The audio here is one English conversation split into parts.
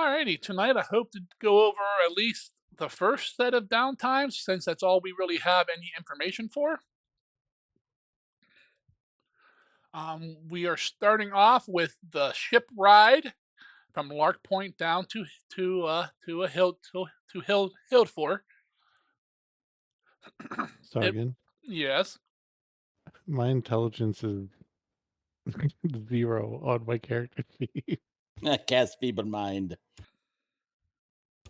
Alrighty, tonight I hope to go over at least the first set of downtimes, since that's all we really have any information for. We are starting off with the ship ride from Lark Point down to a hill to Hildfor. Sorry It again. yes, My intelligence is 0 on my character sheet. Cast feeble mind.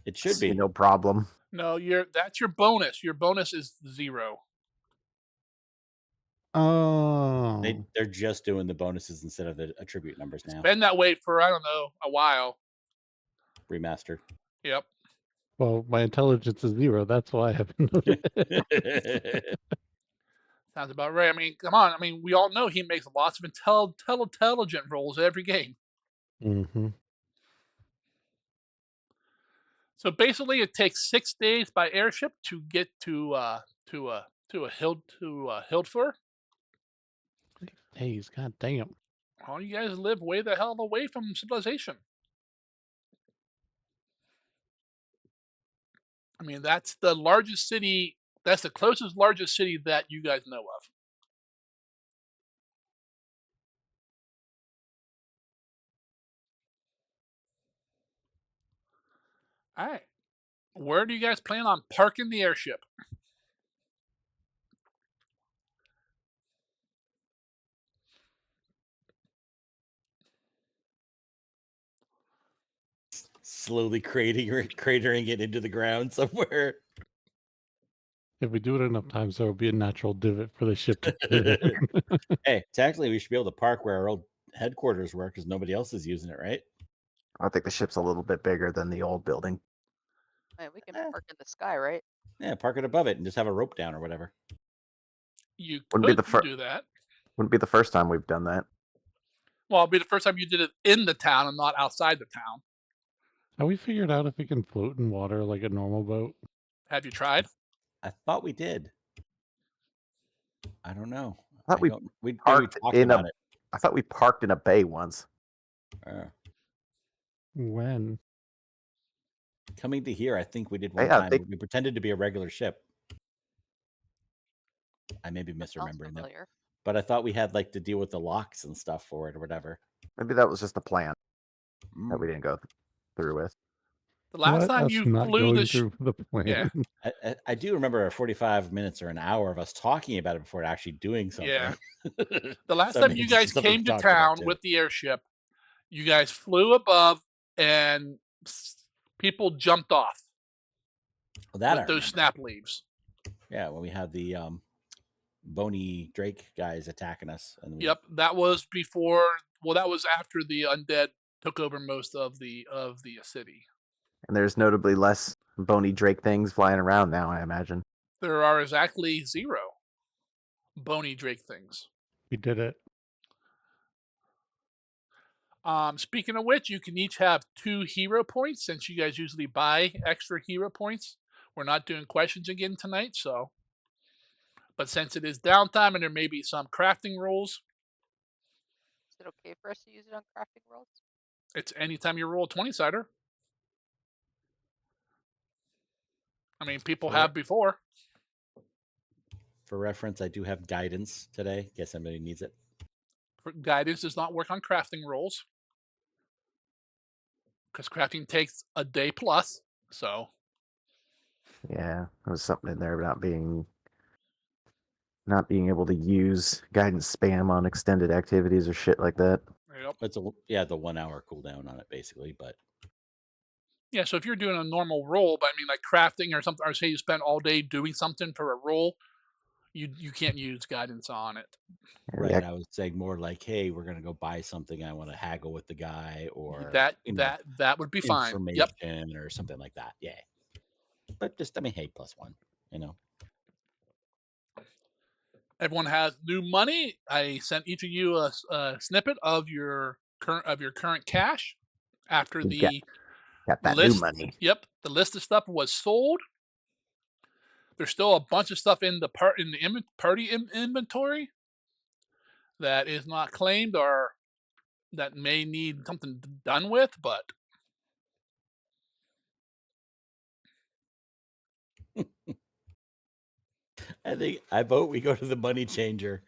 It should See, be. no problem. no, that's your bonus. Your bonus is 0. Oh. They're just doing the bonuses instead of the attribute numbers It's now. been that way for I don't know a while. Remaster. Yep. Well, my intelligence is 0, that's why I haven't noticed. Sounds about right. I mean, come on. I mean, we all know he makes lots of intelligent rolls every game. Mhm. So basically, it takes 6 days by airship to get to Hildfur. 6 days, god damn. All you guys live way the hell away from civilization. I mean, that's the largest city. That's the closest largest city that you guys know of. All right. Where do you guys plan on parking the airship? Slowly cratering it into the ground somewhere. If we do it enough times, there will be a natural divot for the ship to fit in. Hey, technically, we should be able to park where our old headquarters were because nobody else is using it, right? I think the ship's a little bit bigger than the old building. Man, we can Eh, park in the sky, right? yeah, park it above it and just have a rope down or whatever. You Wouldn't be could the first. do that. Wouldn't be the first time we've done that. Well, it'll be the first time you did it in the town and not outside the town. Have we figured out if we can float in water like a normal boat? Have you tried? I thought we did. I don't know. I thought I we don't. We maybe we parked talked in about a. it. I thought we parked in a bay once. Uh, When? Coming to here, I think we did one Yeah, I time. think We pretended to be a regular ship. I may be That sounds misremembering that, familiar. but I thought we had like to deal with the locks and stuff for it or whatever. maybe that was just a plan that we Mm. didn't go through with. The You know last what? time Us you not flew the going through the yeah, plan. I do remember 45 minutes or an hour of us talking about it before actually doing yeah. something. The last So I time mean, you it's guys just something we came to talked about town too. with the airship, you guys flew above and people jumped off Well, that I with those remember. snap leaves. Yeah, when we had the bony Drake guys attacking us, and we Yep, that was before. Well, that was after the undead took over most of the city. And there's notably less bony Drake things flying around now, I imagine. There are exactly 0 bony Drake things. We did it. Speaking of which, you can each have 2 hero points since you guys usually buy extra hero points. We're not doing questions again tonight, so. But since it is downtime and there may be some crafting rules, Is it okay for us to use it on crafting rolls? it's anytime you roll a 20-sider. I mean, people for have before. for reference, I do have guidance today. Guess somebody needs it. Guidance does not work on crafting rolls because crafting takes a day plus. So, Yeah, there was something in there about not being able to use guidance spam on extended activities or shit like that. yep. It's the 1 hour cooldown on it basically, but Yeah, so if you're doing a normal roll, but I mean like crafting or something, or say you spend all day doing something for a roll, you can't use guidance on it. right. I was saying more like, hey, we're gonna go buy something. I want to haggle with the guy, or That would be fine. Yep. information or something like that. Yeah, but just I mean, hey, +1. You know, Everyone has new money. I sent each of you a snippet of your current cash after You got the got that new list. money. Yep, the list of stuff was sold. There's still a bunch of stuff in the party inventory that is not claimed or that may need something done with, but I vote we go to the money changer.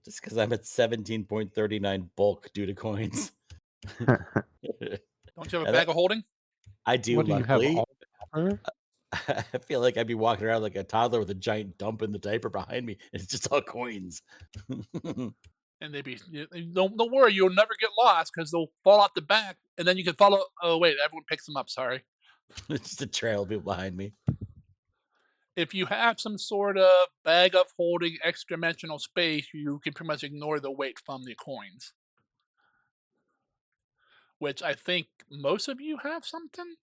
Just because I'm at 17.39 bulk due to coins. Don't you have a bag of holding? I do, What do you have? luckily. All copper? I feel like I'd be walking around like a toddler with a giant dump in the diaper behind me. It's just all coins. And don't worry, you'll never get lost because they'll fall out the back, and then you can follow. Oh wait, everyone picks them up. Sorry. It's just a trail of people behind me. If you have some sort of bag of holding extra dimensional space, you can pretty much ignore the weight from the coins. Which I think most of you have something.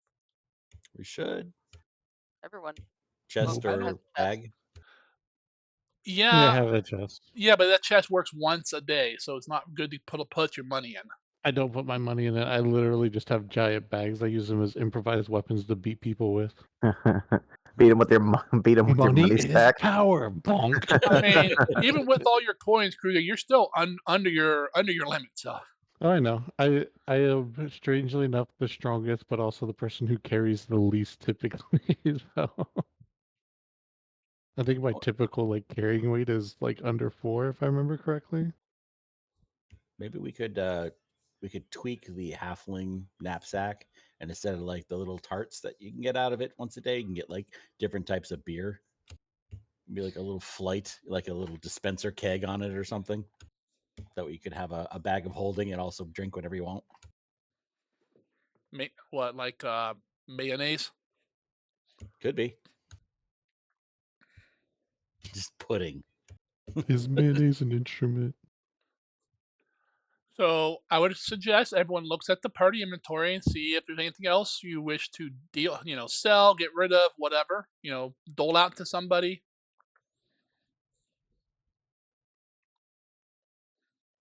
We should. Everyone. Chest Everyone has or a chest. bag? Yeah, I Yeah, have a chest. yeah, but that chest works once a day, so it's not good to put your money in. I don't put my money in it. I literally just have giant bags. I use them as improvised weapons to beat people with. Beat him with your money is stack. power, bonk. I mean, even with all your coins, Kruger, you're still under your limit. So Oh, I know. I am strangely enough the strongest, but also the person who carries the least typically. So I think my typical like carrying weight is like under 4, if I remember correctly. Maybe we could tweak the halfling knapsack, and instead of like the little tarts that you can get out of it once a day, you can get like different types of beer. Be like a little flight, like a little dispenser keg on it or something. That way you could have a bag of holding and also drink whatever you want. what like mayonnaise? Could be. Just pudding. Is mayonnaise an instrument? So I would suggest everyone looks at the party inventory and see if there's anything else you wish to sell, get rid of, whatever, dole out to somebody.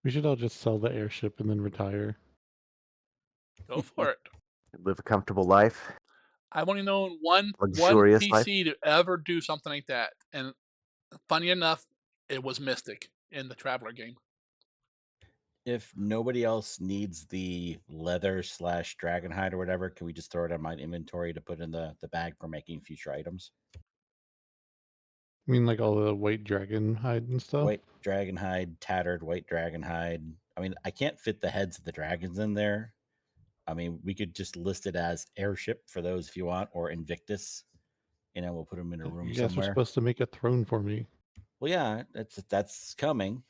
We should all just sell the airship and then retire. Go for it. Live a comfortable life. I've only known one Luxurious life. PC to ever do something like that, and funny enough, it was Mystic in the Traveler game. If nobody else needs the leather / dragon hide or whatever, can we just throw it on my inventory to put in the bag for making future items? I mean, like all the white dragon hide and stuff. White dragon hide, tattered white dragon hide. I mean, I can't fit the heads of the dragons in there. I mean, we could just list it as airship for those if you want, or Invictus. We'll put them in a room You guys are somewhere. supposed to make a throne for me. Well, yeah, that's coming.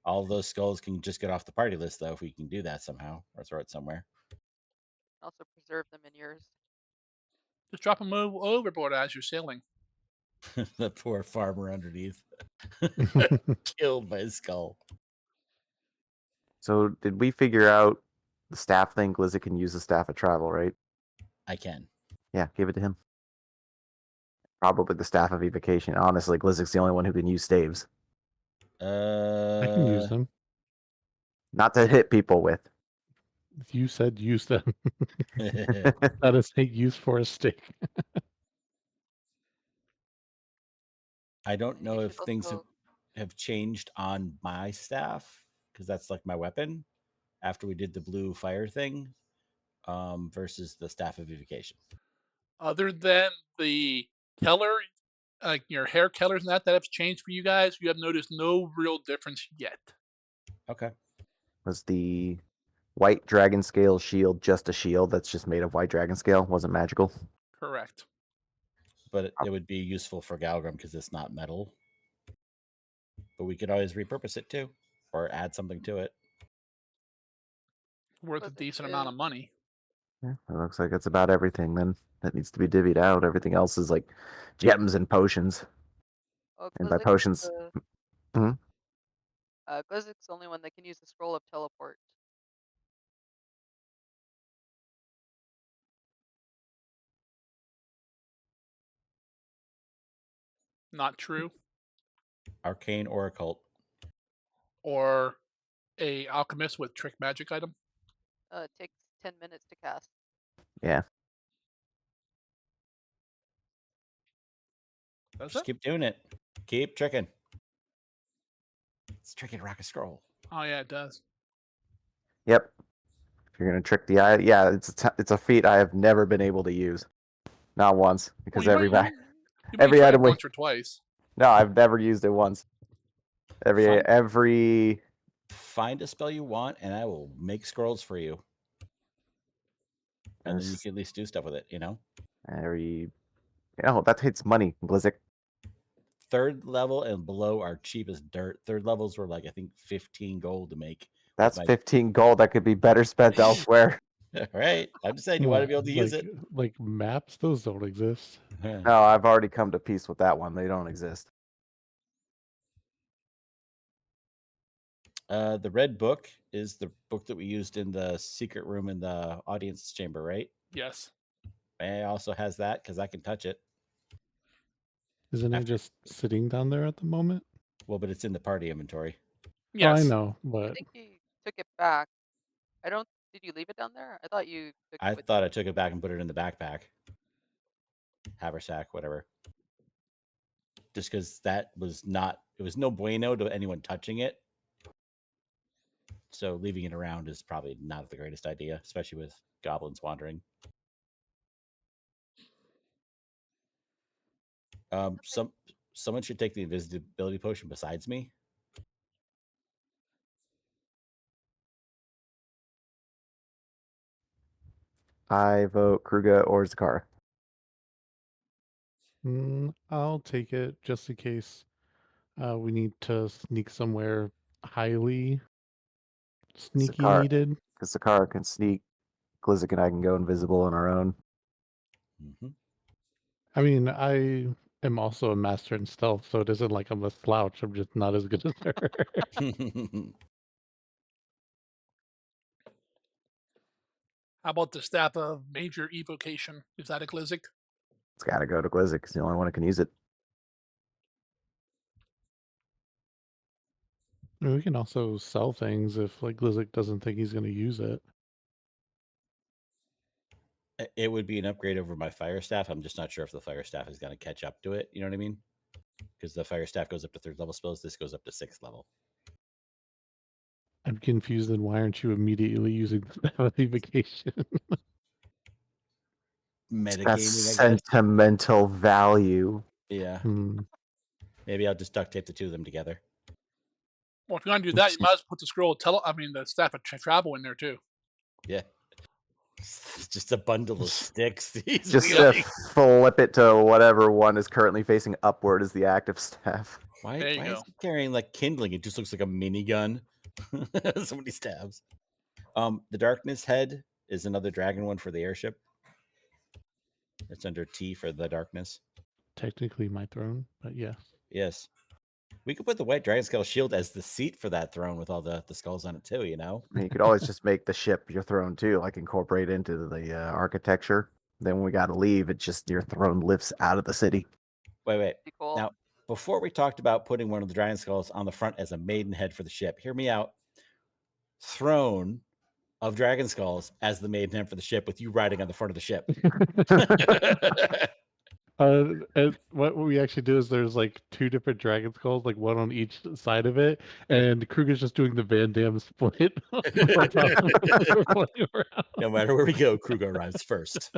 All of those skulls can just get off the party list, though, if we can do that somehow, or throw it somewhere. Also preserve them in yours. Just drop them overboard as you're sailing. The poor farmer underneath, killed by his skull. So did we figure out the staff thing? Glizzy can use the staff of travel, right? I can. Yeah, give it to him. Probably the staff of evocation. Honestly, Glizzy's the only one who can use staves. I can use them. Not to hit people with. You said use them. That is a use for a stick. I don't know You if should things also- have changed on my staff, because that's like my weapon after we did the blue fire thing, versus the staff of evocation. Other than the Keller, like your hair Kellers and that have changed for you guys, you have noticed no real difference yet. Okay. Was the white dragon scale shield just a shield that's just made of white dragon scale? Wasn't magical? Correct. But it would be useful for Galgrim because it's not metal. But we could always repurpose it too, or add something to it. Worth a But it decent amount of is- money. Yeah, it looks like that's about everything then. That needs to be divvied out. Everything else is like gems and potions. Oh, And by Glizzic's potions, Mhm. Glizzic's the only one that can use the scroll of teleport. Not true. Arcane or occult. Or a alchemist with trick magic item. It takes 10 minutes to cast. Yeah. Does Just it? keep doing it. Keep tricking. It's tricky to rock a scroll. Oh yeah, it does. Yep. If you're gonna trick the eye, yeah, it's a feat I have never been able to use. Not once, because Well, everybody You may Every try it item we. once or twice. No, I've never used it once. Fine. Every Find a spell you want, and I will make scrolls for you. And then you can at least do stuff with it, you know? that hits money, Blizzard. Third level and below are cheap as dirt. Third levels were like, I think, 15 gold to make. That's 15 gold that could be better spent elsewhere. All right. I'm just saying you want to be able to use it. Like maps, those don't exist. No, I've already come to peace with that one. They don't exist. The red book is the book that we used in the secret room in the audience chamber, right? Yes. It also has that because I can touch it. Isn't it just sitting down there at the moment? Well, but it's in the party inventory. Yes. Oh, I know, I but think you took it back. Did you leave it down there? I thought you took it I with thought I took it back and put it in the backpack. Haversack, whatever. Just because that was not, it was no bueno to anyone touching it. So leaving it around is probably not the greatest idea, especially with goblins wandering. Someone should take the invisibility potion besides me. I vote Kruga or Zakara. I'll take it just in case we need to sneak somewhere highly sneaky Zakara, needed. because Zakara can sneak. Glizik and I can go invisible on our own. Mm-hmm. I mean, I am also a master in stealth, so it isn't like I'm a slouch. I'm just not as good as her. How about the staff of major evocation? Is that a Glizik? It's got to go to Glizik. It's the only one that can use it. I mean, we can also sell things if like Glizik doesn't think he's going to use it. It would be an upgrade over my fire staff. I'm just not sure if the fire staff is going to catch up to it. You know what I mean? Because the fire staff goes up to 3rd level spells. This goes up to 6th level. I'm confused. Then why aren't you immediately using the evocation? Metagaming, That's I guess. sentimental value. Yeah. Hmm. Maybe I'll just duct tape the two of them together. Well, if you're gonna do that, you might as well put the scroll the staff of travel in there too. Yeah. It's just a bundle of sticks. Just flip it to whatever one is currently facing upward as the active staff. Why There you is go. he carrying like kindling? It just looks like a minigun. So many stabs. The darkness head is another dragon one for the airship. It's under T for the darkness. Technically my throne, but yes. Yes. We could put the white dragon skull shield as the seat for that throne with all the skulls on it too, you know? I mean, you could always just make the ship your throne too, like incorporate into the architecture. Then when we got to leave, it's just your throne lifts out of the city. Wait. Pretty cool. Now, before we talked about putting one of the dragon skulls on the front as a maiden head for the ship, hear me out. Throne of dragon skulls as the maiden head for the ship with you riding on the front of the ship. And what we actually do is there's like 2 different dragon skulls, like one on each side of it, and Kruger's just doing the Van Damme split on top of it. No matter where we go, Kruger arrives first.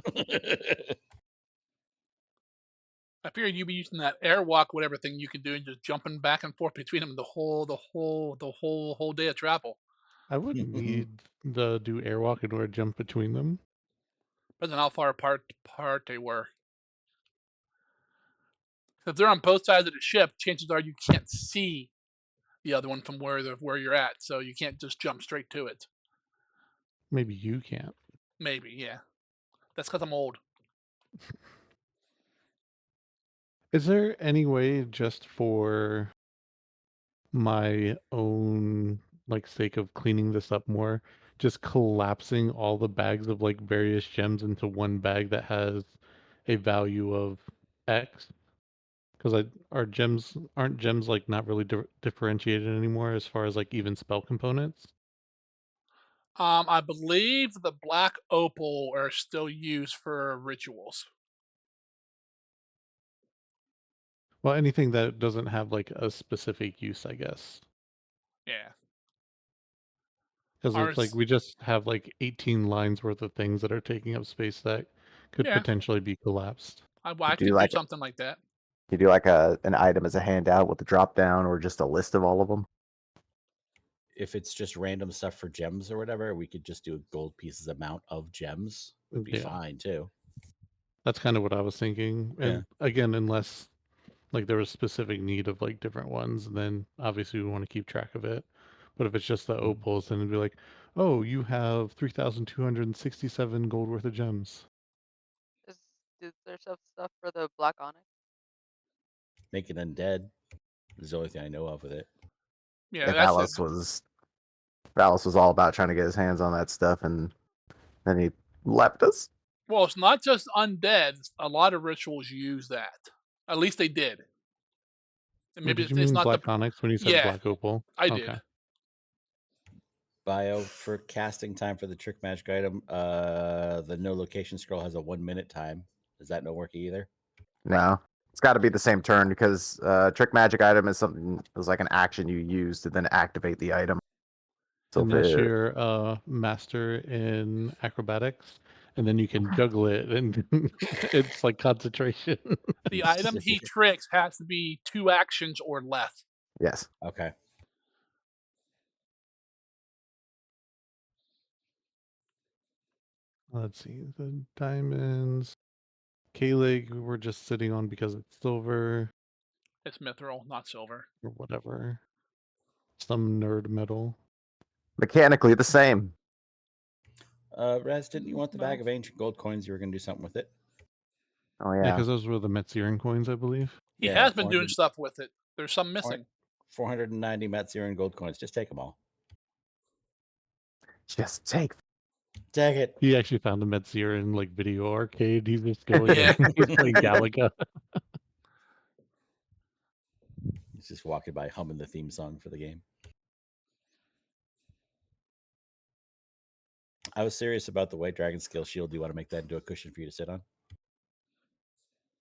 I figured you'd be using that airwalk, whatever thing you can do, and just jumping back and forth between them the whole day of travel. I wouldn't need to do airwalk in order to jump between them. Depends on how far apart they were. If they're on both sides of the ship, chances are you can't see the other one from where you're at, so you can't just jump straight to it. Maybe you can't. Maybe, yeah. That's because I'm old. Is there any way just for my own like sake of cleaning this up more, just collapsing all the bags of like various gems into one bag that has a value of X? Because aren't gems like not really differentiated anymore as far as like even spell components? I believe the black opal are still used for rituals. Well, anything that doesn't have like a specific use, I guess. Yeah. Because it's like Ours, we just have like 18 lines worth of things that are taking up space that could yeah. potentially be collapsed. I Do could do like something like that. You do like an item as a handout with a drop down or just a list of all of them. If it's just random stuff for gems or whatever, we could just do a gold pieces amount of gems. Would be Yeah. fine too. That's kind of what I was thinking. Yeah. And again, unless like there was specific need of like different ones, then obviously we want to keep track of it. But if it's just the opals, then it'd be like, oh, you have 3,267 gold worth of gems. Is there stuff for the black onyx? Make it undead is the only thing I know of with it. Yeah, Yeah, that's it. Valis was all about trying to get his hands on that stuff, and then he left us. Well, it's not just undead. A lot of rituals use that. At least they did. And maybe Did you it's mean not the. black onyx when you said Yeah, black opal? I did. Okay. Bio for casting time for the trick magic item. The no location scroll has a 1 minute time. Does that not work either? No, it's got to be the same turn because trick magic item is something is like an action you use to then activate the item. So if Unless it, you're a master in acrobatics, and then you can juggle it, and it's like concentration. The item he tricks has to be 2 actions or less. yes, Okay. Let's see, the diamonds. K-Leg, we're just sitting on because it's silver It's mithril, not silver. or whatever. Some nerd metal. mechanically the same. Raz, didn't you want the No. bag of ancient gold coins? You were going to do something with it. Oh Yeah, yeah, because those were the Metziran coins, I believe. He Yeah, has been doing stuff with it. There's some missing. 490 Metziran gold coins. Just take them all. just take. Take it. He actually found a Metziran like video arcade. He's just going Yeah. in. He's playing Galaga. He's just walking by humming the theme song for the game. I was serious about the White Dragon skill shield. Do you want to make that into a cushion for you to sit on?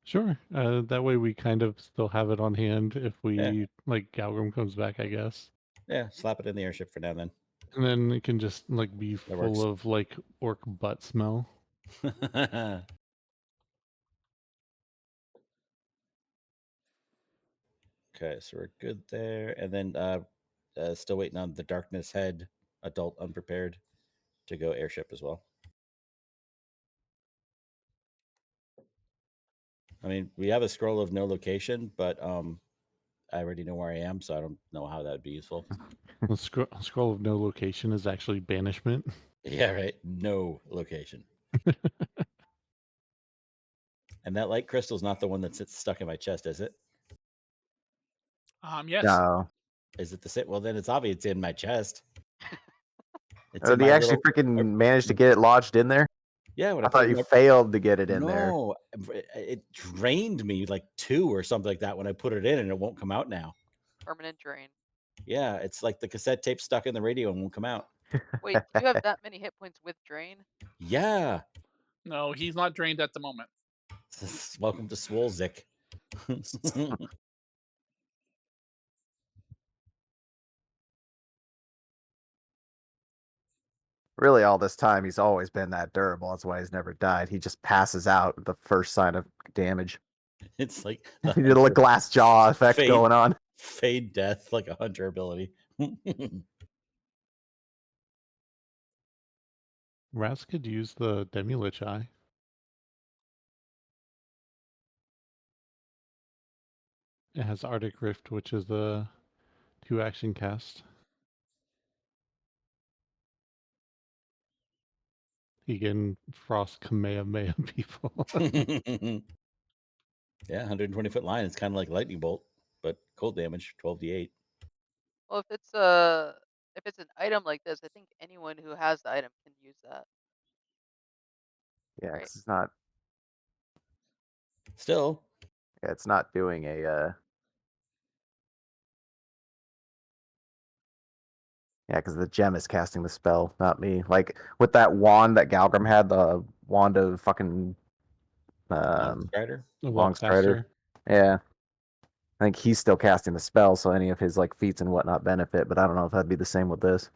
Sure. That way we kind of still have it on hand if we Yeah. like Galgrim comes back, I guess. Yeah, slap it in the airship for now then. And then it can just like be That full works. of like orc butt smell. Okay, so we're good there. And then still waiting on the Darkness Head, adult unprepared, to go airship as well. I mean, we have a scroll of no location, but I already know where I am, so I don't know how that would be useful. The scroll of no location is actually banishment. Yeah, right. No location. And that light crystal is not the one that sits stuck in my chest, is it? Yes. No, Is it the same? Well, then it's obvious it's in my chest. It's in did he my actually little. freaking manage to get it lodged in there? Yeah, when I I put it thought in you my. failed to get it in there. No, it drained me like 2 or something like that when I put it in, and it won't come out now. Permanent drain. Yeah, it's like the cassette tape stuck in the radio and won't come out. Wait, do you have that many hit points with drain? Yeah. No, he's not drained at the moment. Welcome to Swolzik. Really, all this time he's always been that durable. That's why he's never died. He just passes out at the first sign of damage. It's like You the did a little glass jaw effect Fade. going on. fade death, like a hunter ability. Raz could use the Demi-Lich Eye. It has Arctic Rift, which is the 2-action cast. He can frost Kamehameha people. Yeah, 120-foot line. It's kind of like lightning bolt, but cold damage, 12d8. Well, if it's an item like this, I think anyone who has the item can use that. Yeah, Right. 'cause it's not. Still, Yeah, it's not doing a. Yeah, because the gem is casting the spell, not me. Like with that wand that Galgrim had, the wand of fucking Strider. The long strider. Wallcaster. Yeah, I think he's still casting the spell, so any of his like feats and whatnot benefit. But I don't know if that'd be the same with this.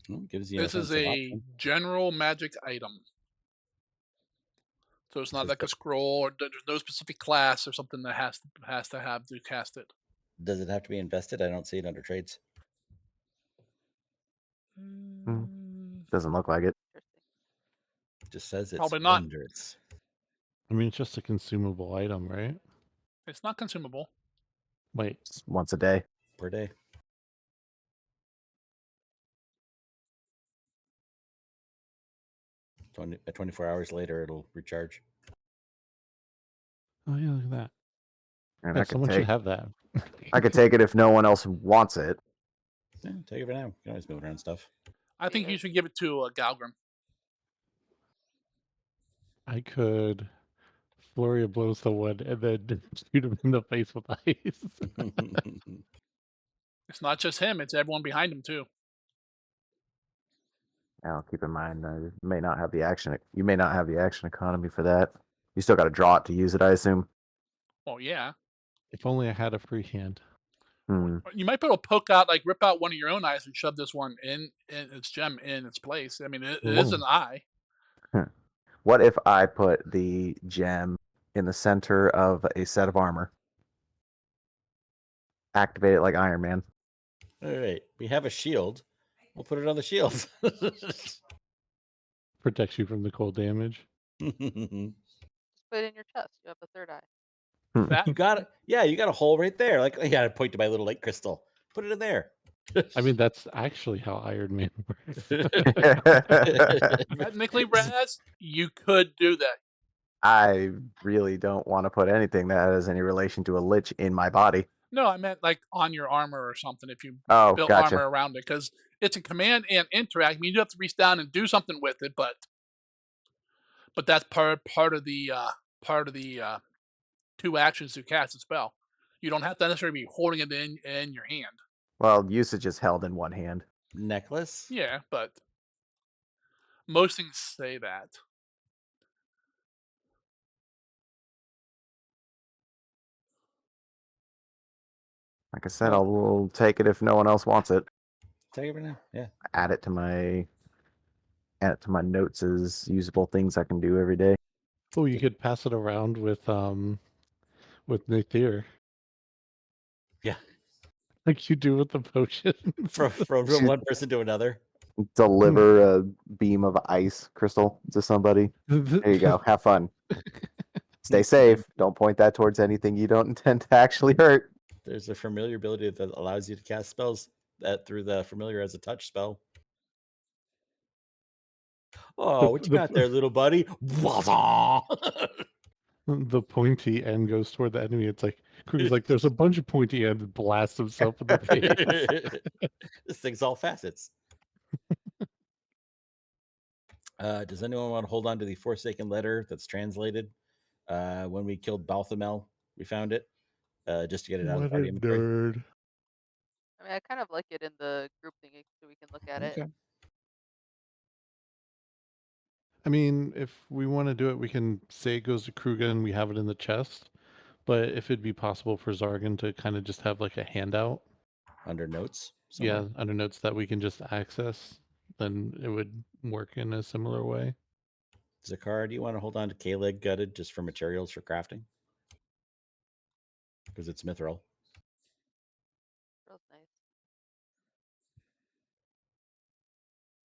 Well, gives you This is some a option. general magic item. So it's not Does like a it, scroll, or there's no specific class or something that has to have to cast it. does it have to be invested? I don't see it under trades. Doesn't look like it. Interesting. It just says it's Probably not. wondrous I mean, it's just a consumable item, right? It's not consumable. Wait, It's once a day. per day. 24 hours later, it'll recharge. oh yeah, look at that. And Yeah, someone should have that. I could take it if no one else wants it. Yeah, take it for now. You can always move around stuff. I think you should give it to Galgrim. I could flurry of blows someone and then shoot him in the face with ice. It's not just him; it's everyone behind him too. Now, keep in mind, you may not have the action. You may not have the action economy for that. You still got to draw it to use it, I assume. Well, yeah. If only I had a free hand. Hmm. You might be able to poke out, like rip out one of your own eyes and shove this one in its gem in its place. I mean, it is Whoa. an eye. What if I put the gem in the center of a set of armor? Activate it like Iron Man. Wait, we have a shield. We'll put it on the shield. Protects you from the cold damage. Just put it in your chest. You have a third eye. That You got it. Yeah, you got a hole right there. Like, yeah, I point to my little light crystal. Put it in there. I mean, that's actually how Iron Man works. technically, Raz, you could do that. I really don't want to put anything that has any relation to a lich in my body. No, I meant like on your armor or something. If you Oh, built gotcha. armor around it, because it's a command and interact. I mean, you do have to reach down and do something with it, but that's part of the two actions to cast a spell. You don't have to necessarily be holding it in your hand. Well, usage is held in one hand. Necklace. Yeah, but most things say that. Like I said, I'll take it if no one else wants it. Take it for now. Yeah. Add it to my notes as usable things I can do every day. Oh, you could pass it around with Nathir, Yeah. like you do with the potion. From one person to another. Deliver a beam of ice crystal to somebody. There you go. Have fun. Stay safe. Don't point that towards anything you don't intend to actually hurt. There's a familiar ability that allows you to cast spells that through the familiar as a touch spell. Oh, what you got there, little buddy? The pointy end goes toward the enemy. It's like Kruger's like, there's a bunch of pointy ends, and blasts himself in the face. This thing's all facets. Does anyone want to hold on to the Forsaken letter that's translated? When we killed Balthamel, we found it just to get it out of the What a party inventory. nerd. I mean, I kind of like it in the group thingy so we can look at it. Okay. I mean, if we want to do it, we can say it goes to Kruger and we have it in the chest. But if it'd be possible for Zargan to kind of just have like a handout, Under notes. Somewhere. yeah, under notes that we can just access, then it would work in a similar way. Zakar, do you want to hold on to K-Leg gutted just for materials for crafting? Because it's mithril. Real nice.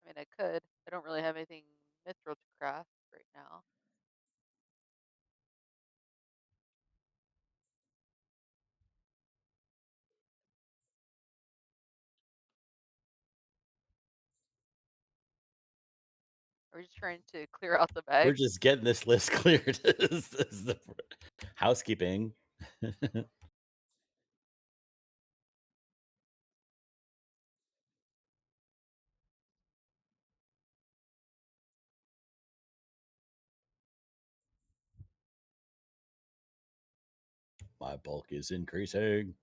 I mean, I could. I don't really have anything mithril to craft right now. Are we just trying to clear out the We're bag? just getting this list cleared. This is the housekeeping. My bulk is increasing.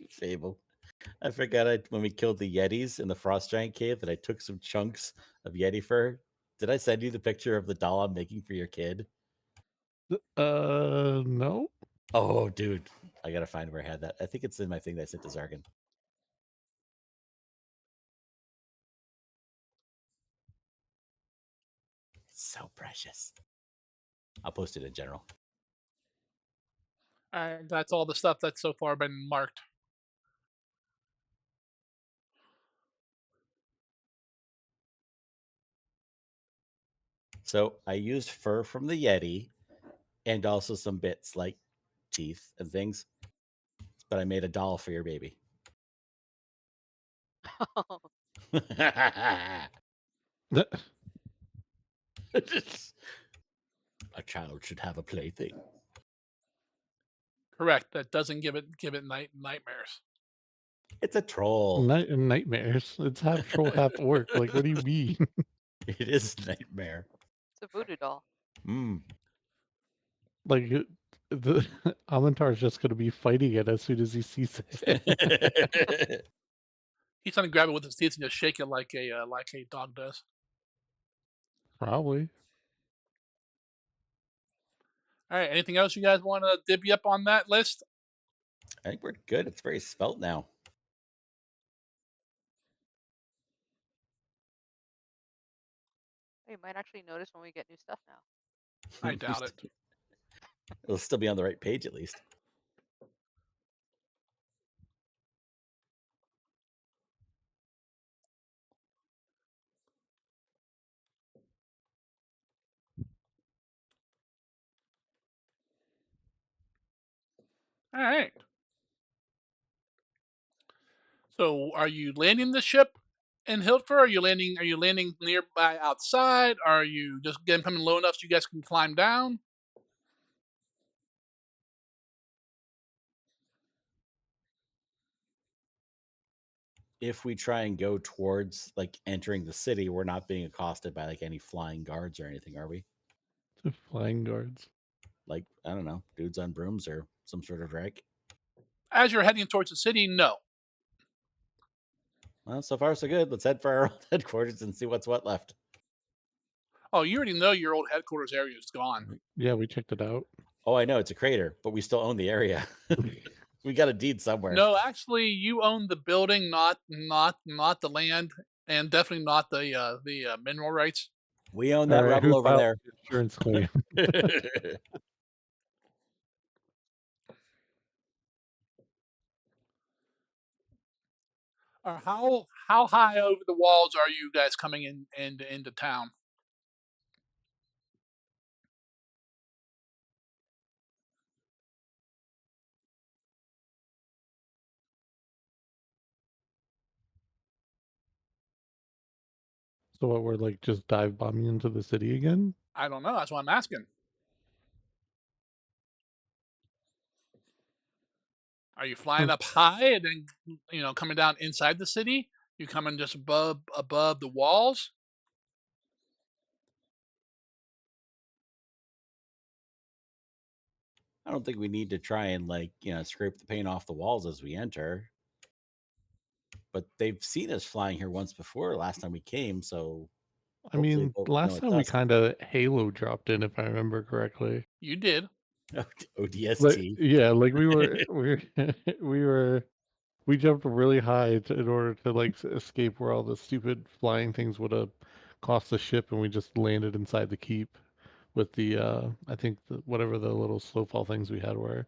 Fable. I forgot when we killed the Yetis in the Frost Giant Cave that I took some chunks of Yeti fur. Did I send you the picture of the doll I'm making for your kid? No. Oh, dude. I gotta find where I had that. I think it's in my thing that I sent to Zargan. It's so precious. I'll post it in general. And that's all the stuff that's so far been marked. So I used fur from the Yeti and also some bits like teeth and things. But I made a doll for your baby. A child should have a plaything. Correct. That doesn't give it nightmares. It's a troll. Nightmares. It's half troll, half orc. Like, what do you mean? It is a nightmare. It's a voodoo doll. Mm. Like, the Amantar's just gonna be fighting it as soon as he sees it. He's trying to grab it with his teeth and just shake it like a dog does. Probably. All right. Anything else you guys want to divvy up on that list? I think we're good. It's very svelte now. You might actually notice when we get new stuff now. I doubt it. It'll still be on the right page at least. All right. So, are you landing the ship in Hilfer? Are you landing? Are you landing nearby outside? Are you just getting coming low enough so you guys can climb down? If we try and go towards like entering the city, we're not being accosted by like any flying guards or anything, are we? The flying guards. Like, I don't know, dudes on brooms or some sort of drag. As you're heading towards the city, no. Well, so far so good. Let's head for our old headquarters and see what's what left. Oh, you already know your old headquarters area is gone. Yeah, we checked it out. Oh, I know it's a crater, but we still own the area. We got a deed somewhere. No, actually, you own the building, not the land, and definitely not the mineral rights. We own All that right, rubble who over filed there. the insurance claim? How high over the walls are you guys coming into town? So what, we're like just dive bombing into the city again? I don't know. That's what I'm asking. Are you flying up high and then coming down inside the city? You coming just above the walls? I don't think we need to try and like, scrape the paint off the walls as we enter. But they've seen us flying here once before last time we came, so I hopefully mean, they'll know last it's time we us. kind of Halo dropped in, if I remember correctly. You did. Like, ODST. yeah, like we jumped really high in order to like escape where all the stupid flying things would have cost the ship, and we just landed inside the keep with the I think whatever the little snowfall things we had were,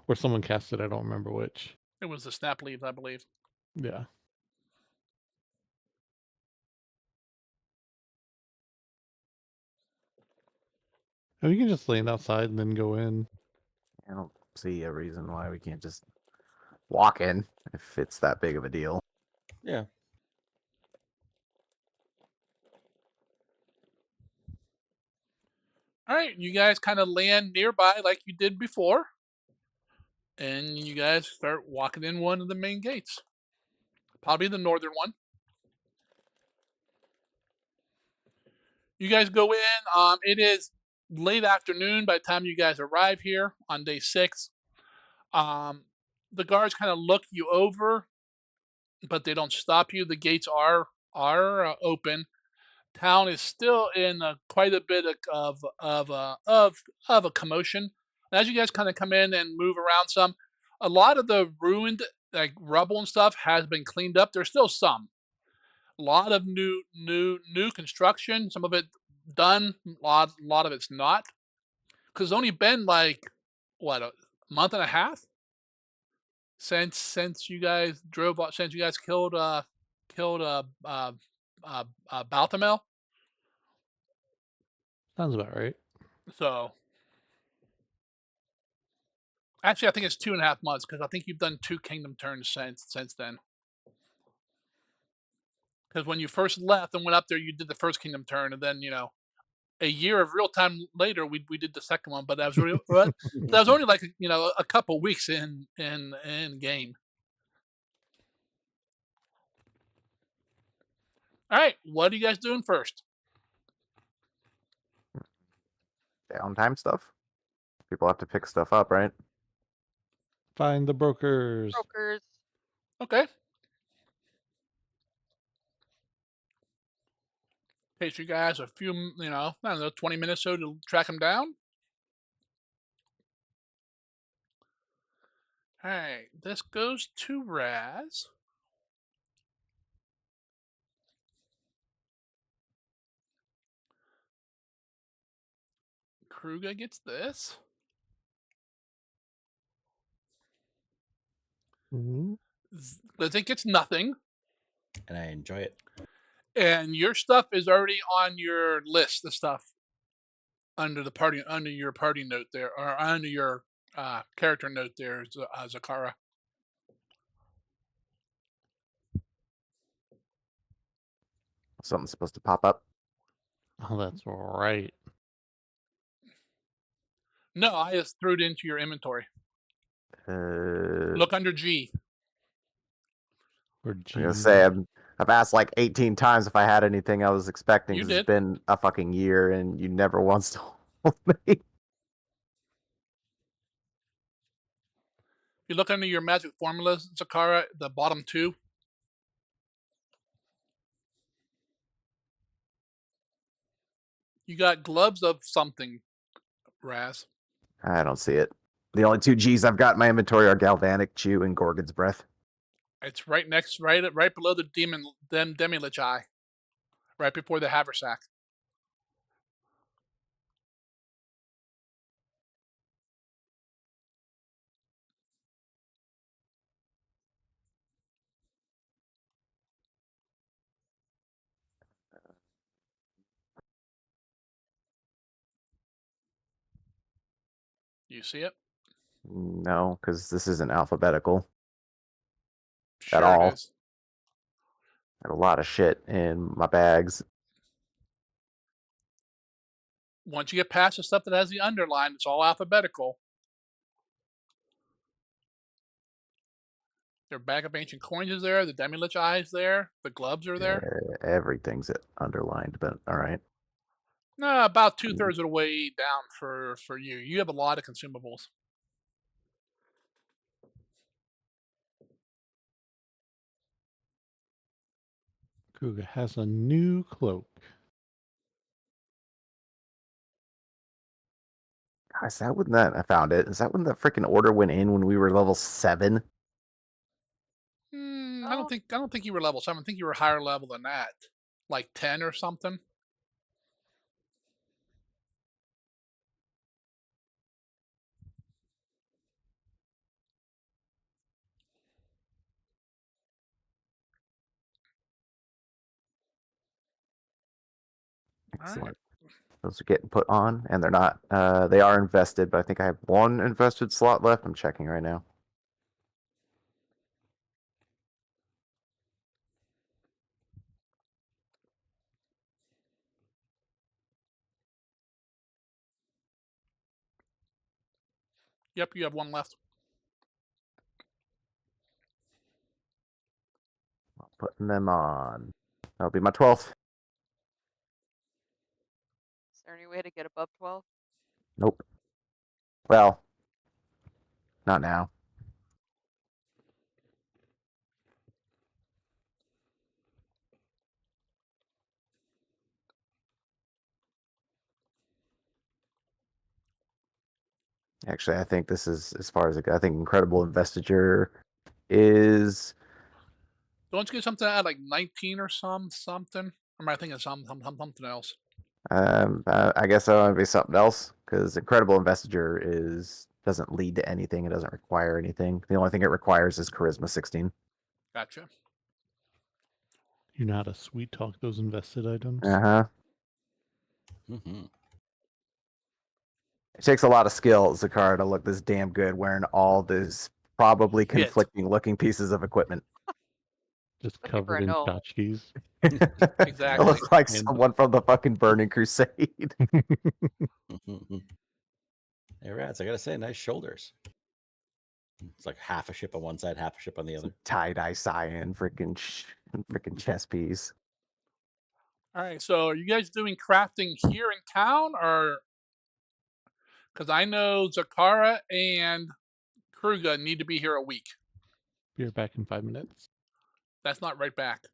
or someone cast it. I don't remember which. It was the snap leaves, I believe. Yeah. And we can just land outside and then go in. I don't see a reason why we can't just walk in if it's that big of a deal. Yeah. All right, you guys kind of land nearby like you did before, and you guys start walking in one of the main gates, probably the northern one. You guys go in. It is late afternoon by the time you guys arrive here on day 6. Um, the guards kind of look you over, but they don't stop you. The gates are open. Town is still in quite a bit of a commotion. And as you guys kind of come in and move around some, A lot of the ruined, like, rubble and stuff has been cleaned up. There's still some. A lot of new construction, some of it done, a lot of it's not. 'Cause it's only been, like, what, a month and a half since you guys since you guys killed Balthamel? Sounds about right. So, actually, I think it's 2.5 months because I think you've done 2 kingdom turns since then. Because when you first left and went up there, you did the first kingdom turn, and then, a year of real time later, we did the second one, but that was real but that was only like, a couple weeks in game. Alright, what are you guys doing first? Downtime stuff. People have to pick stuff up, right? Find the brokers. Brokers. Okay. Takes you guys a few, I don't know, 20 minutes or so to track them down. Alright, this goes to Raz. Kruga gets this. Mhm. Lizzie gets nothing. And I enjoy it. And your stuff is already on your list, the stuff under your party note there, or under your character note there, Zakara. Something's supposed to pop up. Oh, that's right. No, I just threw it into your inventory. Uh, Look under G. Or I'm gonna say G. I've asked like 18 times if I had anything I was expecting You because it's did. been a fucking year and you never once told me. You look under your magic formulas, Zakara, the bottom two. You got gloves of something, Raz. I don't see it. The only 2 Gs I've got in my inventory are Galvanic, Chew, and Gorgon's Breath. It's right below the Demi-Lich Eye, right before the Haversack. You see it? No, because this isn't alphabetical at Sure it all. is. I have a lot of shit in my bags. Once you get past the stuff that has the underline, it's all alphabetical. Their bag of ancient coins is there. The Demi-Lich Eye is there. The gloves are there. Everything's underlined, but all right. No, about 2/3 of the way down for you. You have a lot of consumables. Kruga has a new cloak. Is that when that I found it? Is that when the freaking order went in when we were level 7? Oh, I don't think you were level 7. I think you were higher level than that, like 10 or something. All right. Excellent. Those are getting put on, and they're not. They are invested, but I think I have one invested slot left. I'm checking right now. Yep, you have one left. Putting them on. That'll be my 12th. is there any way to get above 12? Nope. Well, not now. Actually, I think this is as far as I think Incredible Investiture is. Don't you get something at like 19 or something? Or am I thinking of something else? I guess that would be something else because Incredible Investiture is doesn't lead to anything. It doesn't require anything. The only thing it requires is Charisma 16. Gotcha. You know how to sweet talk those invested items. Uh huh. Hmm. It takes a lot of skill, Zakara, to look this damn good wearing all this probably Shit. conflicting looking pieces of equipment. Just Especially for covered a in gnome. tchotchkes. It Exactly. looks like And someone from the fucking Burning Crusade. Hey, Rats, I gotta say, nice shoulders. It's like half a ship on one side, half a ship on the other. Tie dye cyan, freaking chest piece. All right. So are you guys doing crafting here in town or because I know Zakara and Kruga need to be here a week. be right back in 5 minutes. That's not right back.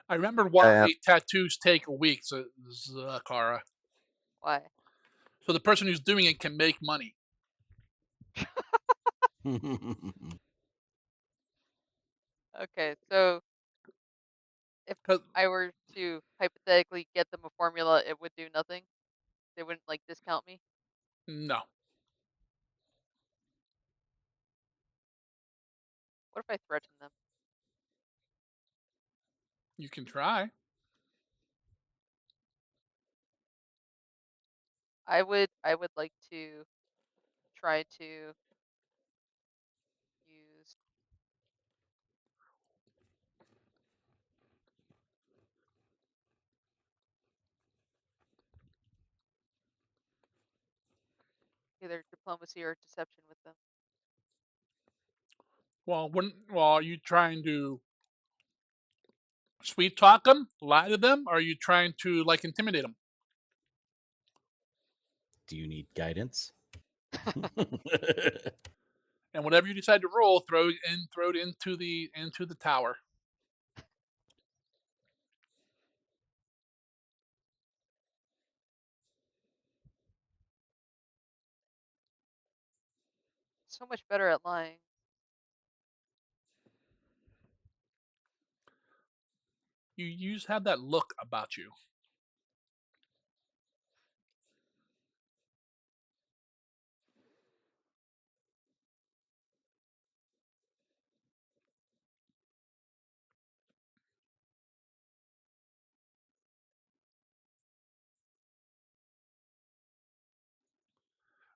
I remember why Yeah, tattoos take a week, Zakara. Why? So the person who's doing it can make money. Okay, so if 'Cause- I were to hypothetically get them a formula, it would do nothing. They wouldn't like discount me. no, What if I threaten them? you can try. I would like to try to use either diplomacy or deception with them. Well, are you trying to sweet talk them, lie to them, or are you trying to like intimidate them? Do you need guidance? And whatever you decide to roll, throw it into the tower. So much better at lying. You just have that look about you.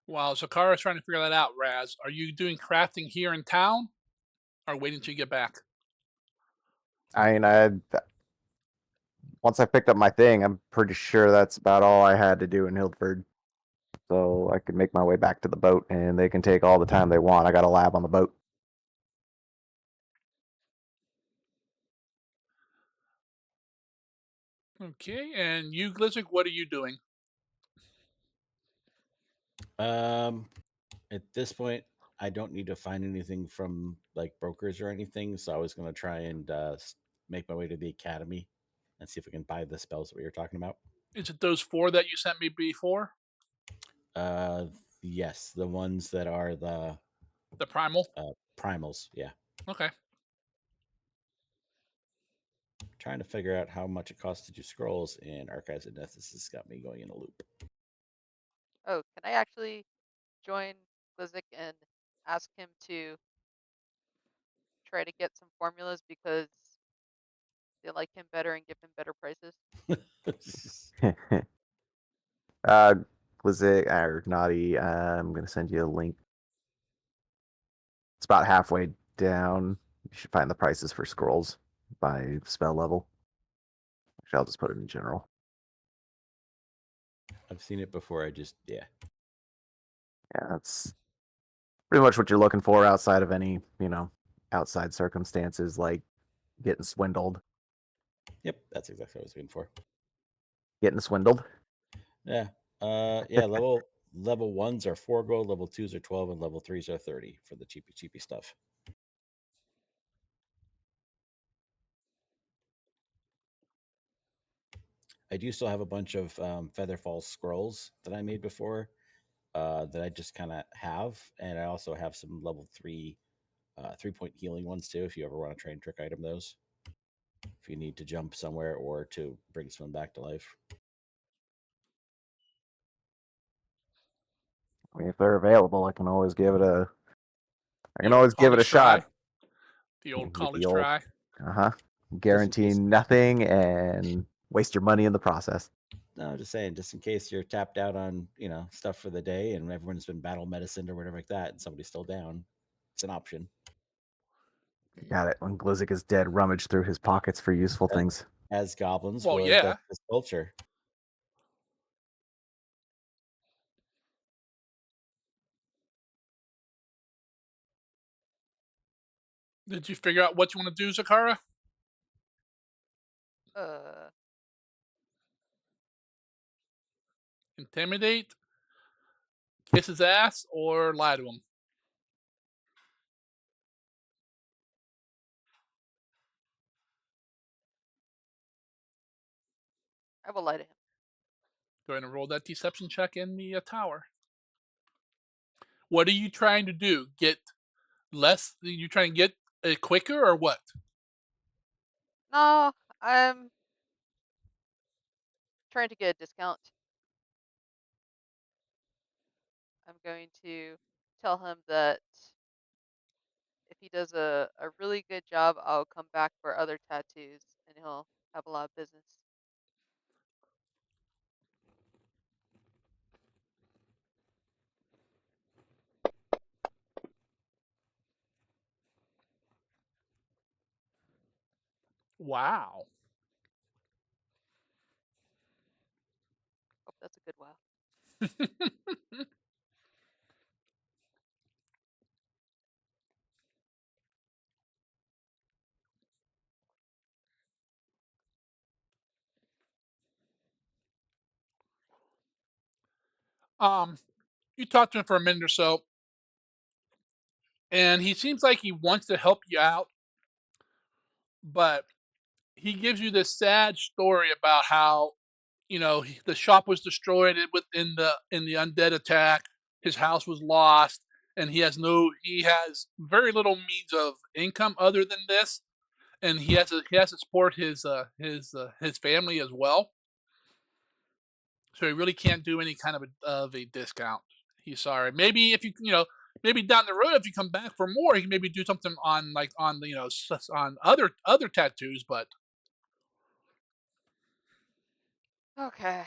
While Zakara's trying to figure that out, Raz, are you doing crafting here in town, or waiting till you get back? I mean, once I picked up my thing, I'm pretty sure that's about all I had to do in Hildford. So I could make my way back to the boat, and they can take all the time they want. I got a lab on the boat. Okay, and you, Glizik, what are you doing? um, at this point, I don't need to find anything from like brokers or anything, so I was going to try and make my way to the academy and see if we can buy the spells that we were talking about. Is it those 4 that you sent me before? Uh, yes, the ones that are the The primal? primals. Yeah, Okay. trying to figure out how much it costs to do scrolls in Archives of Death. This has got me going in a loop. Oh, can I actually join Glizik and ask him to try to get some formulas because they like him better and give him better prices? uh, Glizzy or Naughty, I'm gonna send you a link. It's about halfway down. You should find the prices for scrolls by spell level. Actually, I'll just put it in general. I've seen it before. Yeah. Yeah, that's pretty much what you're looking for outside of any, outside circumstances like getting swindled. Yep, that's exactly what I was looking for. Getting swindled. Yeah. Yeah, level 1s are 4 gold, level 2s are 12, and level 3s are 30 for the cheapy stuff. I do still have a bunch of Featherfall scrolls that I made before that I just kind of have, and I also have some level 3 point healing ones too. If you ever want to try and trick item those, if you need to jump somewhere or to bring someone back to life. I mean, if they're available, I can always give it a. I The can old always give it a college try. shot. The old Get the college old, try. Just in guarantee case. nothing and waste your money in the process. No, just saying, just in case you're tapped out on stuff for the day, and everyone's been battle medicined or whatever like that, and somebody's still down. It's an option. Got it. When Glizzic is dead, rummage through his pockets for useful things. As goblins Well, would, yeah. that's this culture. Did you figure out what you want to do, Zakara? Uh, Intimidate, kiss his ass, or lie to him? I will lie to him. Go ahead and roll that deception check in the tower. What are you trying to do? Get less? You trying to get it quicker or what? No, I'm trying to get a discount. I'm going to tell him that if he does a really good job, I'll come back for other tattoos and he'll have a lot of business. Wow. Hope that's a good wow. um, you talked to him for a minute or so, and he seems like he wants to help you out, but he gives you this sad story about how the shop was destroyed within the undead attack. His house was lost, and he has very little means of income other than this, and he has to support his family as well. So he really can't do any kind of a discount. He's sorry. Maybe if maybe down the road if you come back for more, he can maybe do something on like on the on other tattoos. But Okay.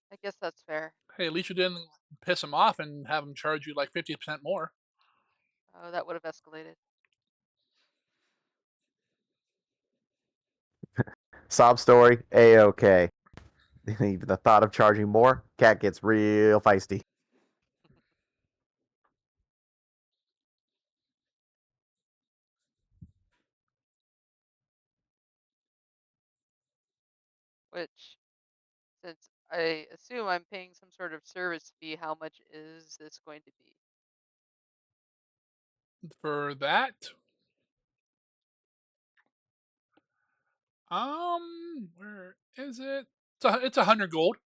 I guess that's fair. hey, at least you didn't piss him off and have him charge you like 50% more. Oh, that would have escalated. Sob story, A-okay. Even the thought of charging more, cat gets real feisty. Which, since I assume I'm paying some sort of service fee, how much is this going to be? For that, where is it? It's 100 gold.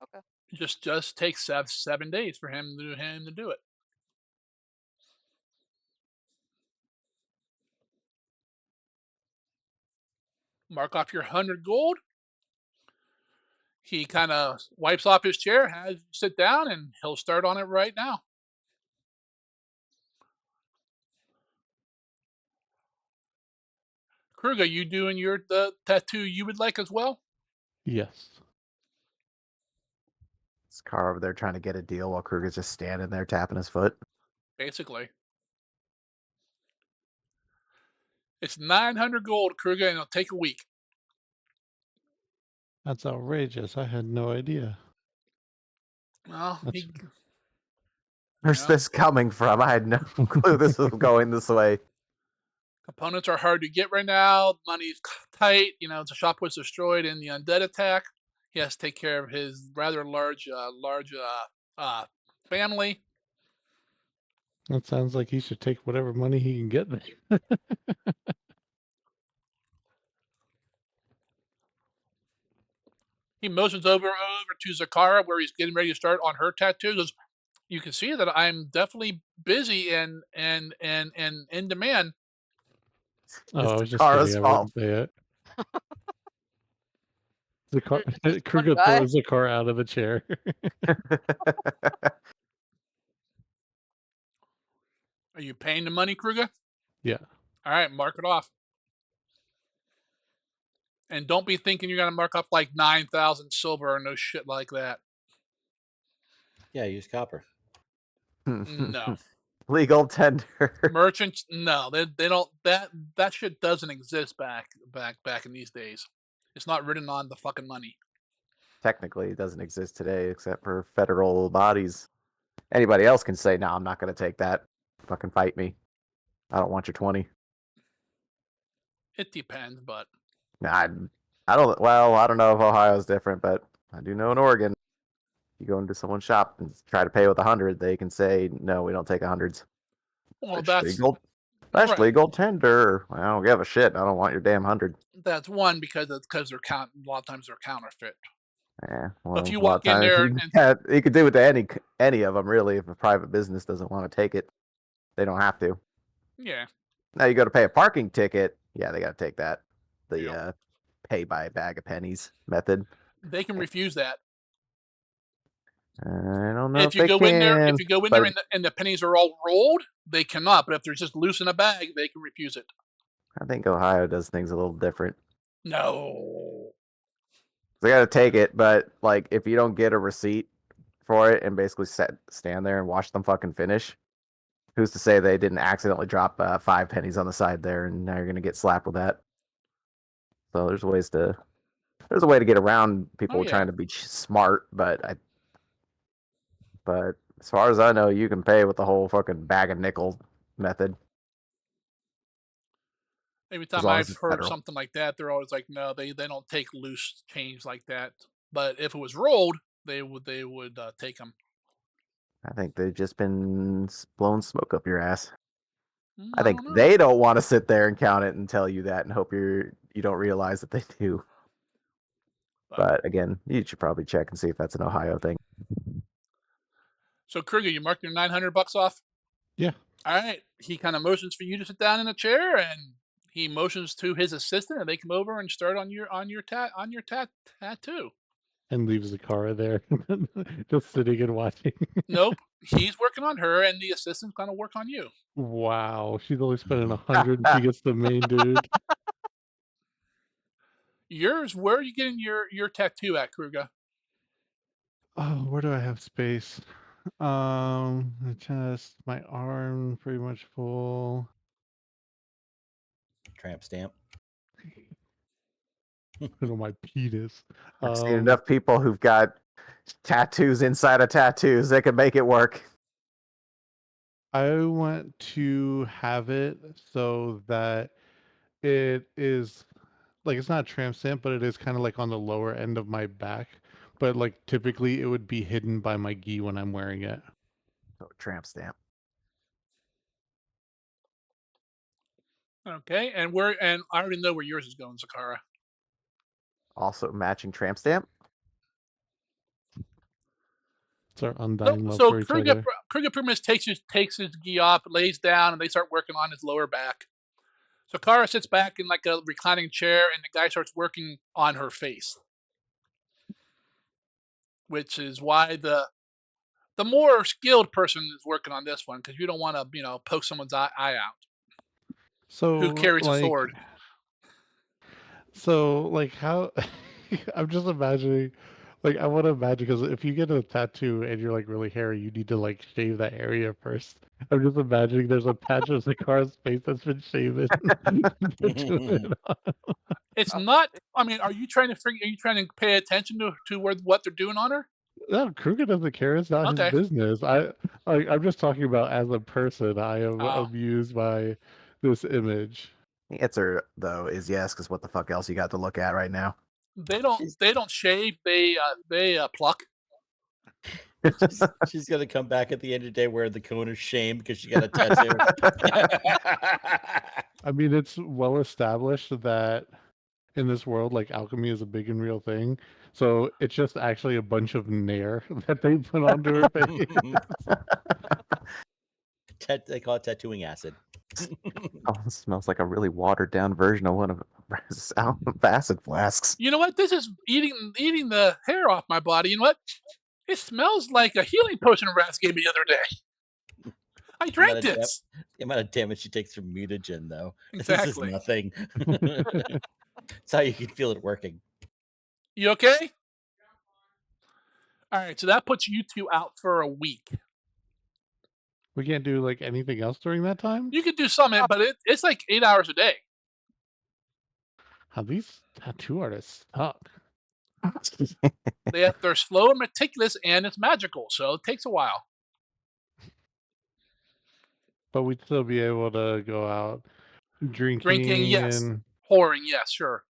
Okay. Just takes 7 days for him to do it. Mark off your 100 gold. He kind of wipes off his chair, has you sit down, and he'll start on it right now. Kruger, you doing the tattoo you would like as well? Yes. This car over there trying to get a deal while Kruger's just standing there tapping his foot. Basically, it's 900 gold, Kruger, and it'll take a week. That's outrageous. I had no idea. Well, That's Where's this coming from? I had no clue this was going this way. components are hard to get right now. Money's tight. The shop was destroyed in the undead attack. He has to take care of his rather large family. that sounds like he should take whatever money he can get there. He motions over to Zakara where he's getting ready to start on her tattoo. He goes, you can see that I'm definitely busy and in demand. Oh, It's I was just kidding. Takara's I fault. wouldn't say it. You're just this one Kruger guy. throws the car out of the chair. Are you paying the money, Kruger? Yeah. All right, mark it off. And don't be thinking you're gonna mark up like 9,000 silver or no shit like that. Yeah, use copper. No. Legal tender. Merchants, no, they don't. That shit doesn't exist back in these days. It's not written on the fucking money. Technically, it doesn't exist today except for federal bodies. Anybody else can say, "No, I'm not going to take that. Fucking fight me. I don't want your 20." It depends, but Nah, I don't. Well, I don't know if Ohio's different, but I do know in Oregon, you go into someone's shop and try to pay with 100, they can say, "No, we don't take hundreds." well, That's that's legal. That's right. legal tender. Well, I don't give a shit. I don't want your damn 100. That's one because they're a lot of times they're counterfeit. Yeah, But if well, you a lot of walk in times there you and you could do it to any of them really. If a private business doesn't want to take it, they don't have to. yeah, Now you go to pay a parking ticket. Yeah, they got to take that. The you know, pay by a bag of pennies method. they can refuse that. I don't know If if you they go in there, can, and but the pennies are all rolled, they cannot. But if they're just loose in a bag, they can refuse it. I think Ohio does things a little different. No. They got to take it, but like if you don't get a receipt for it and basically stand there and watch them fucking finish, who's to say they didn't accidentally drop 5 pennies on the side there, and now you're gonna get slapped with that. So there's a way to get around Oh people yeah. trying to be smart, but as far as I know, you can pay with the whole fucking bag of nickels method Every as time long as I've it's heard federal. something like that, they're always like, no, they don't take loose change like that. But if it was rolled, they would take them. I think they've just been blowing smoke up your ass. I I think don't know. they don't want to sit there and count it and tell you that and hope you don't realize that they do. But again, you should probably check and see if that's an Ohio thing. So Kruger, you marked your $900 off. Yeah. All right. He kind of motions for you to sit down in a chair, and he motions to his assistant, and they come over and start on your tattoo. And leaves the car there. Just sitting and watching. Nope, he's working on her, and the assistant's gonna work on you. Wow. She's only spending 100 and she gets the main dude. Yours, where are you getting your tattoo at, Kruger? Oh, where do I have space? My chest, my arm pretty much full. Tramp stamp. My penis. I've seen enough people who've got tattoos inside of tattoos that can make it work. I want to have it so that it is like it's not a tramp stamp, but it is kind of like on the lower end of my back. But like typically it would be hidden by my gi when I'm wearing it. So, tramp stamp. Okay, and I already know where yours is going, Zakara. Also matching tramp stamp. It's our Nope. undying love So for each other. Kruger pretty much takes his gi off, lays down, and they start working on his lower back. So Kara sits back in like a reclining chair, and the guy starts working on her face, which is why the more skilled person is working on this one because you don't want to poke someone's eye out who So carries a like sword. how I'm just imagining, like I want to imagine because if you get a tattoo and you're like really hairy, you need to like shave that area first. I'm just imagining there's a patch of Zakara's face that's been shaven. To it on. It's Oh, not. I mean, are you trying to figure? Are you trying to pay attention to what they're doing on her? No, Kruger doesn't care. It's not his Okay. business. I'm just talking about as a person. I am Oh, amused by this image. The answer though is yes, because what the fuck else you got to look at right now? She's they don't shave. They pluck. she's gonna come back at the end of the day wearing the cone of shame because she got a tattoo. I mean, it's well established that in this world, like alchemy is a big and real thing. So it's just actually a bunch of nair that they put onto her face. They call it tattooing acid. Oh, it smells like a really watered down version of one of acid flasks. You know what? This is eating the hair off my body. You know what? It smells like a healing potion Raz gave me the other day. I The drank amount of this. the amount of damage she takes from mutagen, though. This is Exactly. nothing. It's how you can feel it working. You okay? All right, so that puts you two out for a week. We can't do like anything else during that time. You could do some, but it's like 8 hours a day. How these tattoo artists suck. They're slow and meticulous, and it's magical, so it takes a while. But we'd still be able to go out Drinking, drinking yes. and Whoring, yes, sure.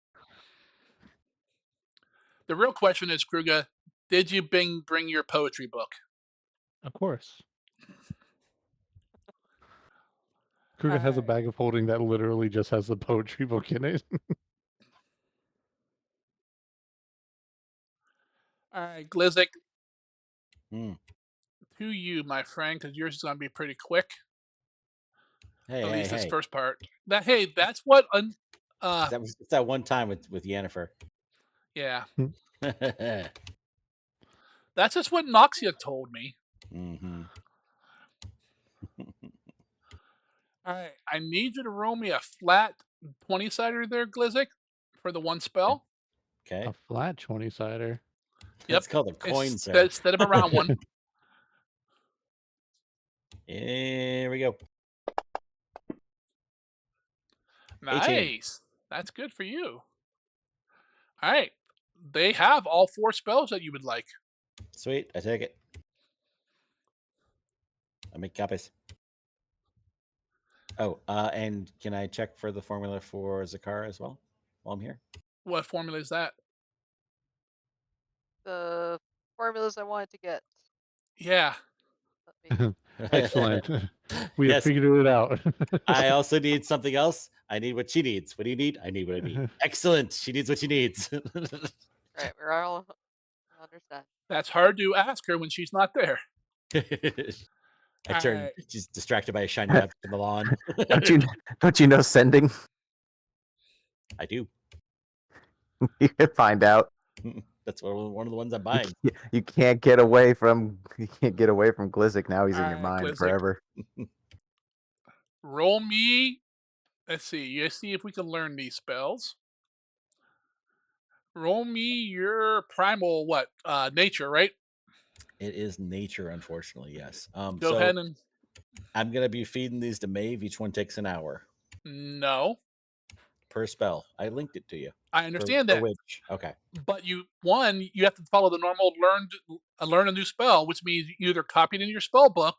The real question is, Kruger, did you bring your poetry book? of course. Kruger has a Alright. bag of holding that literally just has the poetry book in it. All right, Glizzik, Hmm. to you, my friend, because yours is going to be pretty quick. Hey, At hey, least this hey. first part. That's what. It's that one time with Yennefer. Yeah, Mm-hmm. that's just what Noxia told me. All right, I need you to roll me a flat 20-sider there, Glizzik, for the one spell. Okay. A flat 20-sider. Yep, It's called a coin, sir. instead of a round one. Here we go. 18. Nice. That's good for you. All right, they have all 4 spells that you would like. Sweet. I take it. I make copies. Oh, and can I check for the formula for Zakara as well while I'm here? What formula is that? The formulas I wanted to get. Yeah. Let me. Excellent. We have Yes. figured it out. I also need something else. I need what she needs. What do you need? I need what I need. Excellent. She needs what she needs. Right, we're all understand. That's hard to ask her when she's not there. I All turn. right. She's distracted by a shiny object on the lawn. Don't you know sending? I do. You can find out. That's one of the ones I'm You buying. you can't get away from Glizzik now. He's in your Alright, mind Glizzik. forever. Roll me. Let's see. Let's see if we can learn these spells. Roll me your primal nature, right? It is nature, unfortunately. Yes. Go So ahead and I'm gonna be feeding these to Maeve. Each one takes an hour no. per spell. I linked it to you. I understand For that. which? Okay. But you have to follow the normal learn a new spell, which means you either copy it in your spell book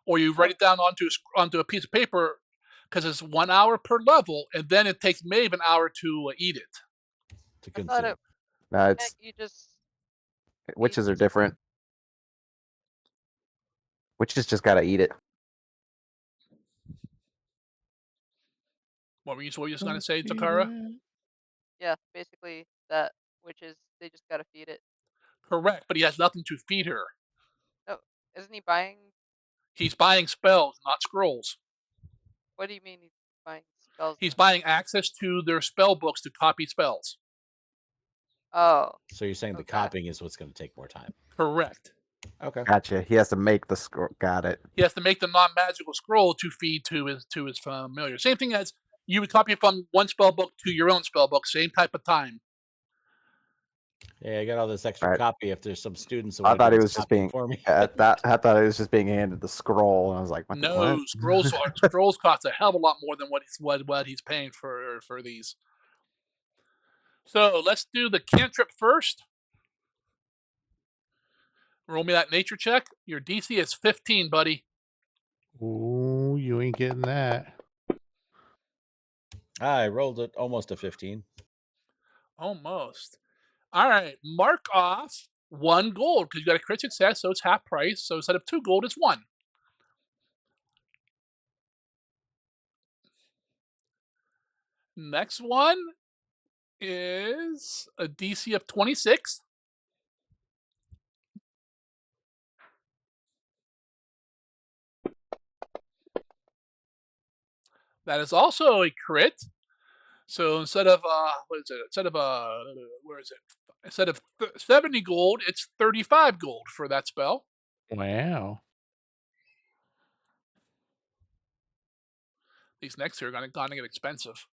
or you write it down onto a piece of paper because it's 1 hour per level, and then it takes Maeve an hour to eat it. To I thought consume. No, can't it's you just witches are just- different. Witches just gotta eat it. What were you just going to say, Takara? Yeah, basically that, which is they just gotta feed it. Correct, but he has nothing to feed her. No, isn't he buying? He's buying spells, not scrolls. What do you mean he's buying spells? He's then? buying access to their spell books to copy spells. Oh, So you're saying the Okay. copying is what's going to take more time? Correct. Okay. Gotcha. He has to make the scroll. Got it. He has to make the non-magical scroll to feed to his familiar. Same thing as you would copy from one spell book to your own spell book. Same type of time. Yeah, I got all this extra Right. copy. If there's some students that I want to thought do he this was just copying being for me, I thought he was just being handed the scroll, and I was like, what? No, What? scrolls cost a hell of a lot more than what he's paying for these. So let's do the cantrip first. Roll me that nature check. Your DC is 15, buddy. Ooh, you ain't getting that. I rolled it almost a 15. Almost. All right, mark off 1 gold because you got a crit success, so it's half price. So instead of 2 gold, it's 1. Next one is a DC of 26. That is also a crit. So instead of what is it? Where is it? Instead of 70 gold, it's 35 gold for that spell. Wow. These next two are gonna get expensive.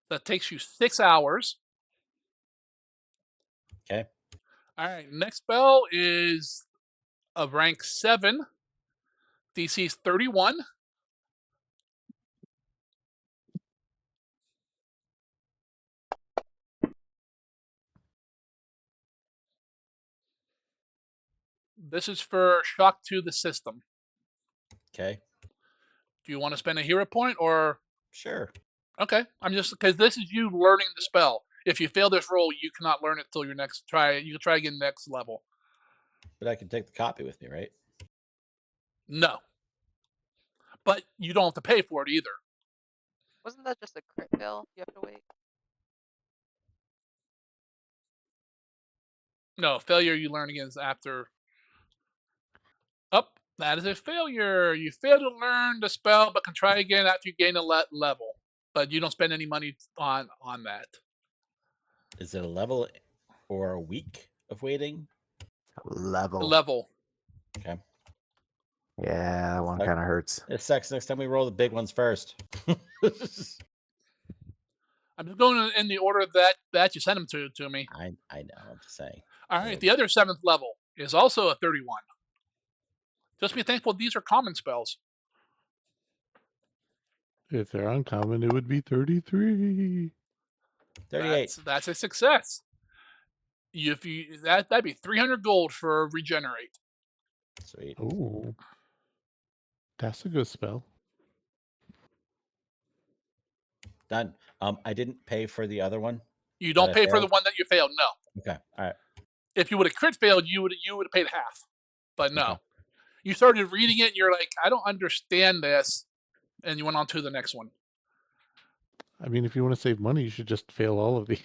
That takes you 6 hours. Okay. All right, next spell is of rank 7. DC is 31. This is for shock to the system. Okay. Do you want to spend a hero point or Sure. okay? I'm just because this is you learning the spell. If you fail this roll, you cannot learn it till your next try. You can try again next level. But I can take the copy with me, right? No, but you don't have to pay for it either. Wasn't that just a crit fail? You have to wait. No, failure you learn again is after. Up, that is a failure. You fail to learn the spell, but can try again after you gain a level. But you don't spend any money on that Is it a level or a week of waiting? Level. level. Okay. Yeah, that one Suck. kind of hurts. It sucks. Next time we roll the big ones first. I'm just going in the order that you sent them to me. I know. I'm just saying. All right, the other 7th level is also a 31. Just be thankful these are common spells. If they're uncommon, it would be 33. 38. That's a success. If you that'd be 300 gold for regenerate. Sweet. Oh, that's a good spell. Done. I didn't pay for the other one. You that don't I pay for the failed. one that you failed. No. Okay. All right. If you would have crit failed, you would have paid half. But no. Okay. You started reading it and you're like, I don't understand this, and you went on to the next one. I mean, if you want to save money, you should just fail all of these.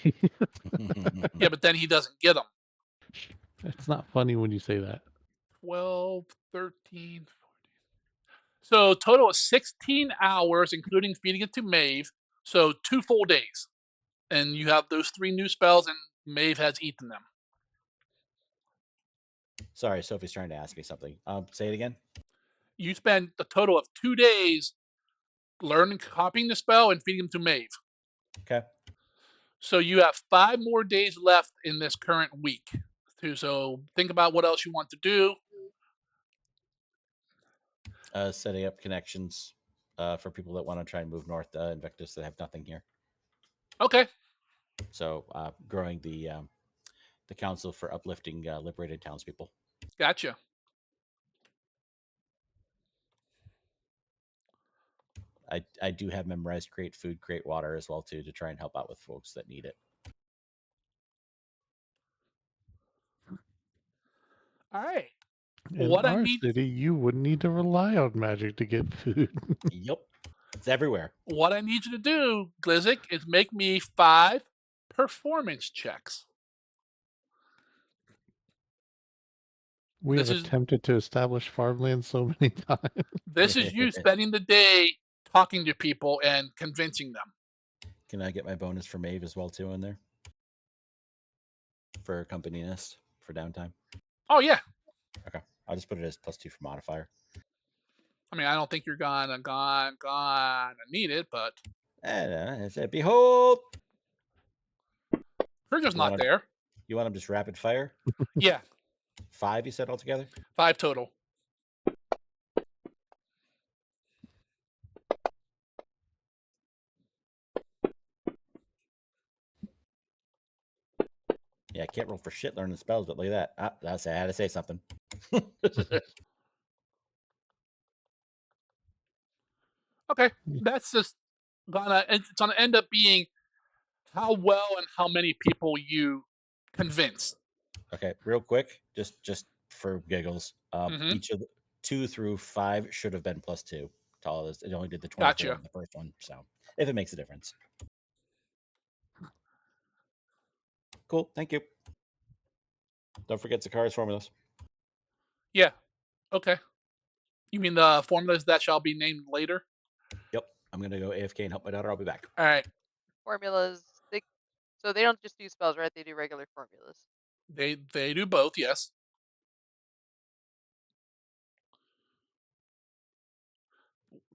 Yeah, but then he doesn't get them. It's not funny when you say that. 12, 13, 14. So total of 16 hours, including feeding it to Maeve. So 2 full days. And you have those 3 new spells, and Maeve has eaten them. Sorry, Sophie's trying to ask me something. Say it again. You spend a total of 2 days learning, copying the spell, and feeding them to Maeve. Okay. So you have 5 more days left in this current week. So think about what else you want to do. Setting up connections for people that want to try and move north to Invictus that have nothing here. Okay. So growing the council for uplifting liberated townspeople. Gotcha. I do have memorized create food, create water as well too to try and help out with folks that need it. All right. In What I our need city, you wouldn't need to rely on magic to get food. Yep. It's everywhere. what I need you to do, Glizzik, is make me 5 performance checks. We This have is attempted to establish farmland so many times. this is you spending the day talking to people and convincing them. Can I get my bonus for Maeve as well too in there? For accompanist for downtime? Oh yeah. Okay. I'll just put it as +2 for modifier. I mean, I don't think you're gonna need it, but And I said, behold. Trigger's You not want there. them just rapid fire? Yeah, 5 you said altogether? 5 total. Yeah, I can't roll for shit learning spells, but look at that. I had to say something. Okay, that's just it's gonna end up being how well and how many people you convince. Okay, real quick, just for giggles. Mhm. Each of the 2 through 5 should have been +2 to all this. It only did the 24 Gotcha. on the first one, so if it makes a difference. Cool, thank you. Don't forget Zakara's formulas. Yeah. Okay. You mean the formulas that shall be named later? Yep. I'm gonna go AFK and help my daughter. I'll be back. All right. Formulas. So they don't just do spells, right? They do regular formulas. They do both. Yes.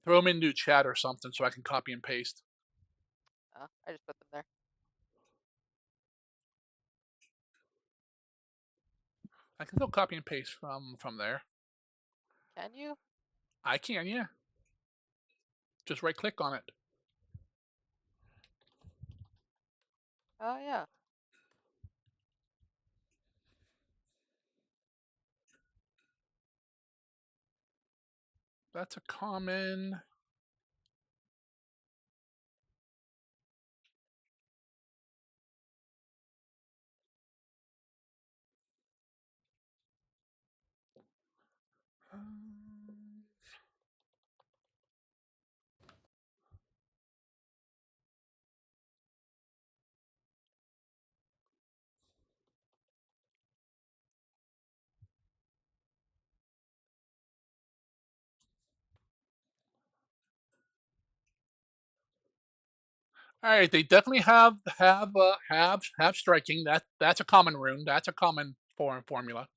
Throw them into chat or something so I can copy and paste. I just put them there. I can still copy and paste from there. Can you? I can, yeah. Just right click on it. Oh yeah. That's a common. All right, they definitely have striking. That's a common rune. That's a common foreign formula.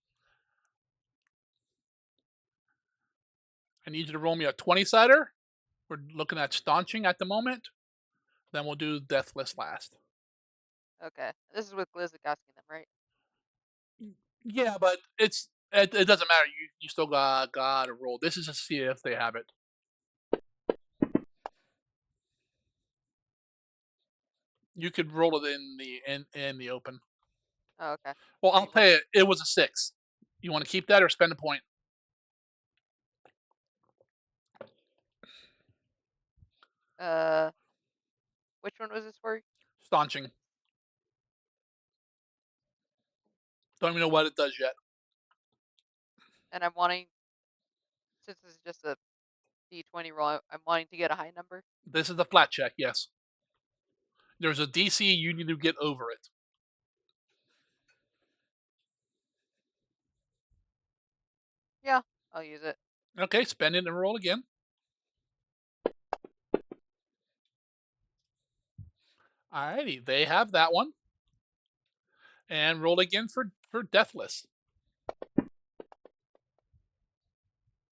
I need you to roll me a 20-sider. We're looking at staunching at the moment. Then we'll do deathless last. Okay. This is with Glizik asking them, right? Yeah, but it doesn't matter. You still got to roll. This is to see if they have it. You could roll it in the open. Oh, okay. Well, I'll Wait, tell you, it was a 6. You want to keep that or spend a point? which one was this for? Staunching. Don't even know what it does yet. And I'm wanting, since this is just a D20 roll, I'm wanting to get a high number. This is the flat check, yes. There's a DC, you need to get over it. Yeah, I'll use it. Okay, spend it and roll again. Alrighty, they have that one. And roll again for deathless.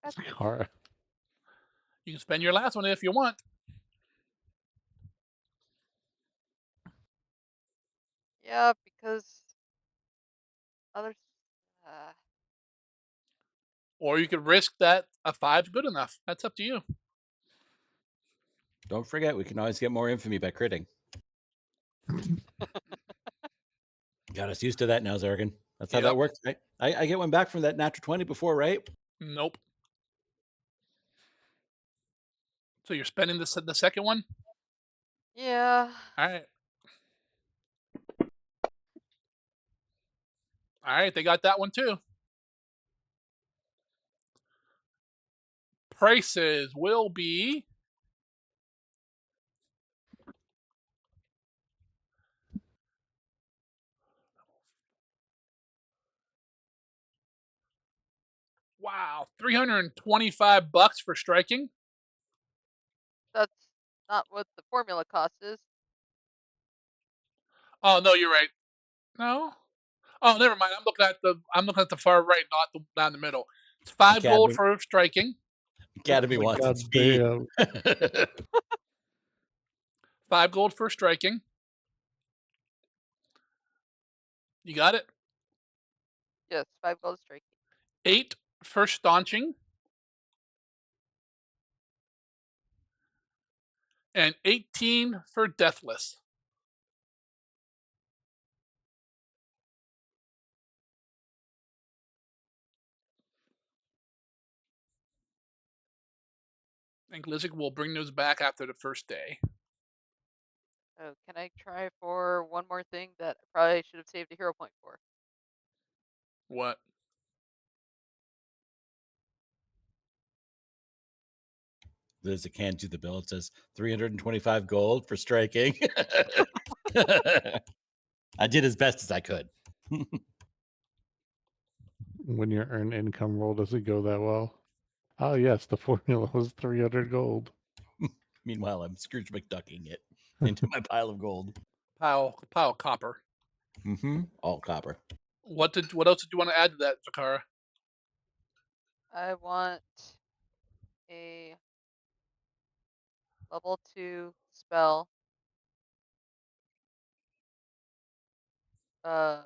That's good. Zakara. You can spend your last one if you want. Yeah, because others. Uh, Or you could risk that a 5's good enough. That's up to you. Don't forget, we can always get more infamy by critting. Got us used to that now, Zargan. That's how Yep. that works, right? I get one back from that natural 20 before, right? Nope. So you're spending the second one? yeah. Alright. Alright, they got that one too. Prices will be wow, $325 for striking. That's not what the formula cost is. Oh no, you're right. No. Oh, never mind. I'm looking at the far right, not down the middle. It's 5 gold Academy, for striking. Academy Like, wants God its fee. damn. 5 gold for striking. You got it. Yes, 5 gold striking. 8 for staunching. And 18 for deathless. And Glizik will bring those back after the first day. Oh, can I try for one more thing that I probably should have saved a hero point for? What? There's a can to the bill. It says 325 gold for striking. I did as best as I could. when your earned income roll doesn't go that well. Oh yes, the formula was 300 gold. Meanwhile, I'm Scrooge McDucking it into my pile of gold. Pile copper. Mm-hmm. All copper. What else did you want to add to that, Zakara? I want a level 2 spell. Uh,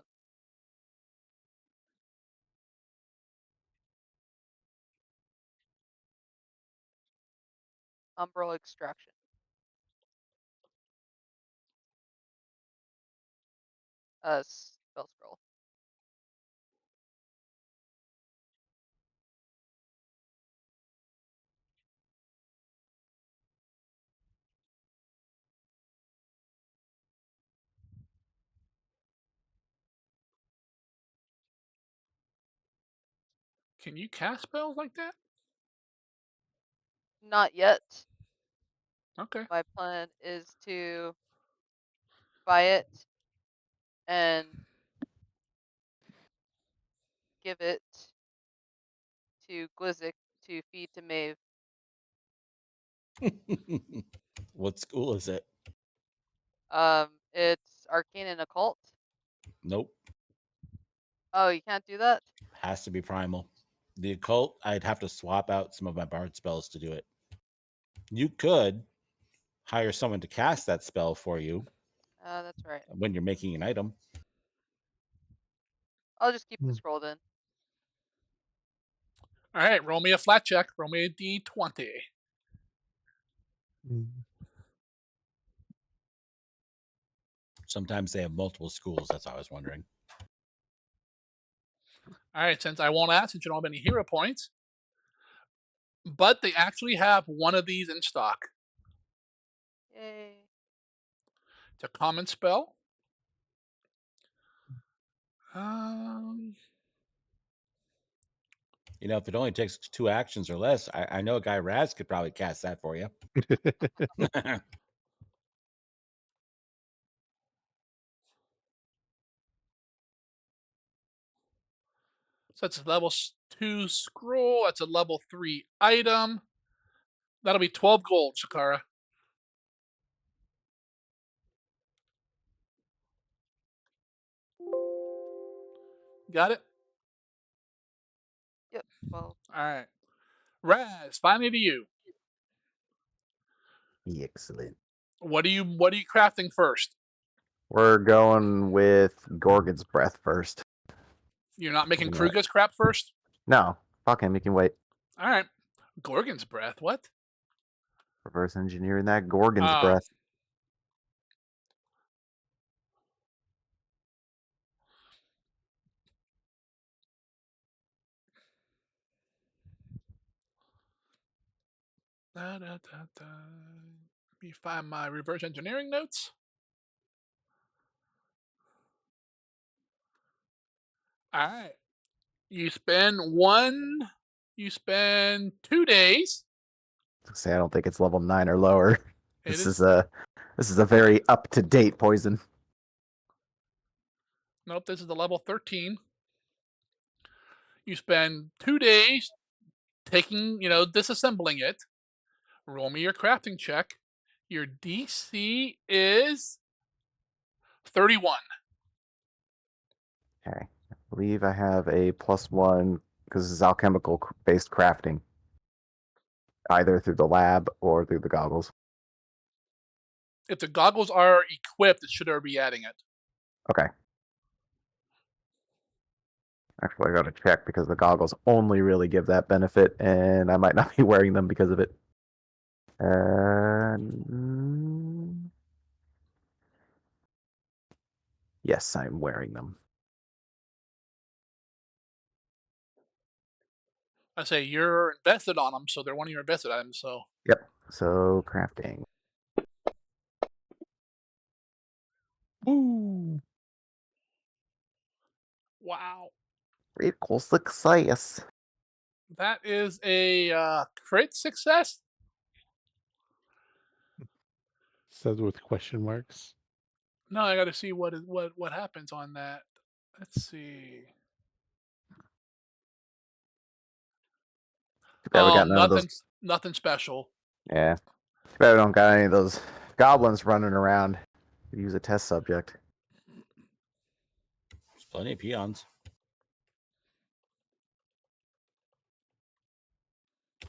Umbral Extraction. Spell scroll. Can you cast spells like that? Not yet. Okay. My plan is to buy it and give it to Glizik to feed to Maeve. What school is it? It's Arcane and Occult. Nope. Oh, you can't do that? Has to be primal. The occult, I'd have to swap out some of my bard spells to do it. You could hire someone to cast that spell for you That's right. when you're making an item. I'll just keep the Hmm. scroll then. All right. Roll me a flat check. Roll me a d20. Mm. Sometimes they have multiple schools. That's all I was wondering. All right. Since I won't ask, since you don't have any hero points, but they actually have one of these in stock. Yay. It's a common spell. Um, You know, if it only takes 2 actions or less, I know a guy Raz could probably cast that for you. so that's a level 2 scroll. That's a level 3 item. That'll be 12 gold, Shakara. Got it? Yep. Well, All right. Raz, finally to you. Excellent. What are you crafting first? We're going with Gorgon's breath first. You're not making Yeah. Kruger's crap first? No, fuck him. He can wait. All right. Gorgon's breath. What? Reverse engineering that Gorgon's Oh. breath. Let me find my reverse engineering notes. All right. You spend 2 days. Say I don't think it's level 9 or lower. It This is is a very up to date poison. Nope, this is the level 13. You spend 2 days taking, disassembling it. Roll me your crafting check. Your DC is 31. Okay, I believe I have a +1 because this is alchemical based crafting, either through the lab or through the goggles. If the goggles are equipped, it should be adding it. Okay. Actually, I got to check because the goggles only really give that benefit, and I might not be wearing them because of it. Yes, I'm wearing them. I say you're invested on them, so they're one of your invested items. So Yep. So crafting. Woo! wow, Critical success. that is a crit success. Says with question marks. No, I got to see what happens on that. Let's see. Too bad we got none of those. Nothing special. Yeah. Too bad we don't got any of those goblins running around. Could use a test subject. There's plenty of peons.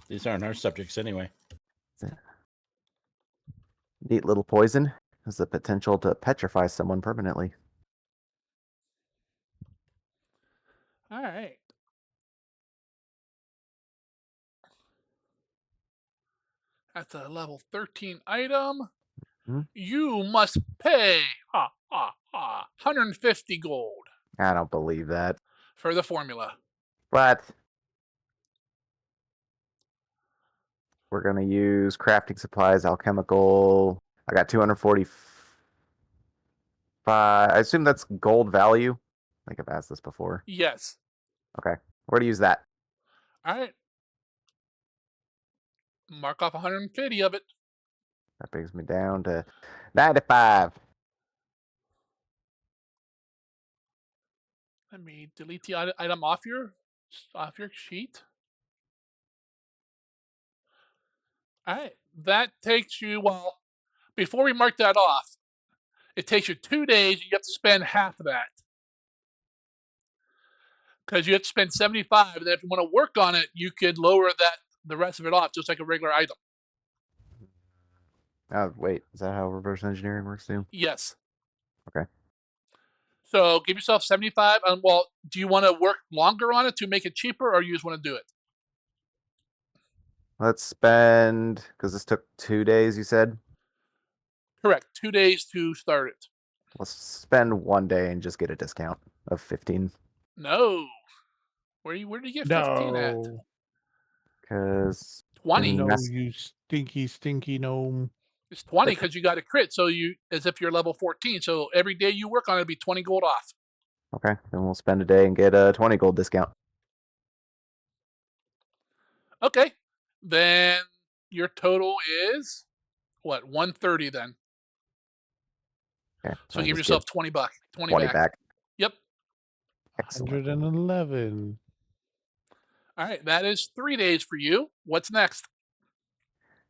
These aren't our subjects anyway. Neat little poison has the potential to petrify someone permanently. All right. That's a level 13 item. Hmm? You must pay 150 gold I don't believe that. for the formula. But we're going to use crafting supplies, alchemical. I got 245. I assume that's gold value. I think I've asked this before. Yes. Okay. Where to use that? All right. Mark off 150 of it. That brings me down to 95. Let me delete the item off your sheet. All right. That takes you, well, before we mark that off, it takes you 2 days. You have to spend half of that. Because you have to spend 75. And then if you want to work on it, you could lower the rest of it off, just like a regular item. Oh, wait. Is that how reverse engineering works too? Yes. Okay. So give yourself 75. Well, do you want to work longer on it to make it cheaper, or you just want to do it? Let's spend, because this took 2 days, you said? Correct. 2 days to start it. Let's spend 1 day and just get a discount of 15. No. Where did you get 15 at? No. Because 20. No, you stinky, stinky gnome. It's 20 because you got a crit, so as if you're level 14. So every day you work on it, it'll be 20 gold off. Okay, then we'll spend a day and get a 20 gold discount. Okay. Then your total is what? 130 then. Okay, So I'll give just yourself 20 buck. 20 20 back. back. Yep. Excellent. 111. All right. That is 3 days for you. What's next?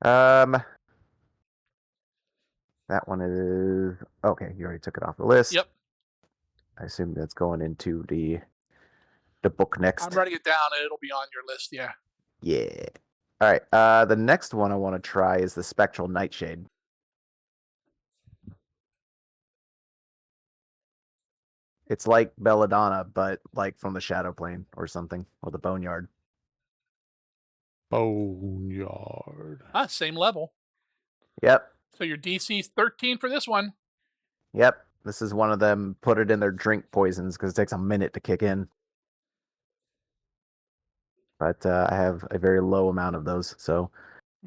That one is okay. You already took it off the list. Yep. I assume that's going into the book next. I'm writing it down and it'll be on your list. Yeah. Yeah. All right. The next one I want to try is the Spectral Nightshade. It's like Belladonna, but like from the Shadow Plane or something, or the Boneyard. Boneyard. Same level. Yep. So your DC's 13 for this one. Yep. This is one of them. Put it in their drink poisons because it takes a minute to kick in. But I have a very low amount of those, so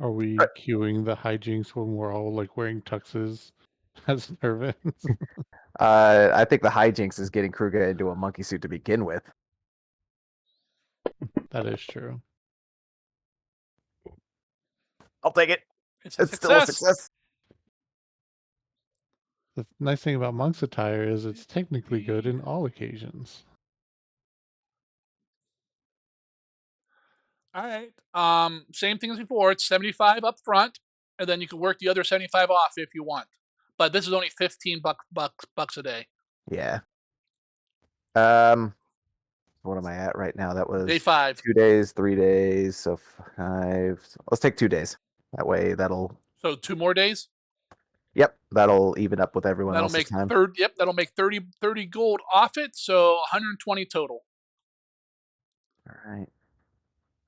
Are we queuing the hijinks when we're all like wearing tuxes as servants? I think the hijinks is getting Kruger into a monkey suit to begin with. That is true. I'll take it. It's a It's still a success. success. The nice thing about monk's attire is it's technically good in all occasions. All right. Same thing as before. It's 75 up front, and then you can work the other 75 off if you want. But this is only 15 bucks a day. Yeah. What am I at right now? That was Day 5. 2 days, 3 days, so 5. Let's take 2 days. That way, that'll. So 2 more days. Yep, that'll even up with everyone That'll else's make time. that'll make 30 gold off it. So 120 total. All right.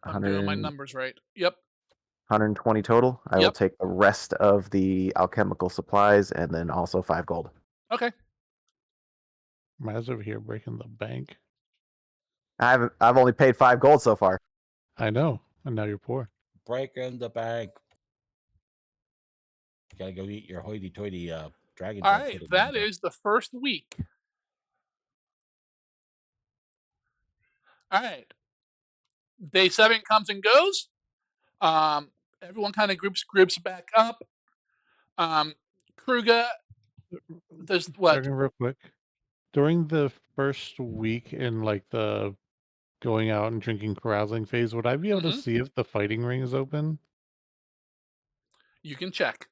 I'm doing my numbers right. Yep. 120 total. I will Yep. take the rest of the alchemical supplies and then also 5 gold. Okay. Maz over here breaking the bank. I've only paid 5 gold so far. I know, and now you're poor. Breaking the bank. You gotta go eat your hoity-toity dragon. All right. That is the first week. All right. Day 7 comes and goes. Everyone kind of groups back up. Kruger does what? Dragon, real quick. During the first week in like the going out and drinking carousing phase, would I be able to Mhm. see if the fighting ring is open? You can check.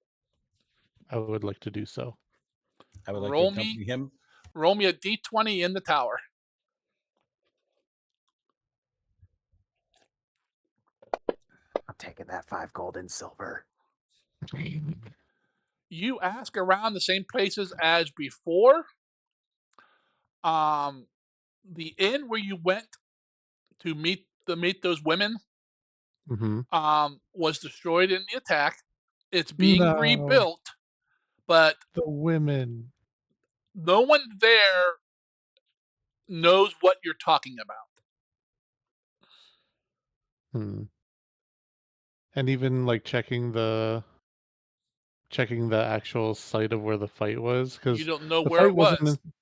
I would like to do so. I would like to Roll me accompany him. roll me a d20 in the tower. I'm taking that 5 gold and silver. You ask around the same places as before. Um, the inn where you went to meet those women Mhm. was destroyed in the attack. It's being No, rebuilt, but the women. no one there knows what you're talking about. Hmm. And even, like, checking the actual site of where the fight was, You because don't know the where fight it wasn't was. in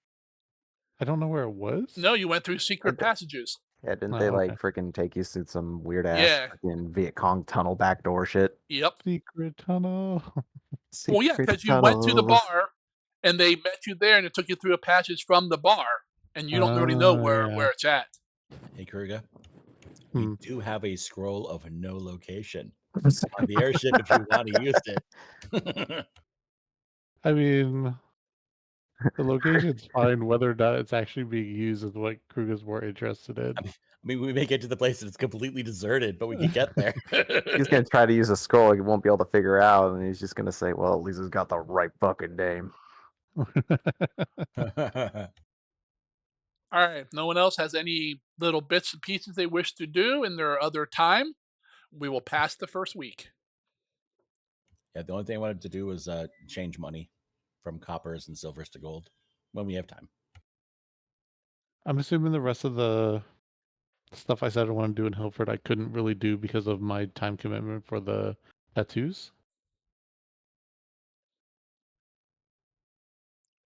I don't know where it was? No, you went through secret Didn't they, passages. yeah, didn't they Oh, like okay. freaking take you through some weird ass Yeah. freaking Viet Cong tunnel backdoor shit? Yep. Secret tunnel. Well, yeah, Secret because you went to the tunnels. bar and they met you there and it took you through a passage from the bar, and you don't really know Yeah. where it's at. Hey, Kruger, we Hmm. do have a scroll of no location on the airship if you want to use it. I mean, the location's fine, whether or not it's actually being used is what Kruger's more interested in. I mean, we may get to the place and it's completely deserted, but we could get there. He's gonna try to use a scroll he won't be able to figure out, and he's just gonna say, "Well, at least it's got the right fucking name." All right. If no one else has any little bits and pieces they wish to do in their other time, we will pass the first week. Yeah, the only thing I wanted to do was change money from coppers and silvers to gold when we have time. I'm assuming the rest of the stuff I said I want to do in Hilford I couldn't really do because of my time commitment for the tattoos.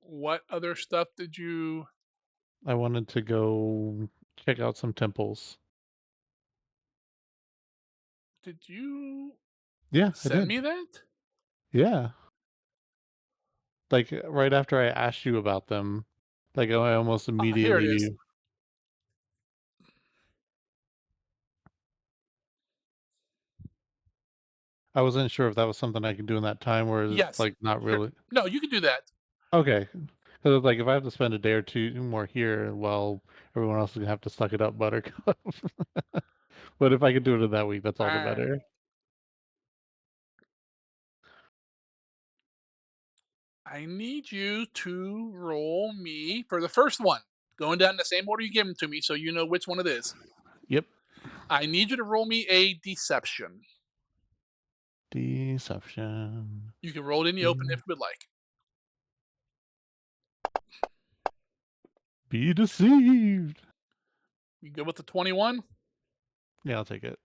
What other stuff did you I wanted to go check out some temples. did you Yeah, I send did. me that? Yeah. Like right after I asked you about them, like I almost Ah, here it is. immediately I wasn't sure if that was something I could do in that time or is Yes. like not Here. really. No, you can do that. Okay. Because like if I have to spend a day or two more here, well, everyone else is gonna have to suck it up, Buttercup. But if I could do it in that week, that's All all the right. better. I need you to roll me for the first one. Going down the same order you give them to me so you know which one it is. Yep. I need you to roll me a deception. Deception. You can roll it in the open if you would like. Be deceived. You go with the 21? Yeah, I'll take it.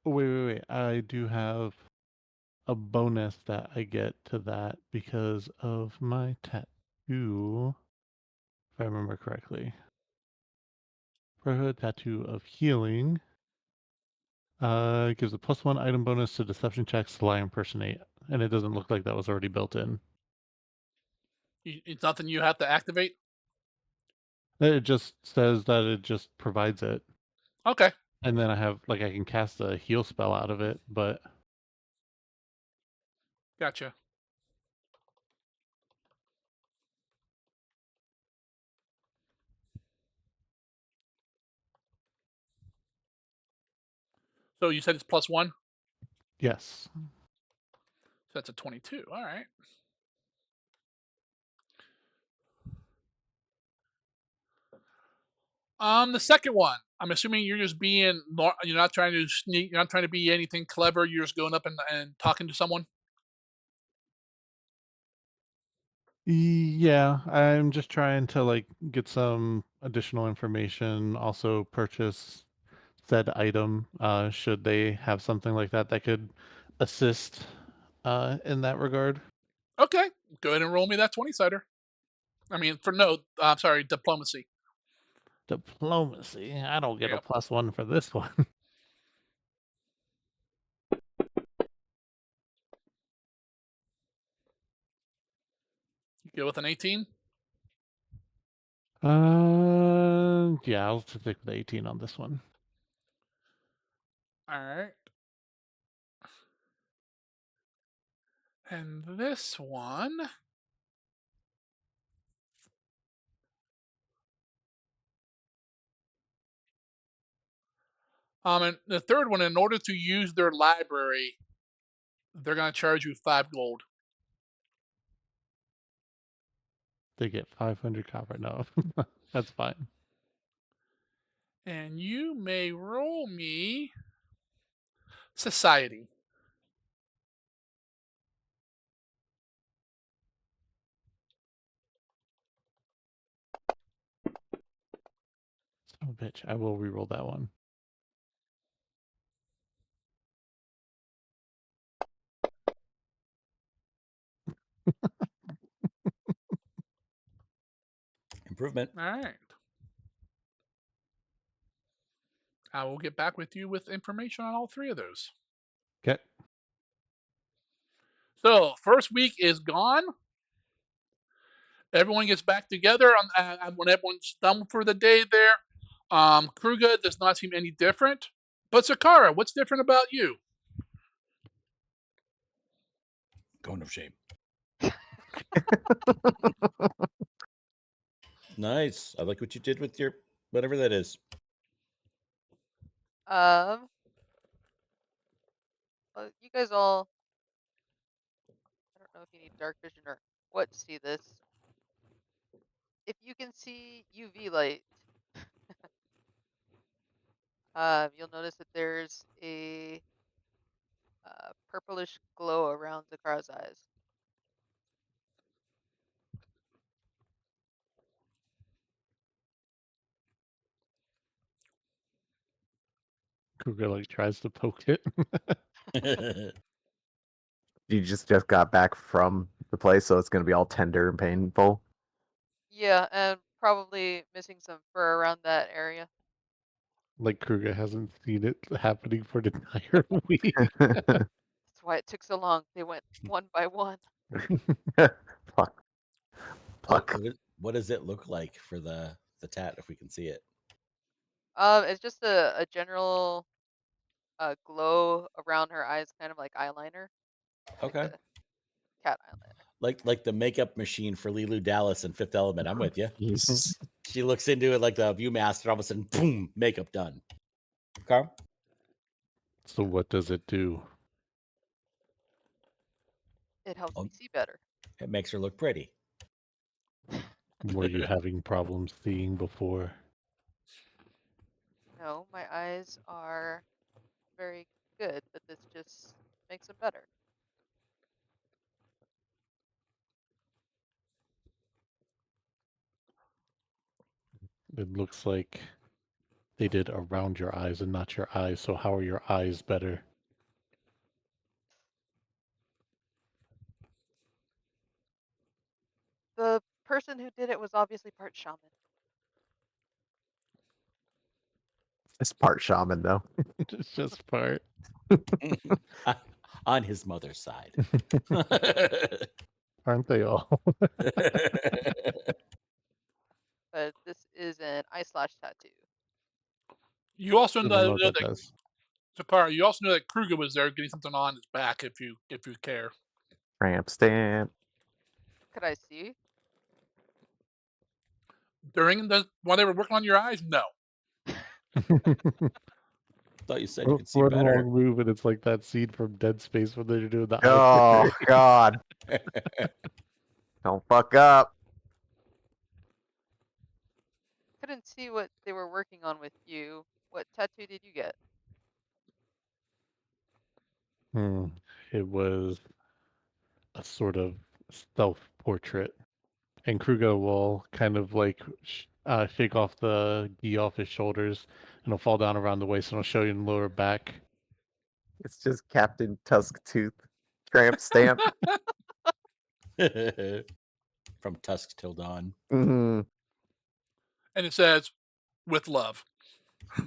Oh, wait. I do have a bonus that I get to that because of my tattoo, if I remember correctly. Brotherhood tattoo of healing. Gives a +1 item bonus to deception checks to lie impersonate, and it doesn't look like that was already built in. It's nothing you have to activate? It just says that it just provides it, Okay, and then I can cast a heal spell out of it, but gotcha. So you said it's +1? yes. So that's a 22. All right. The second one. I'm assuming you're just being. You're not trying to sneak. You're not trying to be anything clever. You're just going up and talking to someone. Yeah, I'm just trying to like get some additional information, also purchase said item, should they have something like that that could assist in that regard. Okay, go ahead and roll me that 20-sider. I mean, for no. I'm sorry, diplomacy. Diplomacy. I don't get a Yep. +1 for this one. You go with an 18. Yeah, I'll stick with the 18 on this one. All right. And this one. And the third one, in order to use their library, they're gonna charge you 5 gold. They get 500 copper. No, that's fine. And you may roll me society. Oh, bitch, I will reroll that one. Improvement. All right. I will get back with you with information on all three of those. Okay. So, first week is gone. Everyone gets back together when everyone's done for the day there. Kruga does not seem any different. But Zakara, what's different about you? Going of shame. Nice. I like what you did with your whatever that is. Well, you guys all, I don't know if you need dark vision or what to see this. If you can see UV light, you'll notice that there's a purplish glow around Zakara's eyes. Kruger like tries to poke it. You just got back from the place, so it's gonna be all tender and painful. Yeah, and probably missing some fur around that area. Like Kruger hasn't seen it happening for the entire week. That's why it took so long. They went one by one. Fuck. what, Fuck. what does it look like for the tat if we can see it? It's just a general glow around her eyes, kind of like eyeliner, like Okay. a cat eyeliner. Like the makeup machine for Lilu Dallas in Fifth Element. I'm with you. Jesus. She looks into it like the Viewmaster, and all of a sudden, boom, makeup done. Carl? So what does it do? It helps Oh, me see better. it makes her look pretty. Were you having problems seeing before? No, my eyes are very good, but this just makes them better. It looks like they did around your eyes and not your eyes. So how are your eyes better? The person who did it was obviously part shaman. It's part shaman though. It's just part. On his mother's side. Aren't they all? But this is an eye slash tattoo. You also I don't know know what that that does. Zakara. You also know that Kruga was there getting something on his back. If you care. Tramp stamp. Could I see? During the while they were working on your eyes, no. Thought you said you could see One better. long move, and it's like that scene from Dead Space when they're doing the eye Oh flicker. God. Don't fuck up. Couldn't see what they were working on with you. What tattoo did you get? It was a sort of self-portrait. And Kruger will kind of like shake off the gi off his shoulders, and it'll fall down around the waist, and it'll show you in the lower back. It's just Captain Tusk Tooth. Tramp stamp. From Tusk Till Dawn. Hmm. And it says, "With love." Give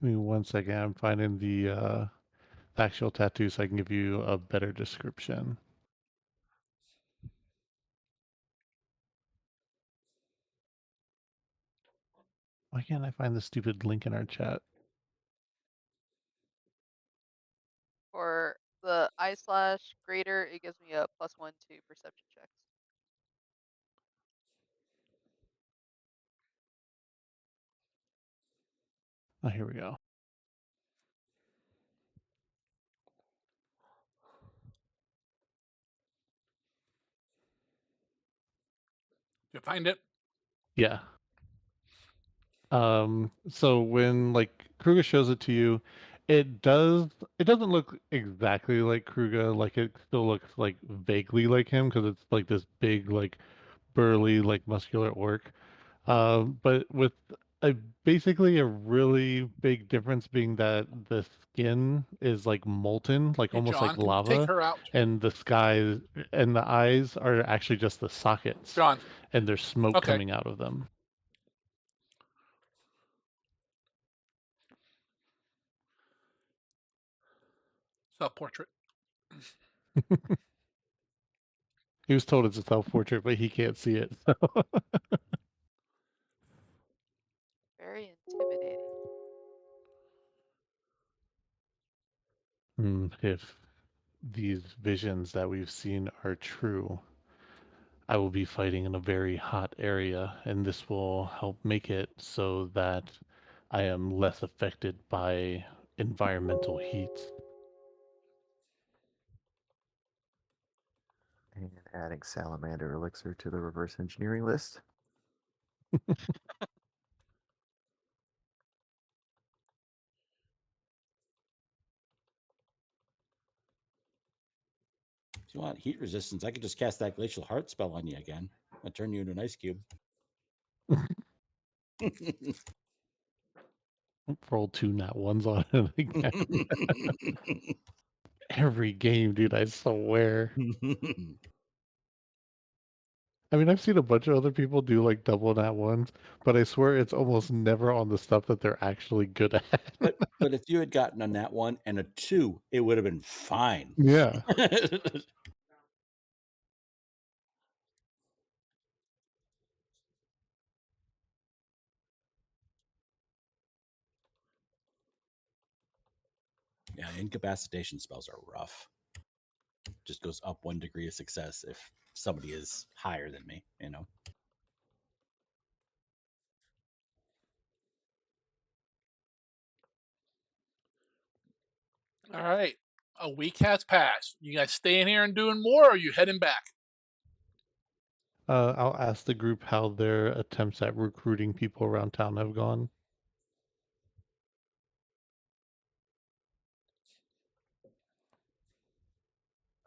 me 1 second. I'm finding the actual tattoo so I can give you a better description. Why can't I find the stupid link in our chat? For the /greater, it gives me a +1 to perception checks. Oh, here we go. You find it? Yeah. So when like Kruger shows it to you, it doesn't look exactly like Kruger, like it still looks like vaguely like him because it's like this big, like burly, like muscular orc. But with a basically a really big difference being that the skin is like molten, like Hey, almost like John, can you take lava, her out? and the sky and the eyes are actually just the sockets, John. and there's smoke Okay. coming out of them. Self-portrait. He was told it's a self-portrait, but he can't see it. So. Very intimidating. If these visions that we've seen are true, I will be fighting in a very hot area, and this will help make it so that I am less affected by environmental heat. And adding salamander elixir to the reverse engineering list. If you want heat resistance, I could just cast that glacial heart spell on you again. I'll turn you into an ice cube. Roll 2 nat ones on it again. Every game, dude, I swear. I mean, I've seen a bunch of other people do like double nat ones, but I swear it's almost never on the stuff that they're actually good at. but if you had gotten a nat 1 and a 2, it would have been fine. Yeah. Yeah, incapacitation spells are rough. Just goes up 1 degree of success if somebody is higher than me, you know. All right. A week has passed. You guys staying here and doing more, or are you heading back? I'll ask the group how their attempts at recruiting people around town have gone.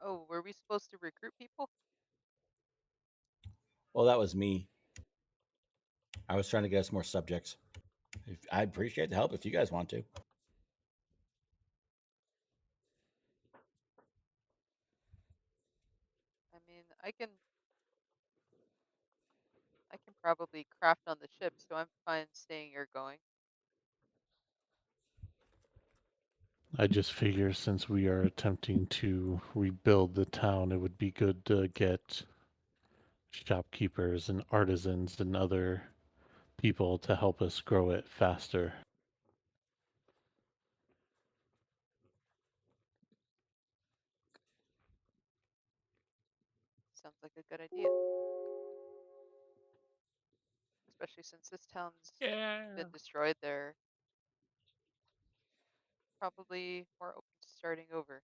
Oh, were we supposed to recruit people? Well, that was me. I was trying to get us more subjects. I appreciate the help if you guys want to. I mean, I can probably craft on the ship, so I'm fine staying or going. I just figure since we are attempting to rebuild the town, it would be good to get shopkeepers and artisans and other people to help us grow it faster. Sounds like a good idea. Especially since this town's Yeah. been destroyed, they're probably more open to starting over.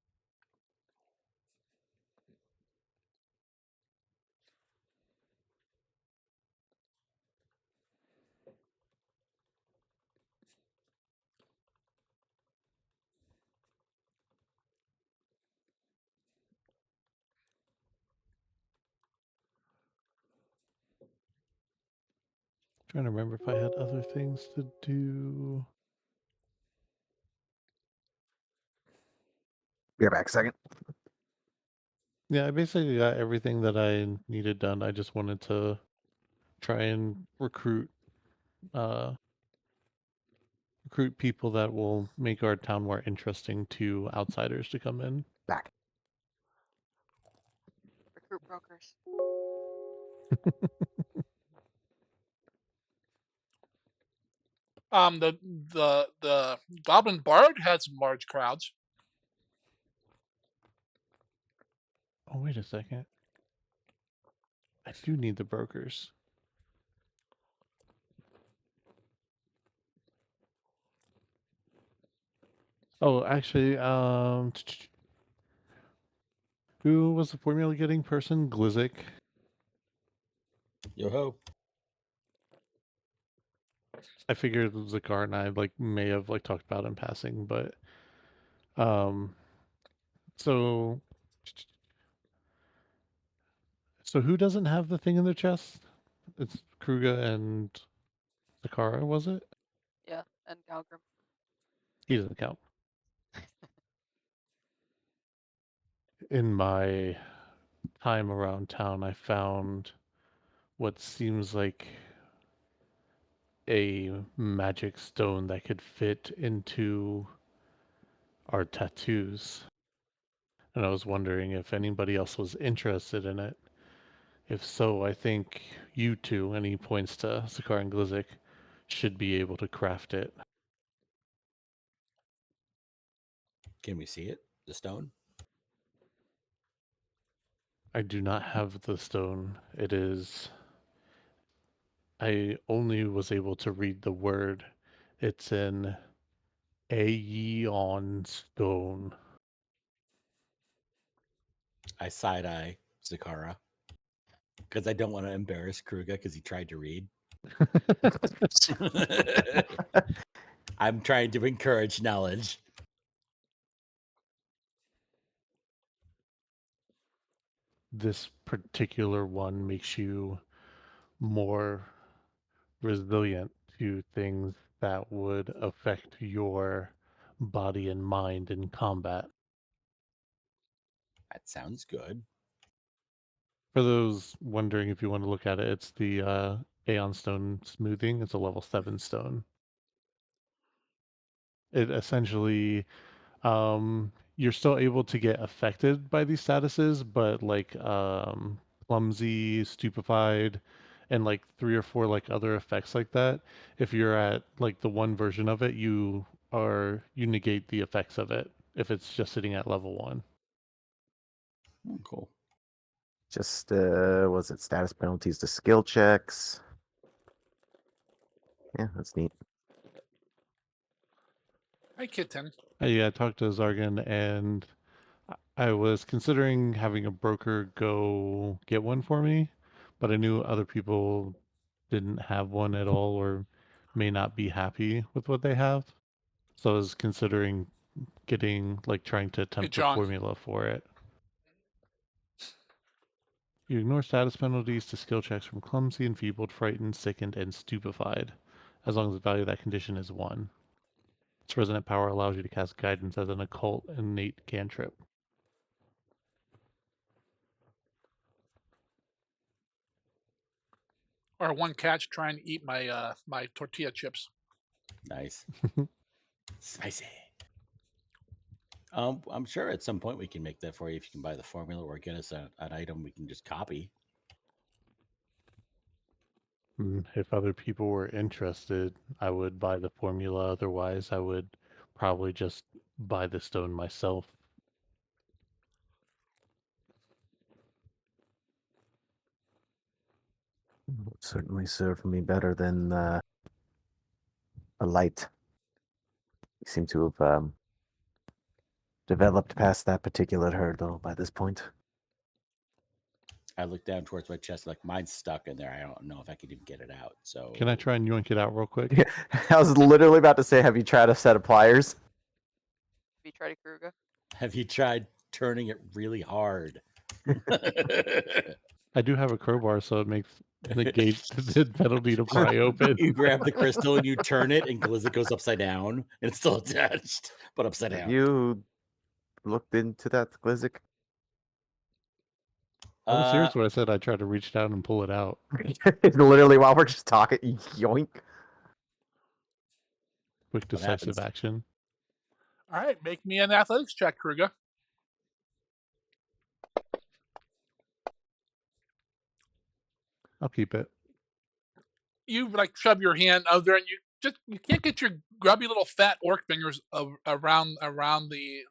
Trying to remember if I had other things to do. Be right back a second. Yeah, I basically got everything that I needed done. I just wanted to try and recruit recruit people that will make our town more interesting to outsiders to come in. Back. Recruit brokers. The Goblin Bard had some large crowds. Oh, wait a second. I do need the brokers. Oh, actually, who was the formula getting person? Glizik. Yo ho. I figured Zakar and I may have talked about in passing, but so who doesn't have the thing in their chest? It's Kruga and Zakara, was it? Yeah, and Galgrim. He doesn't count. In my time around town, I found what seems like a magic stone that could fit into our tattoos. And I was wondering if anybody else was interested in it. If so, I think you two, and he points to Zakar and Glizik, should be able to craft it. Can we see it? The stone? I do not have the stone. It is. I only was able to read the word. It's an Aeon stone. I side eye Zakara because I don't want to embarrass Kruga because he tried to read. I'm trying to encourage knowledge. This particular one makes you more resilient to things that would affect your body and mind in combat. That sounds good. For those wondering if you want to look at it, it's the Aeon Stone Smoothing. It's a level 7 stone. It essentially, you're still able to get affected by these statuses, but clumsy, stupefied, and 3 or 4 other effects like that. If you're at the one version of it, you negate the effects of it if it's just sitting at level 1. Oh, cool. Just was it status penalties to skill checks? Yeah, that's neat. Hi, Kitten. Yeah, I talked to Zargan, and I was considering having a broker go get one for me, but I knew other people didn't have one at all or may not be happy with what they have. So I was considering getting trying to Hey, attempt the John. formula for it. You ignore status penalties to skill checks from clumsy, enfeebled, frightened, sickened, and stupefied, as long as the value of that condition is 1. Its resonant power allows you to cast guidance as an occult innate cantrip. Or one cat's trying to eat my my tortilla chips. Nice. Spicy. I'm sure at some point we can make that for you if you can buy the formula or get us an item we can just copy. If other people were interested, I would buy the formula. Otherwise, I would probably just buy the stone myself. Would certainly serve me better than a light. You seem to have developed past that particular hurdle by this point. I look down towards my chest, like mine's stuck in there. I don't know if I could even get it out. So Can I try and yoink it out real quick? I was literally about to say, have you tried a set of pliers? Have you tried a Kruga? have you tried turning it really hard? I do have a crowbar, so it negates the penalty to pry open. You grab the crystal and you turn it, and Glizzy goes upside down, and it's still attached, but upside Have down. you looked into that, Glizik? I was serious when I said I tried to reach down and pull it out. Literally, while we're just talking, yoink. quick What decisive happens? action. All right, make me an athletics check, Kruger. I'll keep it. You like shove your hand out there, and you can't get your grubby little fat orc fingers around the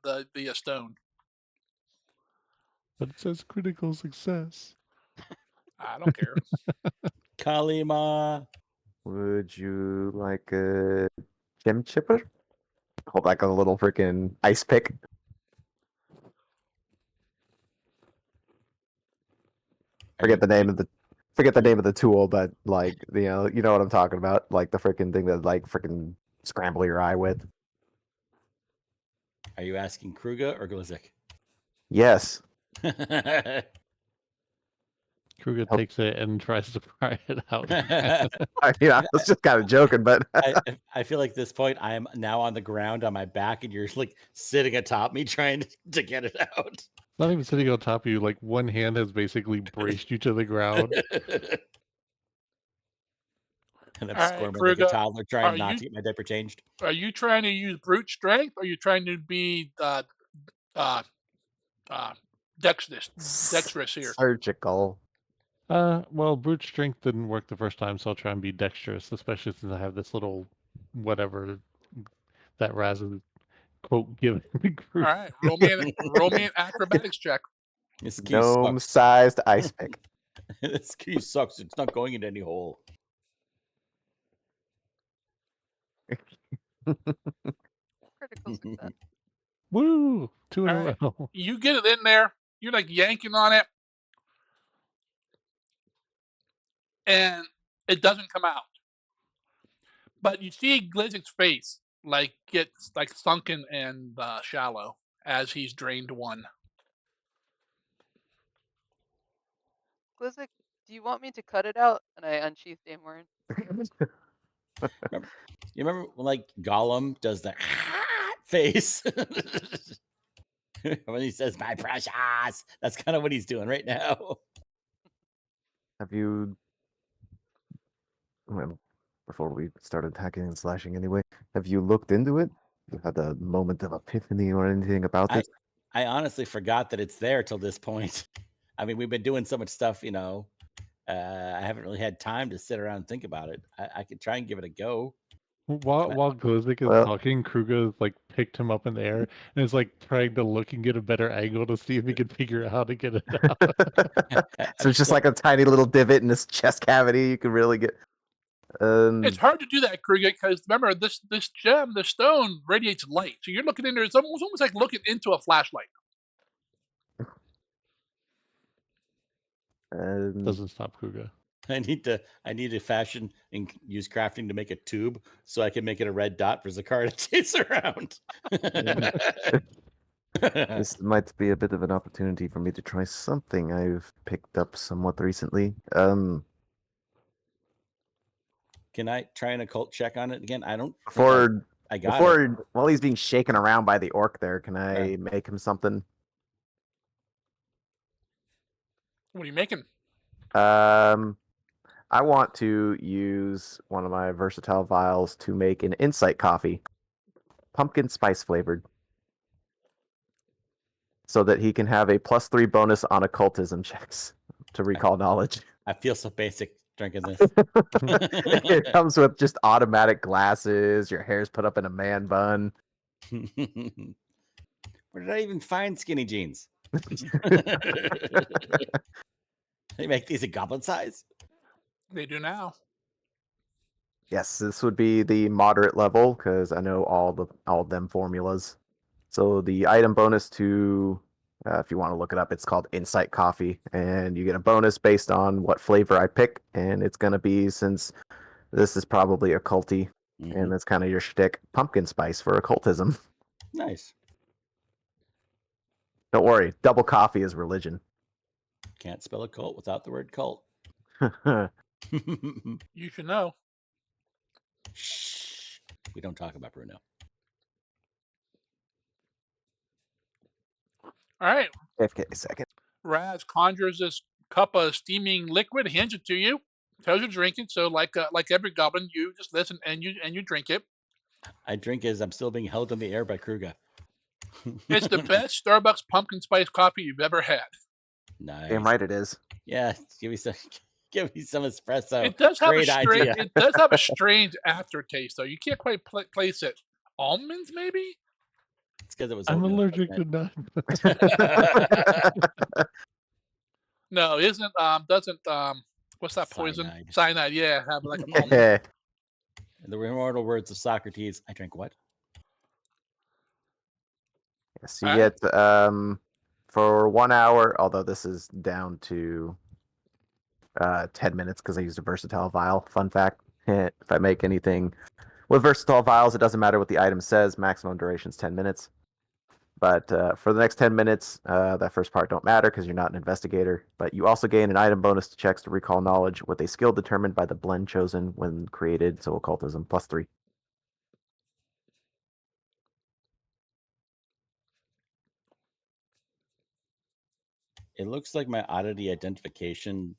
stone. But it says critical success. I don't care. Kalima. Would you like a gem chipper? Hold like a little freaking ice pick. Forget the name of the tool, but like you know what I'm talking about. Like the freaking thing that like freaking scramble your eye with. Are you asking Kruger or Glizik? Yes. Kruger Help. takes it and tries to pry it out. I was just kind of joking, but I feel like at this point I am now on the ground on my back, and you're like sitting atop me trying to get it out. Not even sitting on top of you, like one hand has basically braced you to the ground. And I'm All right, squirming like a Kruger, toddler trying are not you to get my diaper changed. are you trying to use brute strength, or are you trying to be uh, dexterous here? surgical. Well, brute strength didn't work the first time, so I'll try and be dexterous, especially since I have this little whatever that Raz is quote giving the All group. right, roll me an acrobatics check. This key sucks. Gnome-sized ice pick. This key sucks. It's not going in any hole. Critical success. Woo! 2 in All a right. row. You get it in there. You're like yanking on it, and it doesn't come out. But you see Glizik's face like gets like sunken and shallow as he's drained one. Glizik, do you want me to cut it out? And I unsheath Damorin. You remember when like Gollum does the face when he says "my precious"? That's kind of what he's doing right now. Have you? Well, before we started hacking and slashing, anyway, have you looked into it? You had a moment of epiphany or anything about this? I honestly forgot that it's there till this point. I mean, we've been doing so much stuff, I haven't really had time to sit around and think about it. I could try and give it a go. While Glizik is Well- talking, Kruger like picked him up in the air and is like trying to look and get a better angle to see if he can figure out how to get it out. So it's just like a tiny little divot in this chest cavity. You can really get. It's hard to do that, Kruger, because remember this gem, the stone radiates light. So you're looking in there. It's almost like looking into a flashlight. Doesn't stop Kruger. I need to fashion and use crafting to make a tube so I can make it a red dot for Zakar to chase around. This might be a bit of an opportunity for me to try something I've picked up somewhat recently. Can I try an occult check on it again? I don't think Before I got it. while he's being shaken around by the orc there, can I Okay. make him something? What are you making? I want to use one of my versatile vials to make an insight coffee, pumpkin spice flavored, so that he can have a +3 bonus on occultism checks to recall knowledge. I feel so basic drinking this. It comes with just automatic glasses. Your hair's put up in a man bun. Where did I even find skinny jeans? They make these a goblin size? They do now. Yes, this would be the moderate level because I know all of them formulas. So the item bonus to, if you want to look it up, it's called Insight Coffee, and you get a bonus based on what flavor I pick, and it's gonna be, since this is probably occulty, and that's kind of your shtick, pumpkin spice for occultism. Nice. Don't worry, double coffee is religion. Can't spell a cult without the word cult. You should know. Shh. We don't talk about Bruno. All right. FK a second. Raz conjures this cup of steaming liquid, hands it to you, tells you to drink it. So like every goblin, you just listen and you drink it. I drink as I'm still being held in the air by Kruger. It's the best Starbucks pumpkin spice coffee you've ever had. Nice. Damn right it is. Yeah, give me some. Give me some espresso. It does have Great idea. It does have a strange aftertaste, though. You can't quite place it. Almonds, maybe? It's because it was I'm oatmeal, allergic to nuts. wasn't it? No, isn't doesn't what's that poison? Cyanide. Cyanide, yeah, have like almond. Yeah. In the immortal words of Socrates, I drink what? Yes, you Alright. get for 1 hour, although this is down to 10 minutes because I used a versatile vial. Fun fact: if I make anything with versatile vials, it doesn't matter what the item says. Maximum duration is 10 minutes. But for the next 10 minutes, that first part don't matter because you're not an investigator. But you also gain an item bonus to checks to recall knowledge with a skill determined by the blend chosen when created. So occultism +3. It looks like my oddity identification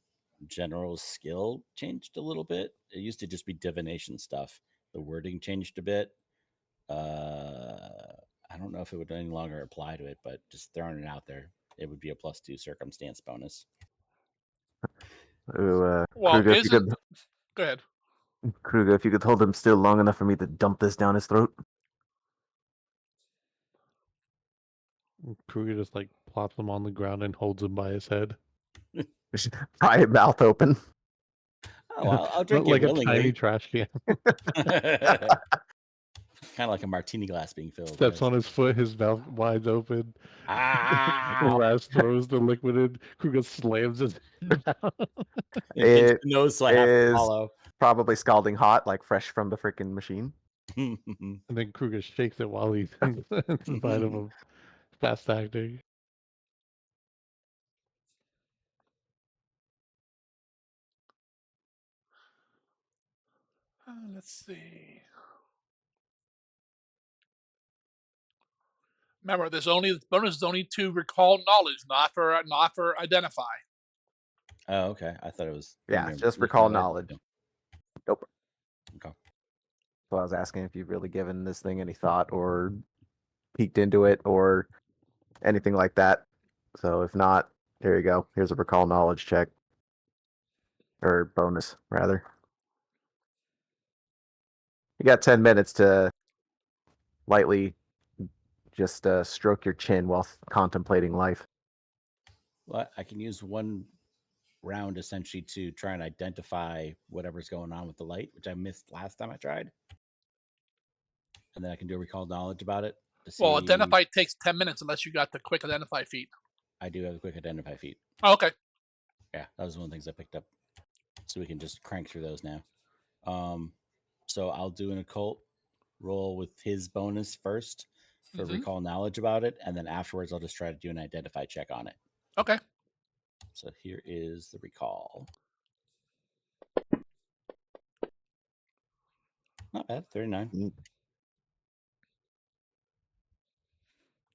general skill changed a little bit. It used to just be divination stuff. The wording changed a bit. I don't know if it would any longer apply to it, but just throwing it out there, it would be a +2 circumstance bonus. Ooh, Well, Kruger, if you could, go ahead. Kruger, if you could hold him still long enough for me to dump this down his throat. Kruger just like plops him on the ground and holds him by his head. Pry it mouth open. Oh, I'll drink Like it a tiny willingly. trash can. Kind of like a martini glass being filled. Steps Yes. on his foot, his mouth wide open. Ah! Raz throws the liquid in. Kruger slams his head down. It hits It the nose, so I have to is follow. probably scalding hot, like fresh from the freaking machine. And then Kruger shakes it while he's inside of him. Fast acting. Let's see. Remember, there's only bonus is only to recall knowledge, not for identify. Oh, okay. I thought it was when Yeah, you're just looking recall at it. knowledge. Nope. Okay. So I was asking if you've really given this thing any thought or peeked into it or anything like that. So if not, here you go. Here's a recall knowledge check. Or bonus, rather. You got 10 minutes to lightly just stroke your chin while contemplating life. Well, I can use one round essentially to try and identify whatever's going on with the light, which I missed last time I tried. And then I can do a recall knowledge about it to see. Well, identify takes 10 minutes unless you got the quick identify feat. I do have a quick identify feat. Oh, okay. Yeah, that was one of the things I picked up. So we can just crank through those now. So I'll do an occult roll with his bonus first for recall knowledge about it, and then afterwards I'll just try to do an identify check on it. Okay. So here is the recall. Not bad, 39.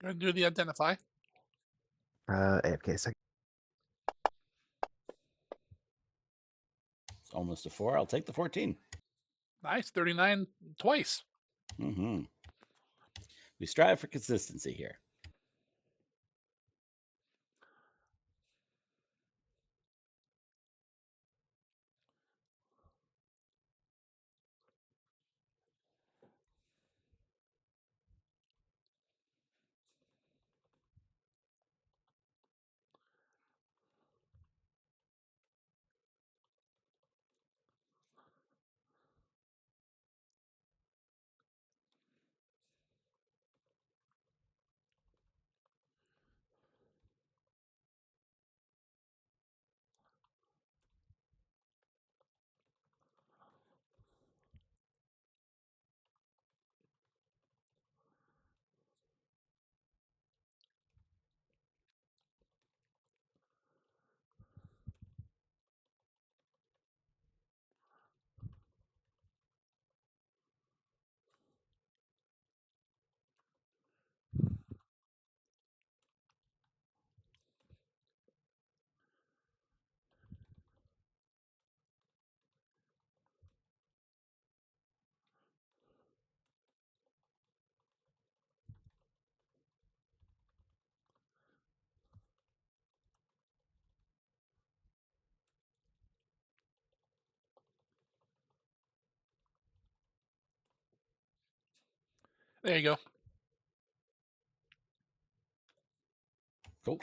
Gonna do the identify. AFK second. It's almost a 4. I'll take the 14. Nice. 39 twice. Mm-hmm. We strive for consistency here. There you go. Cool.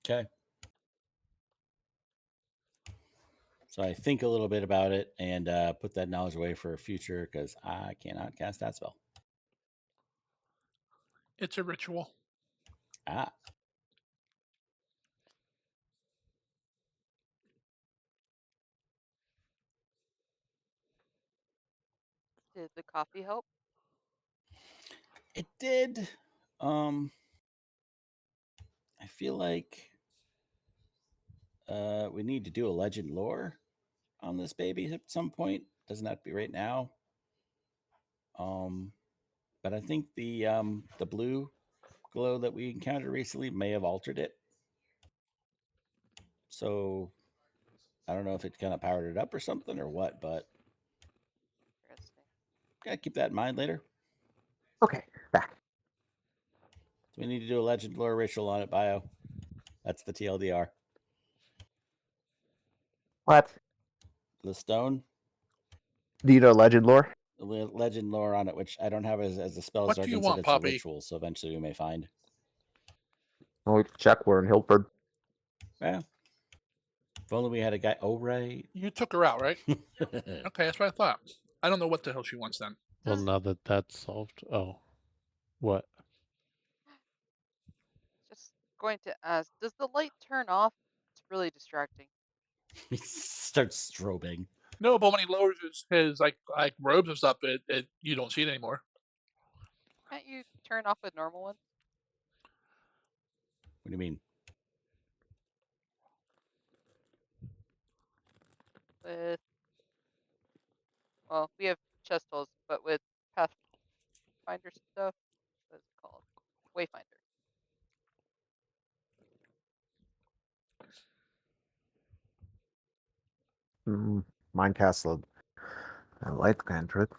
Okay. So I think a little bit about it and put that knowledge away for future because I cannot cast that spell. It's a ritual. Ah, Did the coffee help? it did. I feel like we need to do a legend lore on this baby at some point. Doesn't have to be right now. But I think the blue glow that we encountered recently may have altered it. So I don't know if it kind of powered it up or something or what, but Interesting. gotta keep that in mind later. Okay, back. So we need to do a legend lore ritual on it, bio. That's the TLDR. What? The stone, Do you know legend lore? the legend lore on it, which I don't have as a spell What do you jargon, said want, it's a Poppy? ritual. So eventually we may find. Oh, check. We're in Hilford. Yeah. If only we had a guy. Oh, right. You took her out, right? Okay, that's what I thought. I don't know what the hell she wants then. Well, Does now that that's solved. Oh, what? just going to ask, does the light turn off? It's really distracting. He starts strobing. No, but when he lowers his like robes and stuff, it you don't see it anymore. Can't you turn off a normal one? What do you mean? With well, we have chest holes, but with Pathfinder stuff, what is it called? Wayfinder. Mine casts a light cantrip,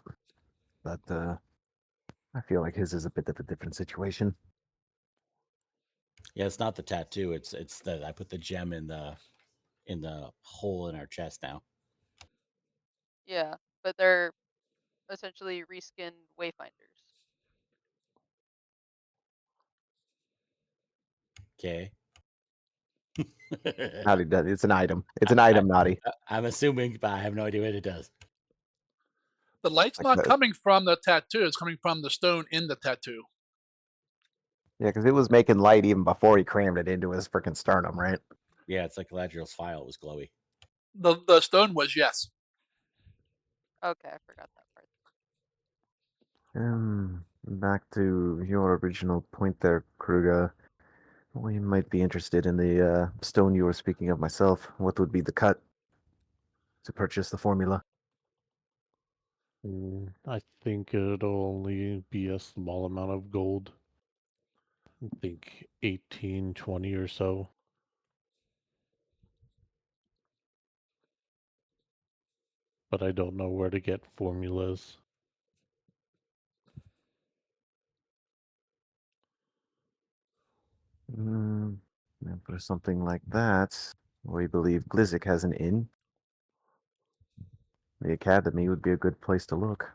but I feel like his is a bit of a different situation. Yeah, it's not the tattoo. It's that I put the gem in the hole in our chest now. Yeah, but they're essentially reskinned Wayfinders. Okay. Naughty does. It's an item. It's an item, Naughty. I'm assuming, but I have no idea what it does. The light's Like not the, coming from the tattoo; it's coming from the stone in the tattoo. yeah, because it was making light even before he crammed it into his freaking sternum, right? Yeah, it's like Galadriel's file was glowy. The stone was yes. Okay, I forgot that part. Back to your original point there, Kruger. We might be interested in the stone you were speaking of myself. What would be the cut to purchase the formula? I think it'll only be a small amount of gold. I think 18, 20 or so. But I don't know where to get formulas. And for something like that, we believe Glizik has an inn. The academy would be a good place to look.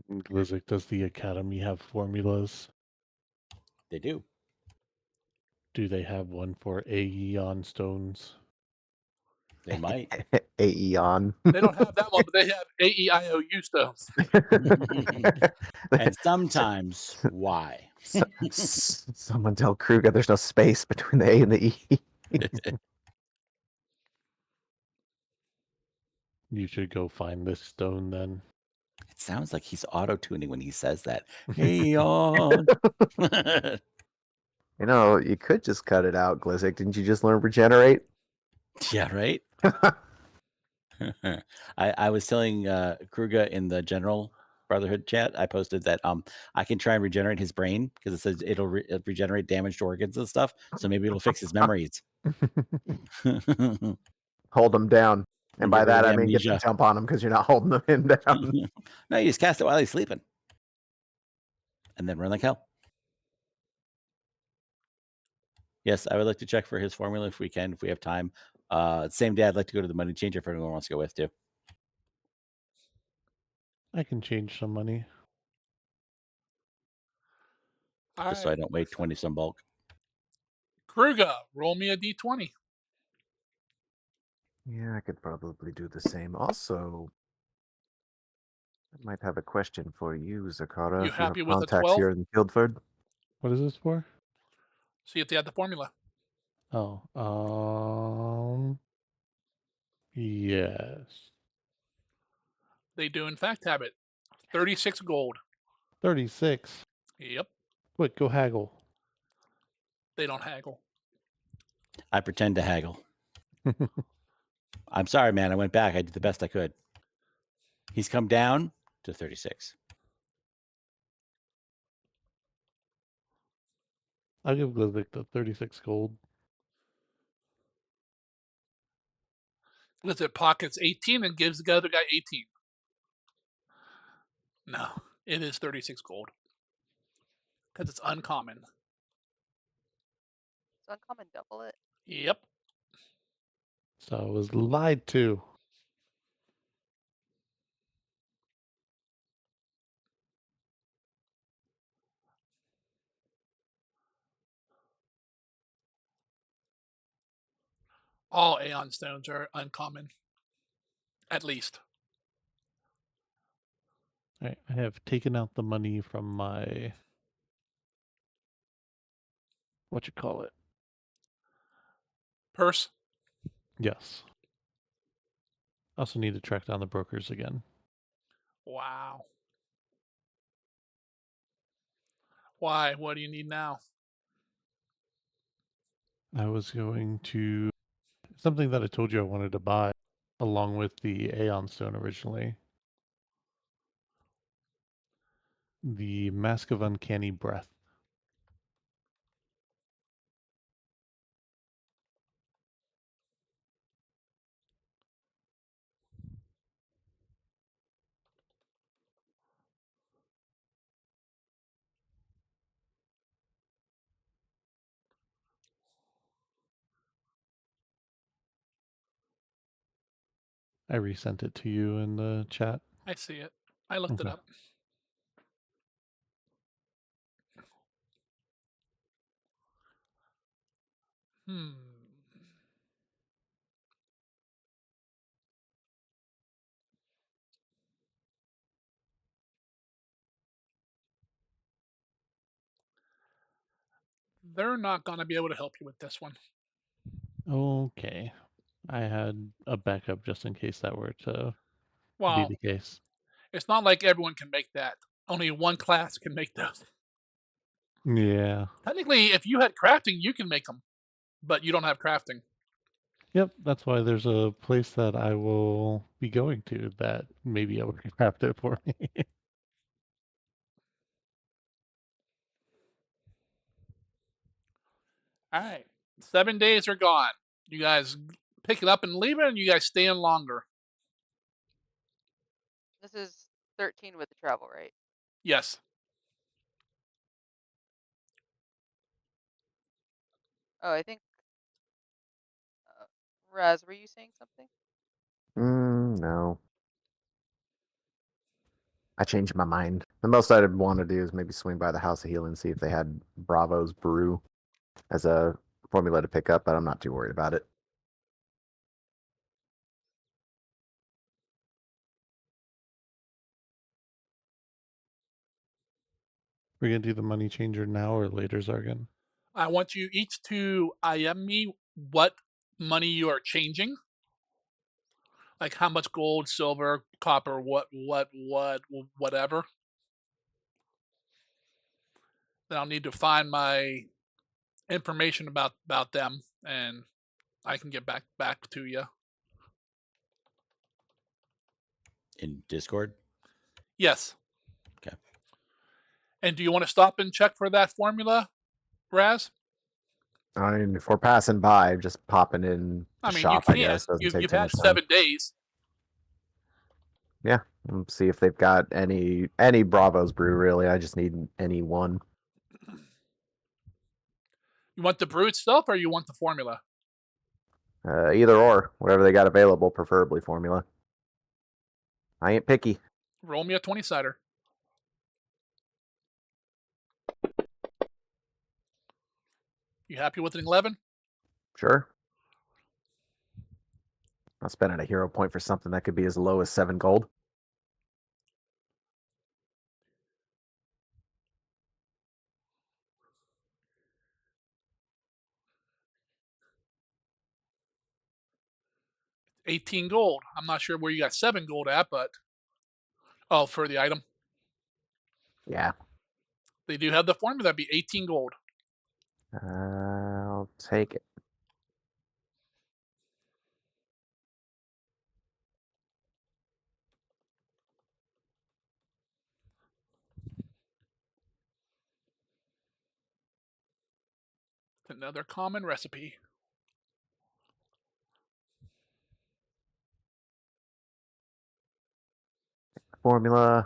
Glizik, does the Academy have formulas? They do. Do they have one for Aeon stones? They might. Aeon. They don't have that one, but they have AEIOU stones. And sometimes why? Someone tell Kruger there's no space between the A and the E. You should go find this stone then. It sounds like he's auto-tuning when he says that. Hey on. You know, you could just cut it out, Glizik. Didn't you just learn regenerate? Yeah, right. I was telling Kruger in the general Brotherhood chat, I posted that I can try and regenerate his brain because it says it'll regenerate damaged organs and stuff. So maybe it'll fix his memories. Hold him down. And by Get rid of that, the I mean get the amnesia. jump on him because you're not holding him down. No, you just cast it while he's sleeping. and then run like hell. Yes, I would like to check for his formula if we can, if we have time. Same day, I'd like to go to the money changer if anyone wants to go with too. I can change some money. All Just so I right. don't weigh 20 some bulk. Kruger, roll me a d20. Yeah, I could probably do the same. Also, I might have a question for you, Zakara, You if you have happy with a contacts 12? here in Guildford. What is this for? See if they have the formula. Oh, yes. They do, in fact, have it. 36 gold. 36. Yep. Quick, go haggle. They don't haggle. I pretend to haggle. I'm sorry, man. I went back. I did the best I could. He's come down to 36. I'll give Glizik the 36 gold. Lizard pockets 18 and gives the other guy 18. No, it is 36 gold. Because it's uncommon. It's uncommon double it. Yep. So I was lied to. All Aeon stones are uncommon. At least. Alright, I have taken out the money from my what you call it. Purse. Yes. I also need to track down the brokers again. Wow. Why? What do you need now? I was going to something that I told you I wanted to buy along with the Aeon Stone originally. The Mask of Uncanny Breath. I resent it to you in the chat. I see it. I looked it Okay. up. Hmm. They're not going to be able to help you with this one. Okay. I had a backup just in case that were to be Well, the case. it's not like everyone can make that. Only one class can make those. Yeah. Technically, if you had crafting, you can make them. But you don't have crafting. Yep, that's why there's a place that I will be going to that may be able to craft it for me. All right. 7 days are gone. You guys pick it up and leave it, and you guys stay in longer. This is 13 with the travel, right? Yes. Oh, I think. Raz, were you saying something? No. I changed my mind. The most I'd want to do is maybe swing by the House of Healing and see if they had Bravo's Brew as a formula to pick up, but I'm not too worried about it. We're gonna do the money changer now or later, Zargan? I want you each to IM me what money you are changing. Like how much gold, silver, copper, whatever. Then I'll need to find my information about them, and I can get back to you. In Discord? Yes. Okay. And do you want to stop and check for that formula, Raz? I mean, if we're passing by, just popping in I the mean, you shop, I can. guess, doesn't take You've too had much time. 7 days. Yeah, see if they've got any Bravos brew. Really, I just need any one. You want the brew itself, or you want the formula? Either or, whatever they got available, preferably formula. I ain't picky. Roll me a 20-sider. You happy with an 11? Sure. Not spending a hero point for something that could be as low as 7 gold. $18 gold. I'm not sure where you got 7 gold at, but oh, for the item. Yeah. They do have the formula. That'd be 18 gold. I'll take it. Another common recipe. Formula.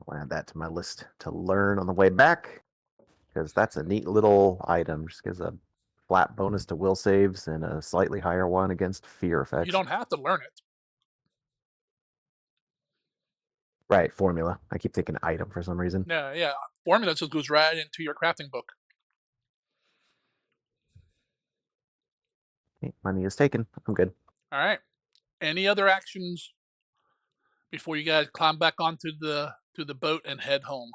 I'll add that to my list to learn on the way back, because that's a neat little item. Just gives a flat bonus to will saves and a slightly higher one against fear You effects. don't have to learn it. Right, formula. I keep thinking item for some reason. Yeah. Formula just goes right into your crafting book. Okay, money is taken. I'm good. All right. Any other actions before you guys climb back onto the boat and head home?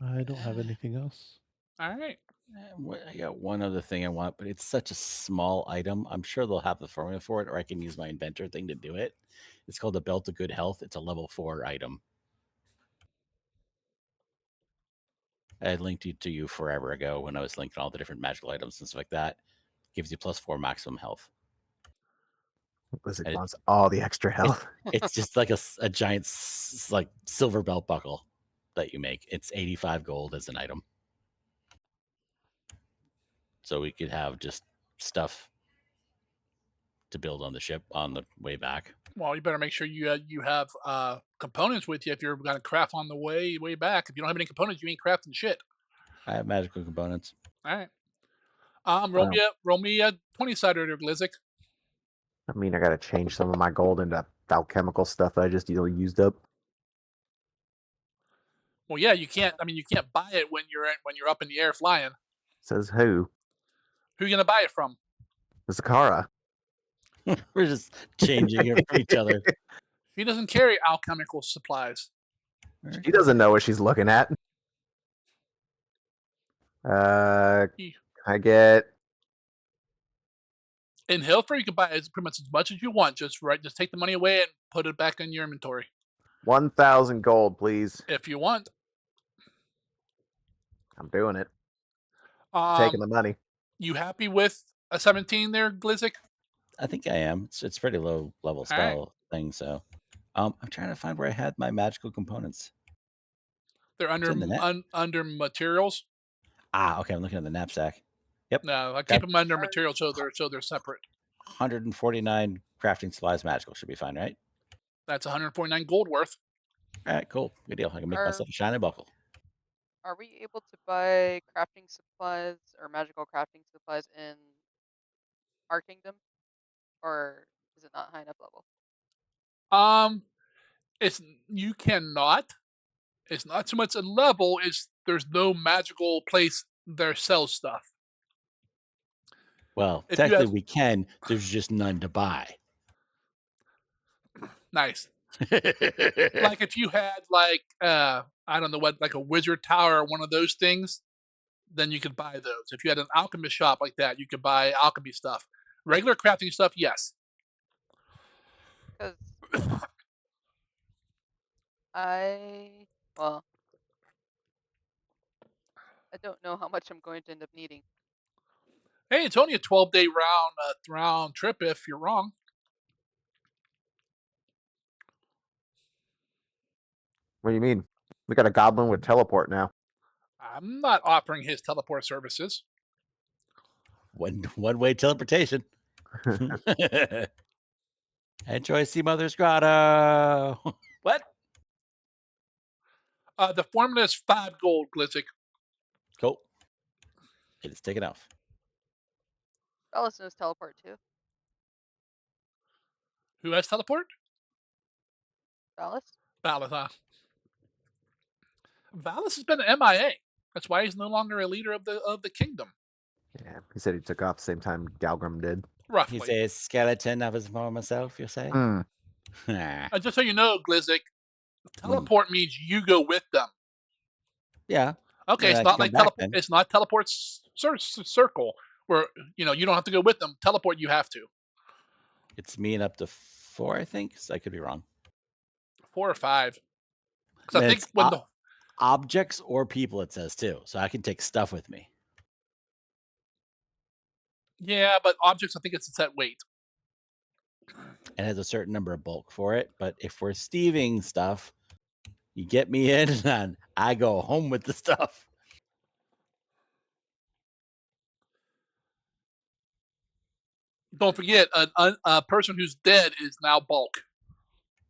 I don't have anything else. All right. I got one other thing I want, but it's such a small item. I'm sure they'll have the formula for it, or I can use my inventor thing to do it. It's called the Belt of Good Health. It's a level 4 item. I had linked it to you forever ago when I was linking all the different magical items and stuff like that. Gives you +4 maximum health. Blizzard And wants all the extra health. it's just like a giant like silver belt buckle that you make. It's 85 gold as an item. So we could have just stuff to build on the ship on the way back. Well, you better make sure you have components with you if you're going to craft on the way back. If you don't have any components, you ain't crafting shit. I have magical components. All right. Wow. Roll me a 20-sider there, Glizzic. I mean, I gotta change some of my gold into alchemical stuff that I just used up. Well, yeah, you can't. I mean, you can't buy it when you're up in the air flying. Says who? Who you gonna buy it from? Zakara. We're just changing it for each other. She doesn't carry alchemical supplies. She doesn't know what she's looking at. You- I get In Hilfer, you can buy pretty much as much as you want. Just take the money away and put it back in your inventory 1,000 gold, please. if you want. I'm doing it. Um, Taking the money. you happy with a 17 there, Glizzic? I think I am. It's pretty low level All right. spell thing. So I'm trying to find where I had my magical components. They're It's in the net. under materials. Okay. I'm looking at the knapsack. Yep. No, I Got keep them under materials so they're separate. 149 crafting supplies magical should be fine, right? That's 149 gold worth. All right, cool. Good deal. I can make myself a shiny buckle. Are we able to buy crafting supplies or magical crafting supplies in our kingdom? Or is it not high enough level? It's you cannot. It's not so much a level. It's there's no magical place there sells stuff. Well, If you technically have we can. There's just none to buy. nice, like if you had like I don't know what, like a wizard tower or one of those things, then you could buy those. If you had an alchemist shop like that, you could buy alchemy stuff. Regular crafting stuff, yes. Because well, I don't know how much I'm going to end up needing. Hey, it's only a 12-day round trip. If you're wrong, What do you mean? We got a goblin with teleport now. I'm not offering his teleport services. One way teleportation. Enjoy Sea Mother's Grotto. What? The formula is 5 gold, Glitzik. Cool. It is taken off. Bellis knows teleport too. Who has teleport? Bellis? Valis, huh? Valis has been an MIA. That's why he's no longer a leader of the kingdom. Yeah, he said he took off the same time Galgrim did. Roughly. He's a skeleton of his former self, you say? Mm. Just so you know, Glizzik, teleport means you go with them. Yeah. Okay, And it's I not can like come back then. It's not teleport circle where you don't have to go with them. Teleport, you have to. It's me and up to 4, I think. So I could be wrong. 4 or 5. Because I And think it's when the objects or people, it says too. So I can take stuff with me. but objects, I think it's a set weight. It has a certain number of bulk for it. But if we're Steving stuff, you get me in and I go home with the stuff. Don't forget, a person who's dead is now bulk.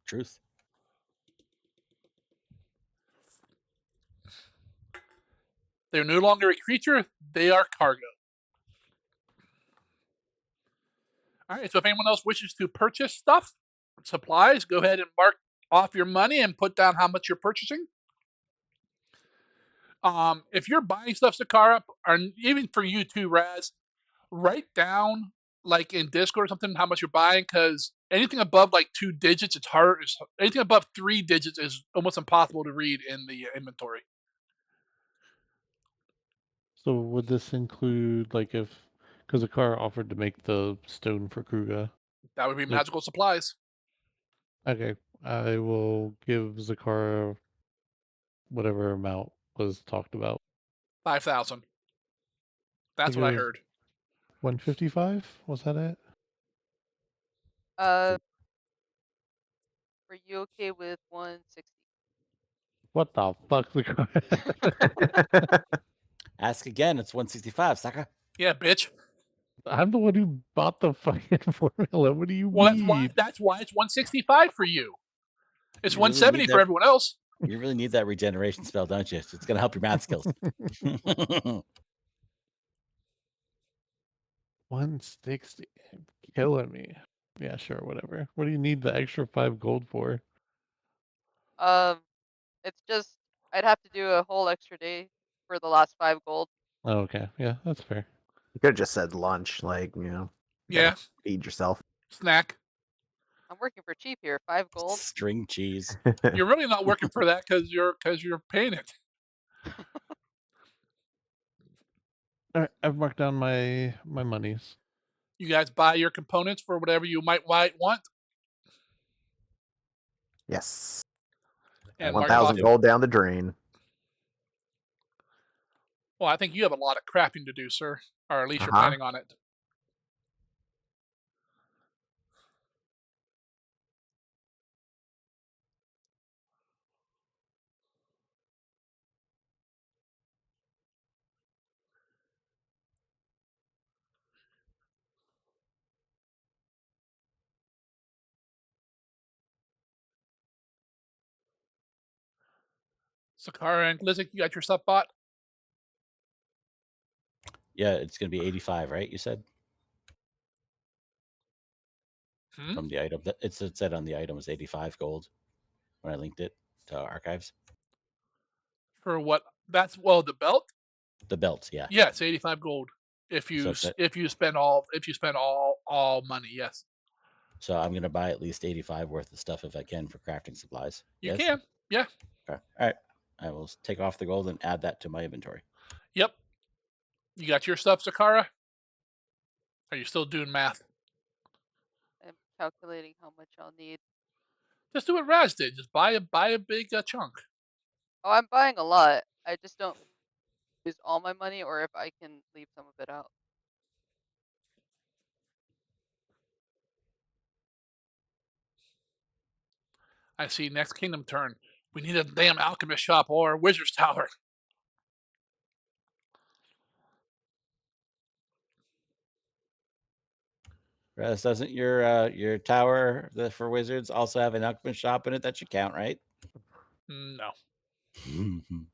Truth. They're no longer a creature; they are cargo. All right. So if anyone else wishes to purchase stuff, supplies, go ahead and mark off your money and put down how much you're purchasing. If you're buying stuff, Sakara, or even for you too, Raz, write down like in Discord or something how much you're buying, because anything above like 2 digits, it's hard. Anything above 3 digits is almost impossible to read in the inventory. So would this include like if because the car offered to make the stone for Kruga? That would be Like, magical supplies. okay, I will give Zakara whatever amount was talked about. 5,000. I That's think it what I was heard. 155. Was that it? Are you okay with 160? What the fuck, Zakara? Ask again. It's 165, sucker. Yeah, bitch. I'm the one who bought the fucking formula. What do you Well, mean? that's why it's 165 for you. It's You really need 170 for that. everyone else. You really need that regeneration spell, don't you? It's going to help your math skills. 160. Killing me. Yeah, sure, whatever. What do you need the extra 5 gold for? It's just I'd have to do a whole extra day for the last 5 gold. Oh, okay. Yeah, that's fair. You could have just said lunch, you Yeah, gotta feed yourself. snack. I'm working for cheap here, 5 gold. String cheese. You're really not working for that because you're paying it. All right, I've marked down my monies. You guys buy your components for whatever you might want, Yes. and mark off. 1,000 gold down the drain. Well, I think you have a lot of crafting to do, sir, or at least you're Uh-huh. planning on it. Sakara and Glizzik, you got your stuff bought? Yeah, it's going to be 85, right? You said Hmm? from the item. It said on the item was 85 gold when I linked it to archives. For what? That's the belt. The belt, yeah. Yeah, it's 85 gold. If So you it's at- if you spend all all money, yes, So I'm going to buy at least 85 worth of stuff if I can for crafting supplies. you Yes? can. Yeah. Okay. All right. I will take off the gold and add that to my inventory. Yep. You got your stuff, Sakara? Are you still doing math? I'm calculating how much I'll need. Just do what Raz did. Just buy a big chunk. Oh, I'm buying a lot. I just don't use all my money or if I can leave some of it out. I see. Next kingdom turn. We need a damn alchemist shop or a wizard's tower. Russ, doesn't your tower for wizards also have an alchemist shop in it that should count, right? No. Mhm.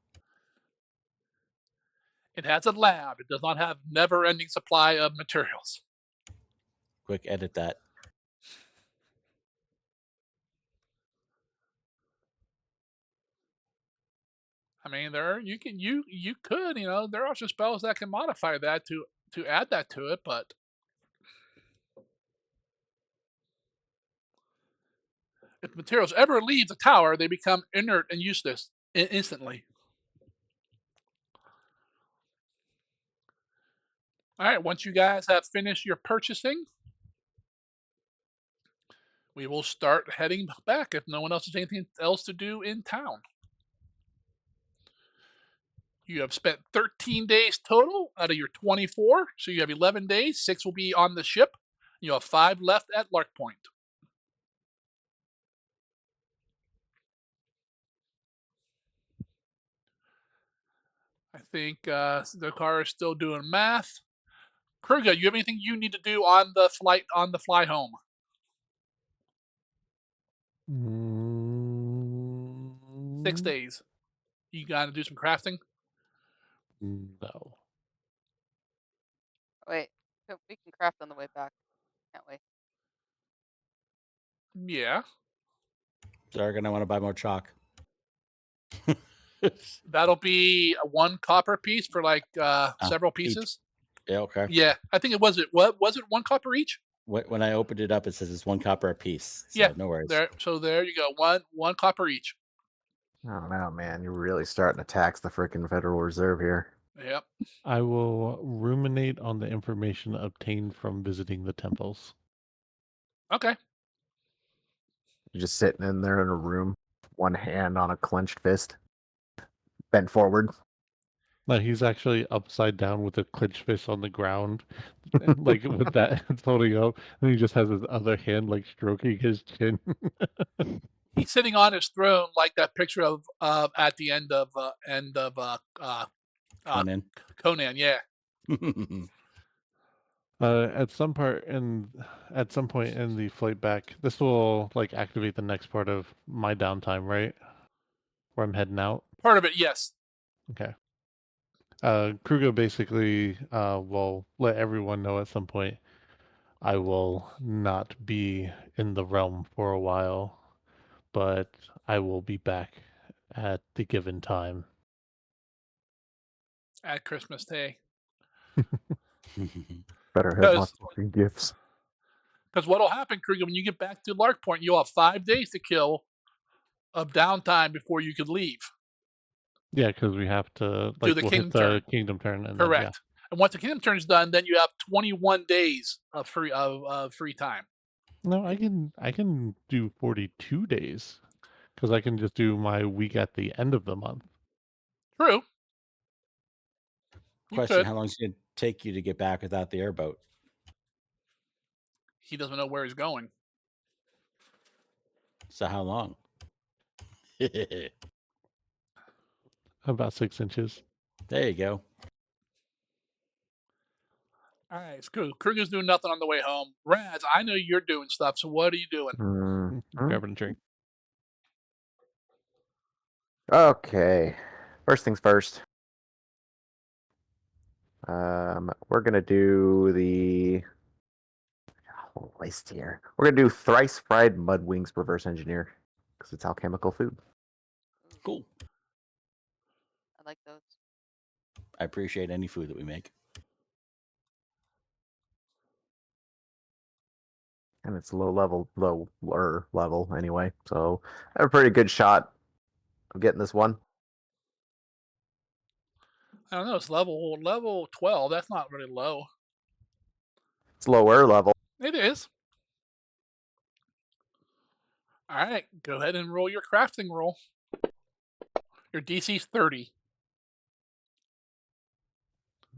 It has a lab. It does not have never-ending supply of materials. Quick edit that. I mean, you could, there are some spells that can modify that to add that to it, but if materials ever leave the tower, they become inert and useless instantly. All right, once you guys have finished your purchasing, we will start heading back if no one else has anything else to do in town. You have spent 13 days total out of your 24, so you have 11 days. 6 will be on the ship. You have 5 left at Lark Point. I think the car is still doing math. Kruga, you have anything you need to do on the fly home? Six Mm, days. You got to do some crafting. no. Wait, we can craft on the way back, can't we? Yeah, They're gonna want to buy more chalk. that'll be a 1 copper piece for like several Each. pieces. Yeah, okay. Yeah, I think it was it. What was it? 1 copper each? When I opened it up, it says it's 1 copper a piece. So Yeah, no worries. there. So there you go. One copper each. I don't know, man. You're really starting to tax the freaking Federal Reserve here. Yep. I will ruminate on the information obtained from visiting the temples. Okay. You're just sitting in there in a room, one hand on a clenched fist, bent forward. Like he's actually upside down with a clenched fist on the ground, like with that it's holding up, and he just has his other hand like stroking his chin. He's sitting on his throne like that picture of at the end of Conan. Conan. Yeah. At some part in at some point in the flight back, this will like activate the next part of my downtime, right? Where I'm heading out. Part of it, yes. Okay. Kruger basically will let everyone know at some point I will not be in the realm for a while, but I will be back at the given time. At Christmas Day. Better have my Because fucking gifts. what'll happen, Kruger, when you get back to Lark Point, you'll have 5 days to kill of downtime before you could leave. Yeah, because we have to Do like the we'll hit kingdom the turn. kingdom turn and then yeah. Correct. And once the kingdom turn is done, then you have 21 days of free time. No, I can do 42 days because I can just do my week at the end of the month. True. You Question: could. how long is it gonna take you to get back without the airboat? He doesn't know where he's going. So how long? There About 6 inches. you go. All right, it's cool. Kruger's doing nothing on the way home. Raz, I know you're doing stuff, so what are you doing? Grabbing a drink. Okay. First things first. We're gonna do the whole list here. We're gonna do thrice fried mud wings reverse engineer because it's alchemical food. Ooh, Cool. I like those. I appreciate any food that we make. And it's lower level anyway. So I have a pretty good shot of getting this one. I don't know. It's level 12. That's not really low. It's lower level. It is. All right, go ahead and roll your crafting roll. Your DC's 30.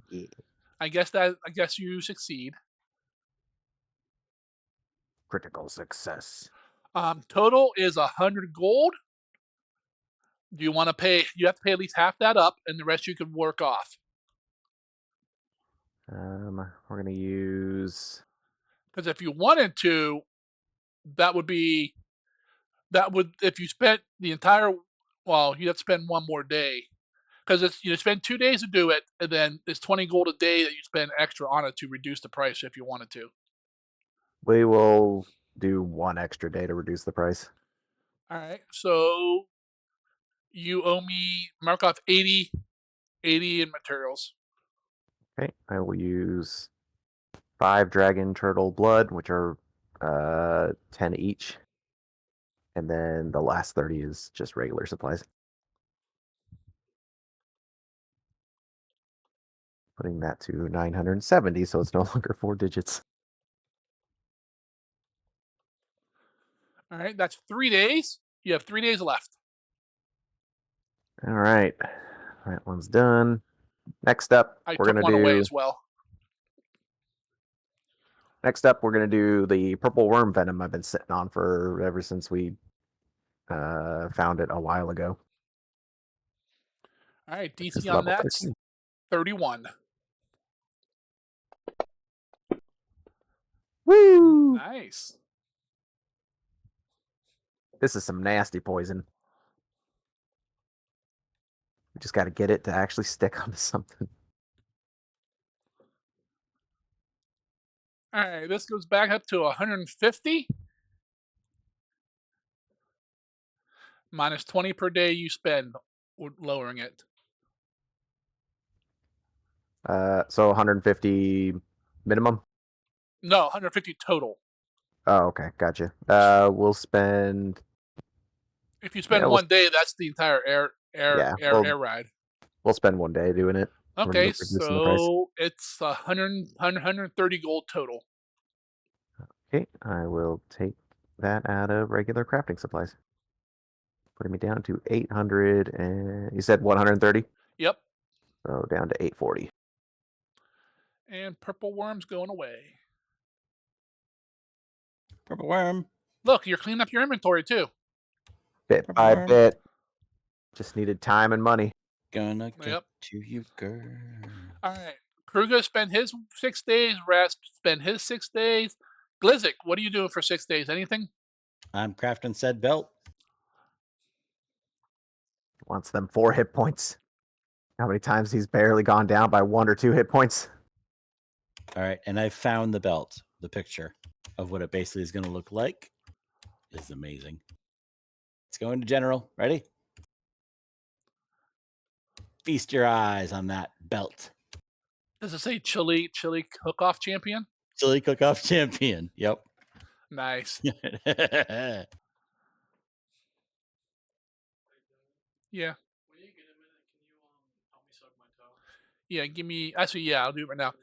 Yeah. I guess you succeed. Critical success. Total is 100 gold. Do you want to pay? You have to pay at least half that up, and the rest you can work off. We're gonna use Because if you wanted to, that would be if you spent the entire well, you'd have to spend one more day because it's you spend 2 days to do it, and then it's 20 gold a day that you spend extra on it to reduce the price if you wanted to. We will do one extra day to reduce the price. All right, so you owe me mark off 80 in materials. Okay, I will use 5 dragon turtle blood, which are 10 each. And then the last 30 is just regular supplies. Putting that to 970, so it's no longer 4 digits. All right, that's 3 days. You have 3 days left. All right, that one's done. Next up, I we're took gonna one away do. as well. Next up, we're gonna do the purple worm venom I've been sitting on for ever since we found it a while ago. All right, This is DC on level that's 13. 31. Woo! Nice. This is some nasty poison. We just got to get it to actually stick onto something. All right, this goes back up to 150 minus 20 per day you spend lowering it. So 150 minimum. No, 150 total. Oh, okay, gotcha. We'll spend. If you Yeah, spend 1 day, that's the entire yeah, we'll air ride. we'll spend 1 day doing it. Okay, Reducing the price. so it's 130 gold total. Okay, I will take that out of regular crafting supplies. Putting me down to 800, and you said 130. Yep, So down to 840. and purple worm's going away. Purple worm. Look, you're cleaning up your inventory too. Bit Purple by worm. bit. Just needed time and money. Gonna get Yep. to you, girl. All right, Kruger spend his 6 days. Rasp spend his 6 days. Glizzik, what are you doing for 6 days? Anything? I'm crafting said belt. Wants them 4 hit points. How many times he's barely gone down by 1 or 2 hit points? All right, and I found the belt. The picture of what it basically is going to look like is amazing. Let's go into general. Ready? Feast your eyes on that belt. Does it say chili cook-off champion? Chili cook-off champion. Yep. Nice. Yeah. Yeah, give me. Actually, yeah, I'll do it right now.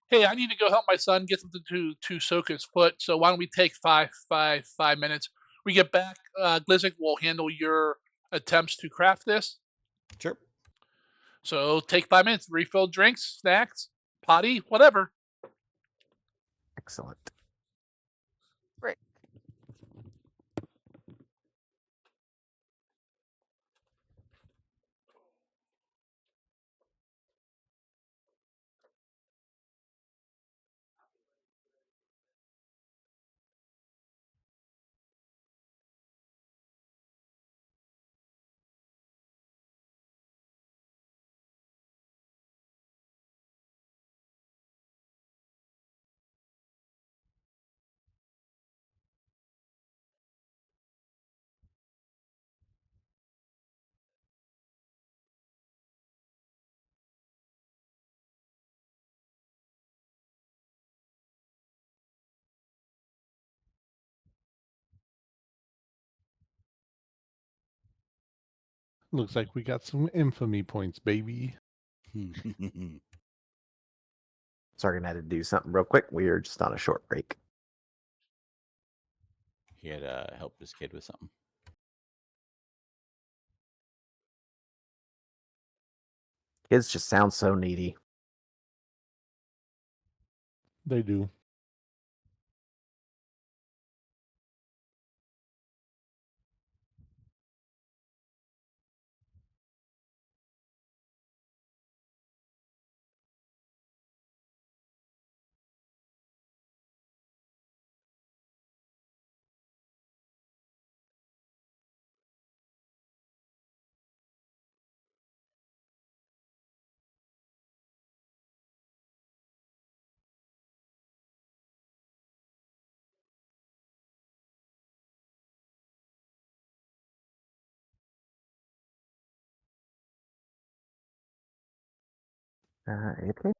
Hey, I need to go help my son get something to soak his foot. So why don't we take 5 minutes? We get back. Glizzik will handle your attempts to craft this. Sure. So take 5 minutes. Refill drinks, snacks, potty, whatever. Excellent. Frick. Looks like we got some infamy points, baby. Sorry, I had to do something real quick. We are just on a short break. He had helped his kid with something. Kids just sound so needy. They do. AFK?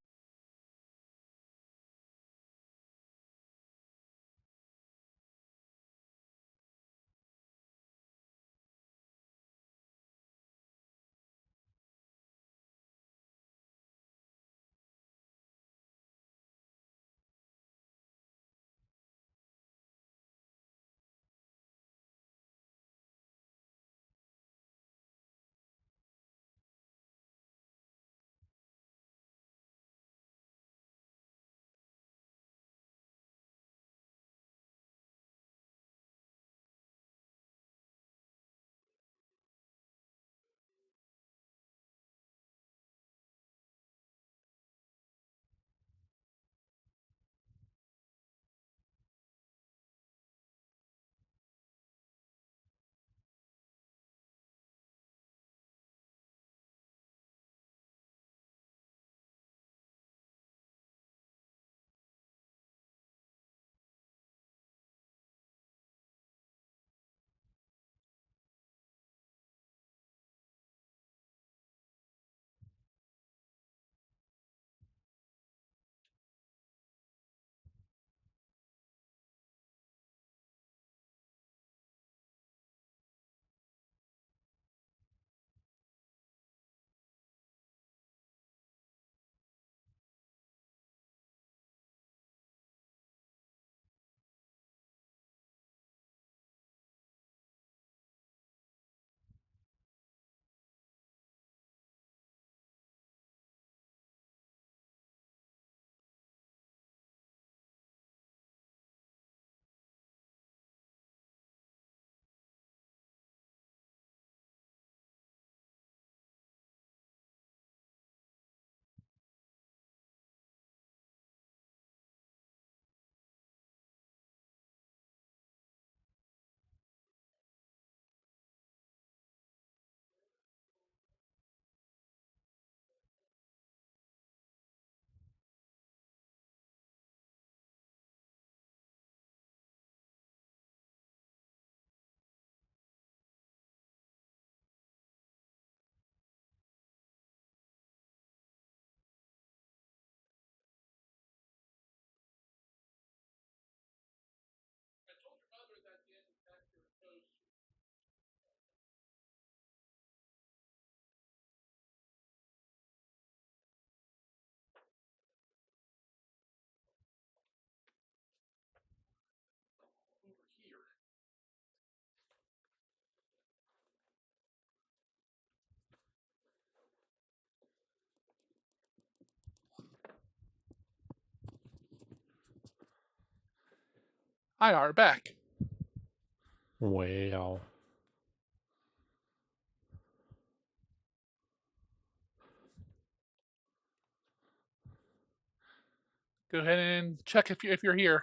I are back. Wow. Go ahead and check if you're here.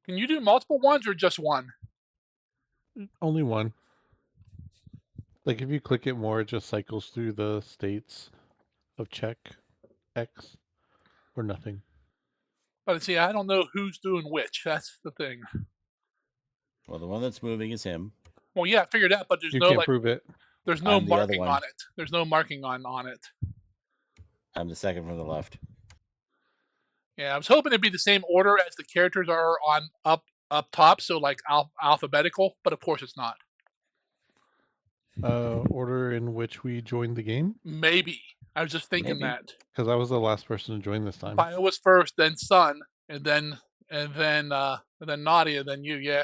Can you do multiple ones or just one? Only one. Like if you click it more, it just cycles through the states of check X or nothing. But see, I don't know who's doing which. That's the thing. Well, the one that's moving is him. Well, yeah, I figured out, but You can't prove it. there's no I'm the other marking one. on it. There's no marking on it. I'm the second from the left. Yeah, I was hoping it'd be the same order as the characters are on up top, so like alphabetical, but of course it's not. Order in which we joined the game? Maybe. I was just thinking Maybe. that. Because I was the last person to join this time. Bio was first, then Sun, and then Nadia, then you, yeah.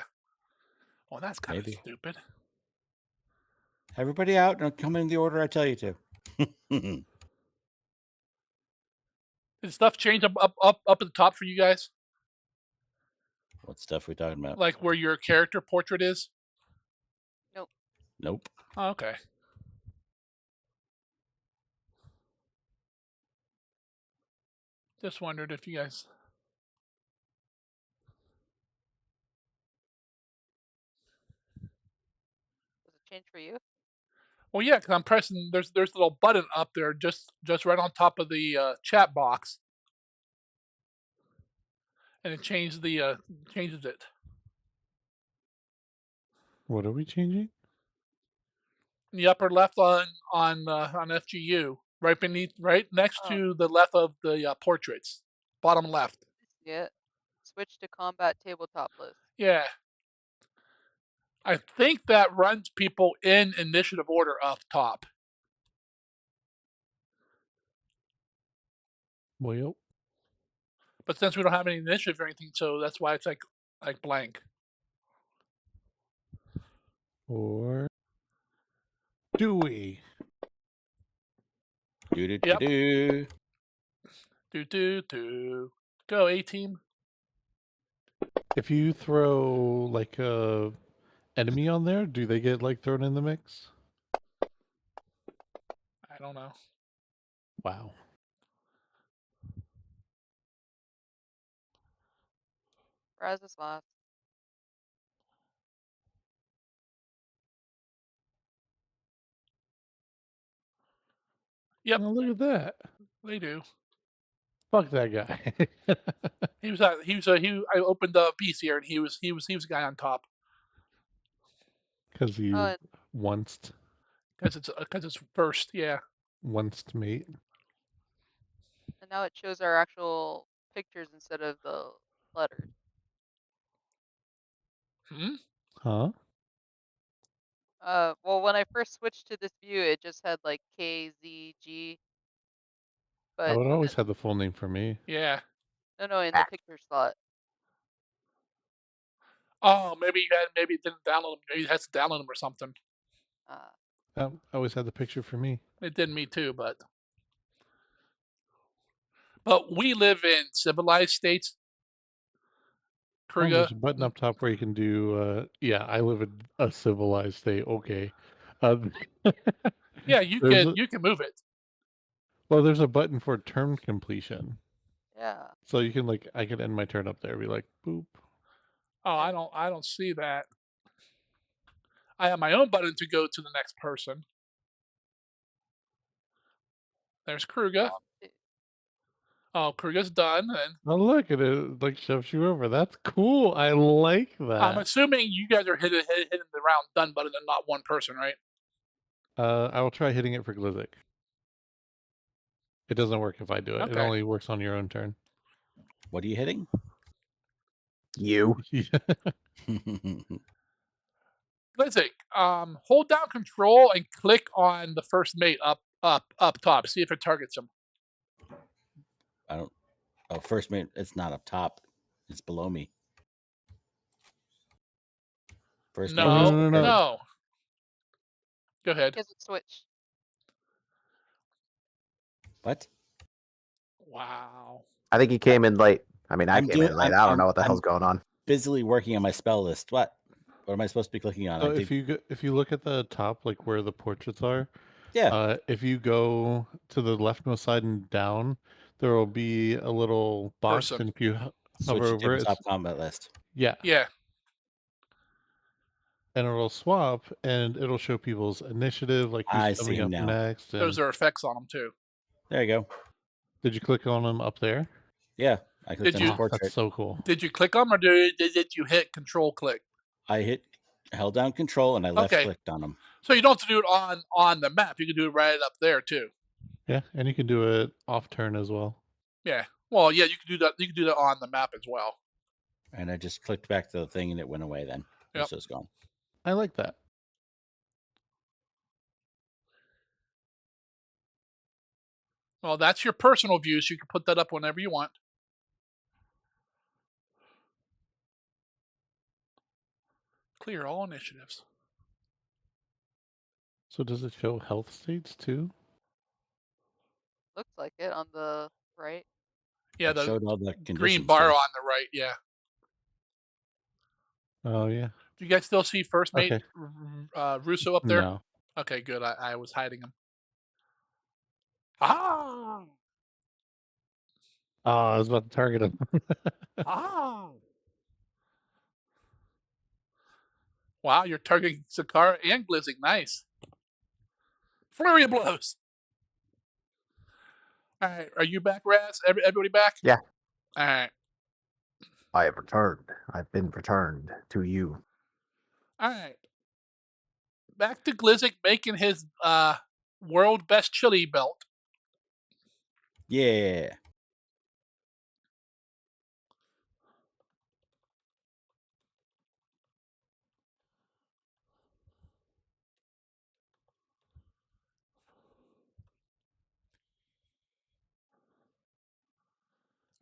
Well, that's kind of Maybe. stupid. Everybody out and come in the order I tell you to. Did stuff change up at the top for you guys? What stuff we talking about? Like where your character portrait is? Nope. Nope. Oh, okay. Just wondered if you guys. Does it change for you? Well, yeah, because I'm pressing. There's a little button up there, just right on top of the chat box, and it changes it. What are we changing? In the upper left on FGU, right beneath, right next Oh, to the left of the portraits, bottom left. I see it. Switch to combat tabletop list. Yeah, I think that runs people in initiative order up top. Well, But since we don't have any initiative or anything, so that's why it's like blank. or do we? Do do do Yep. do. Do. Go A team. If you throw like a enemy on there, do they get like thrown in the mix? I don't know. Wow. Raz is last. Yep, Oh, look at that. they do. Fuck that guy. He was he. I opened the piece here, and he was the guy on top Because Oh, you once because it's first. Yeah. mate. and now it shows our actual pictures instead of the letters. Hmm? Huh? Well, when I first switched to this view, it just had like KZG, but Oh, it always had the full name for me. Yeah. no, in the Ah, picture slot. Oh, maybe it didn't download them. Maybe it has to download them or something. Uh, Oh, always had the picture for me. It did me too, but we live in civilized states, Oh, Kruger. there's a button up top where you can do. Yeah, I live in a civilized state. Okay. Uh, Yeah, there's a, you can move it. well, there's a button for turn completion, yeah, so you can like I can end my turn up there. Be like boop. Oh, and I don't see that. I have my own button to go to the next person. There's Kruger. too. Oh, Kruger's done, and Oh, look at it! Like shoves you over. That's cool. I like I'm that. assuming you guys are hitting the round done button and not one person, right? I will try hitting it for Glizzic. It doesn't work if I do it. It Okay. only works on your own turn. What are you hitting? you. Yeah. Lizzie, hold down control and click on the first mate up top. See if it targets him. I don't. Oh, first mate. It's not up top. It's below me. First mate is No, no, no, okay. no. no. Go ahead. He hasn't switched. What? Wow. I think he came in late. I mean, I I'm came doing. in late. I don't know what the I'm hell's going on. busily working on my spell list. What? What am I supposed to be clicking on? So I think. if you look at the top, like where the portraits are, Yeah. if you go to the leftmost side and down, there will be a little box, Person. and if you hover Switch to over it, tabletop combat list. yeah, Yeah. and it'll swap, and it'll show people's initiative, like who's I see coming him up now. next. Those And are effects on them too. There you go. did you click on them up there? Yeah, I clicked Did on you his Oh, that's portrait. so cool. did you click them or did you hit control click? I held down control and I left Okay. clicked on him. So you don't have to do it on the map. You can do it right up there too. Yeah, and you can do it off turn as well. Yeah. Well, yeah, you can do that. You can do that on the map as well. And I just clicked back to the thing and it went away then. Yep. So it's gone. I like that. Well, that's your personal view, so you can put that up whenever you want. Clear all initiatives. So does it show health states too? Looks like it on the right. Yeah, It the showed all the green conditions bar too. on the right. Yeah. Oh yeah. Do you guys still see first mate Okay. Russo up there? No. Okay, good. I was hiding him. Ah! Oh, I was about to target him. Ah! Wow, you're targeting Sakara and Glizzy. Nice. Flurry of blows. All right, are you back, Raz? Everybody back? Yeah. All right. I have returned. I've been returned to you. All right. back to Glizzick making his world best chili belt. Yeah.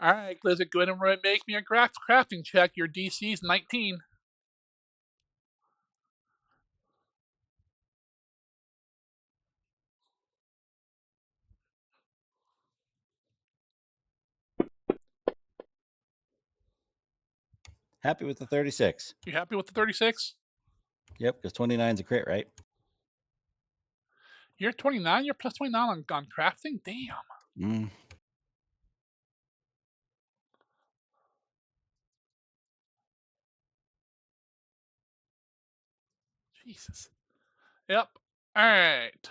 All right, Glizzick, go ahead and make me a crafting check. Your DC's 19. Happy with the 36. You happy with the 36? Yep, because 29 is a crit, right? You're 29. You're plus 29 on crafting. Damn. Mm. Jesus. Yep. All right.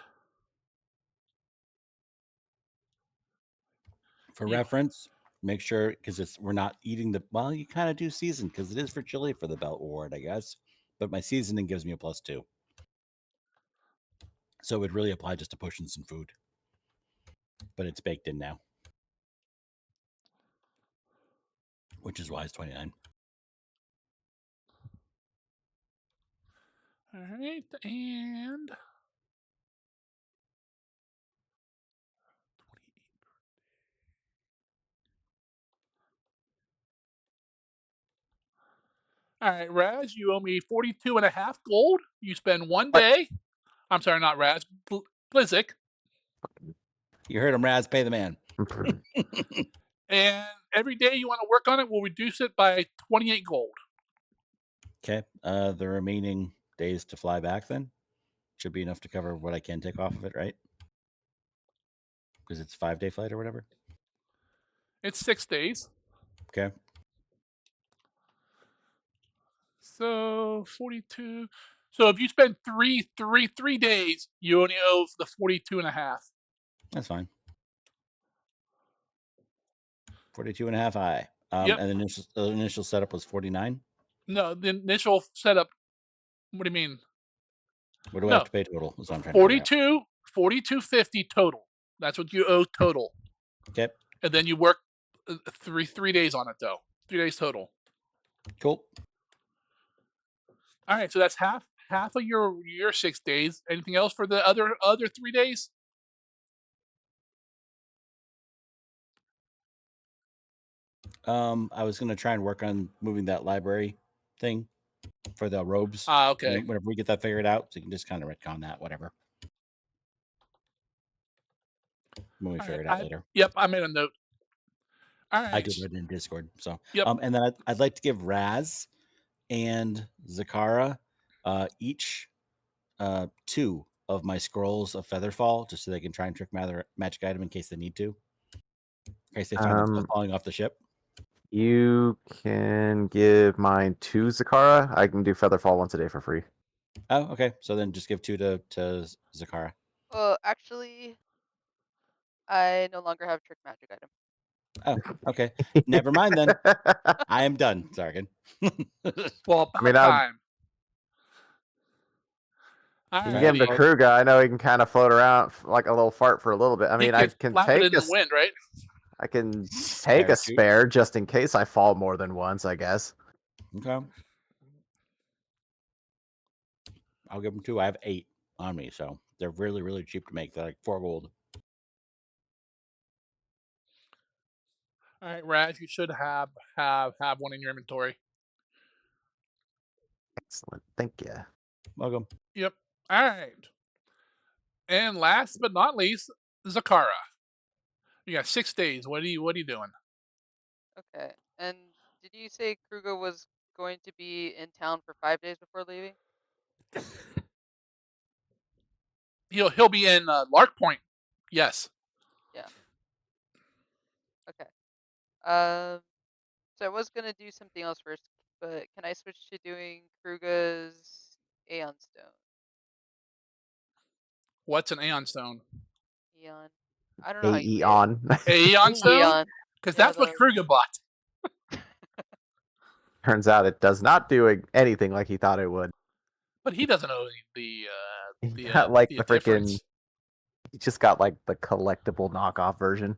For You, reference, make sure because we're not eating the well, you kind of do season because it is for chili for the belt award, I guess. But my seasoning gives me a +2. So it would really apply just to pushing some food. But it's baked in now. Which is why it's 29. all right, and all right, Raz, you owe me 42 and a half gold. You spend one What? day. I'm sorry, not Raz. Blizzick. You heard him, Raz, pay the man. And every day you want to work on it, we'll reduce it by 28 gold. Okay. The remaining days to fly back then should be enough to cover what I can take off of it, right? Because it's a 5-day flight or whatever. It's 6 days. Okay. So 42. So if you spend three days, you only owe the 42 and a half. That's fine. 42 and a half high. Yep. And the initial setup was 49. No, the initial setup. What do you mean? What do I No, have to pay total? That's what I'm trying to figure out. 42.50 total. That's what you owe total. Okay. And then you work 3 days on it though. 3 days total. Cool. All right, so that's half of your 6 days. Anything else for the other 3 days? I was gonna try and work on moving that library thing for the robes. Ah, okay. Whenever we get that figured out, so you can just kind of retcon that, whatever. When we All figure right, it out later. Yep, I made a note. All right. I did it in Discord. So Yep. And then I'd like to give Raz and Zakara each 2 of my scrolls of Featherfall, just so they can try and trick magic item in case they need to. In case they find themselves falling off the ship. You can give mine to Zakara. I can do Featherfall once a day for free. Oh, okay. So then just give 2 to Zakara. Well, actually, I no longer have trick magic item. Oh, okay. Never mind then. I am done, Zargan. Well, I mean, time. All you can right. give him to Well, Kruga. I know he can kind of float around like a little fart for a little bit. I He mean, I could can flap it take in the wind, right? I can take a Parachute. spare just in case I fall more than once, I guess. Okay. I'll give them 2. I have 8 on me, so they're really, really cheap to make. They're like 4 gold. All right, Raz, you should have one in your inventory. Excellent. Thank you. Welcome. Yep. All right. And last but not least, Zakara. You got 6 days. What are you doing? Okay. And did you say Kruger was going to be in town for 5 days before leaving? He'll be in Lark Point. Yes. Yeah. Okay. So I was gonna do something else first, but can I switch to doing Kruger's Aeon Stone? What's an Aeon Stone? Eon. I don't know how you say it. Aeon. Aeon Stone? Aeon. Because Yeah, that's what the Kruger bought. Turns out it does not do anything like he thought it would. But he doesn't know He got like the the freaking. difference. He just got like the collectible knockoff version.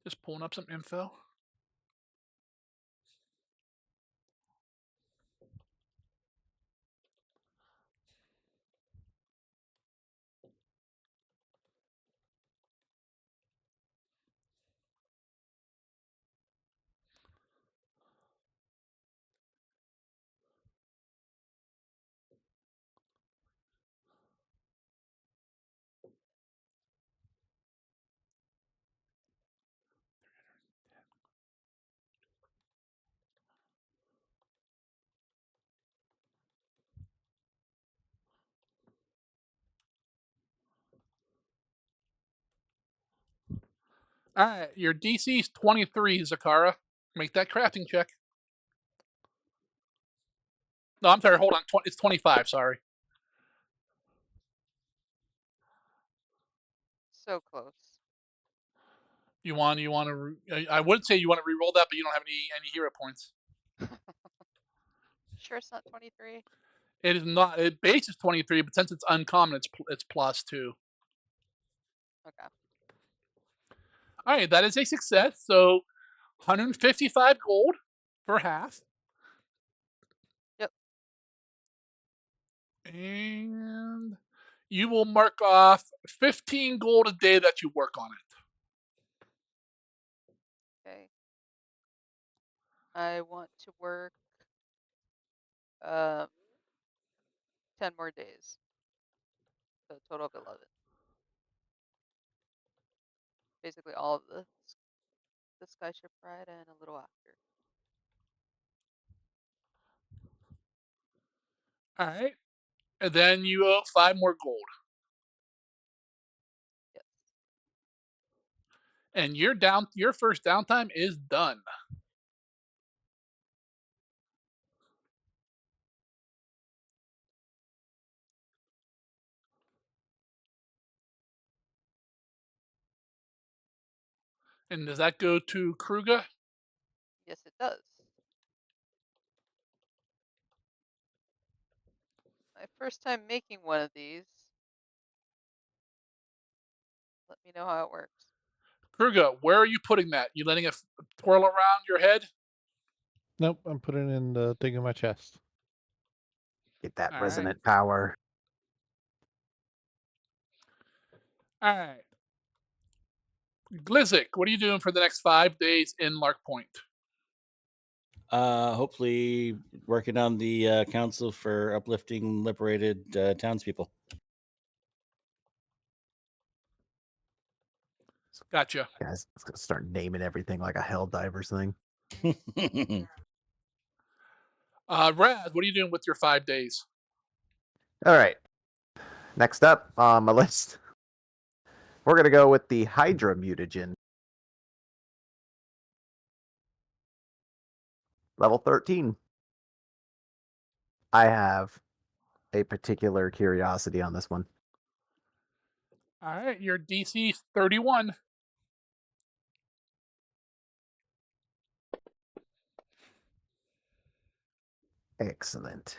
Just pulling up some info. All right, your DC's 23, Zakara. Make that crafting check. No, I'm sorry. Hold on. It's 25. Sorry. So close. You want to? I would say you want to re-roll that, but you don't have any hero points. Sure, it's not 23. It is not. It base is 23, but since it's uncommon, it's +2. Okay. All right, that is a success. So 155 gold for half. Yep. And you will mark off 15 gold a day that you work on it. Okay. I want to work 10 more days. So a total of 11. Basically all of the Skyship ride and a little after. All right. And then you owe 5 more gold. Yes. And your first downtime is done. And does that go to Kruger? Yes, it does. My first time making one of these. Let me know how it works. Kruger, where are you putting that? You letting it twirl around your head? Nope, I'm putting it in the thing in my chest. Get that All right. resonant power. All right. Glizik, what are you doing for the next 5 days in Lark Point? Hopefully working on the Council for Uplifting Liberated Townspeople. Gotcha. Guys, let's go start naming everything like a Hell Divers thing. Raz, what are you doing with your 5 days? All right. Next up on my list, we're going to go with the Hydra mutagen. Level 13. I have a particular curiosity on this one. All right, your DC's 31. Excellent.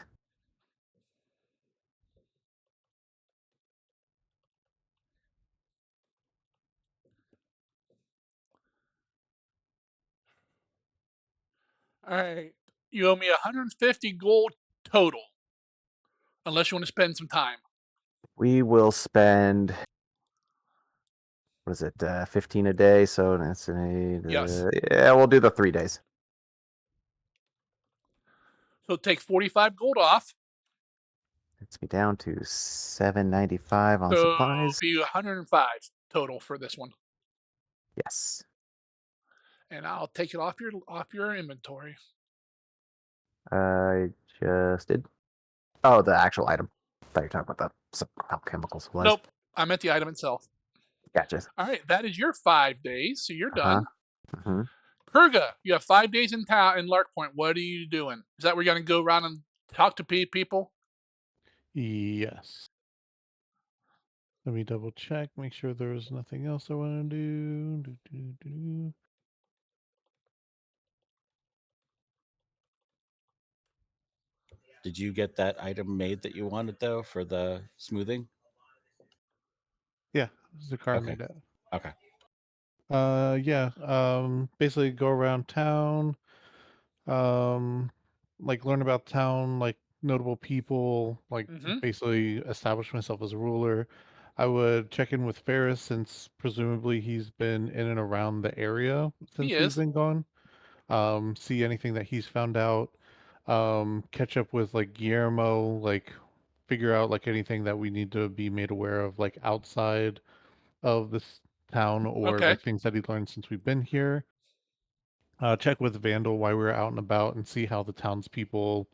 All right, you owe me 150 gold total, unless you want to spend some time. We will spend, what is it, 15 a day, so that's an 8. Yes. Yeah, we'll do the 3 days. So take 45 gold off. Gets me down to 795 on So supplies. be 105 total for this one, Yes. and I'll take it off your inventory. I just did. Oh, the actual item. I thought you were talking about the alchemical supplies. Nope, I meant the item itself. Gotcha. All right, that is your 5 days, so you're done. Mm-hmm. Kruga, you have 5 days in town in Lark Point. What are you doing? Is that where you're gonna go around and talk to people? Yes. Let me double check, make sure there's nothing else I want to do. Did you get that item made that you wanted though for the smoothing? Yeah, Zakar Okay. made it. Okay. Yeah. Basically go around town. Like learn about town, like notable people, like Mhm. basically establish myself as a ruler. I would check in with Ferris since presumably he's been in and around the area He since we've is. been gone. See anything that he's found out. Catch up with like Guillermo, like figure out like anything that we need to be made aware of, like outside of this town or Okay. like things that he learned since we've been here. Check with Vandal while we were out and about and see how the townspeople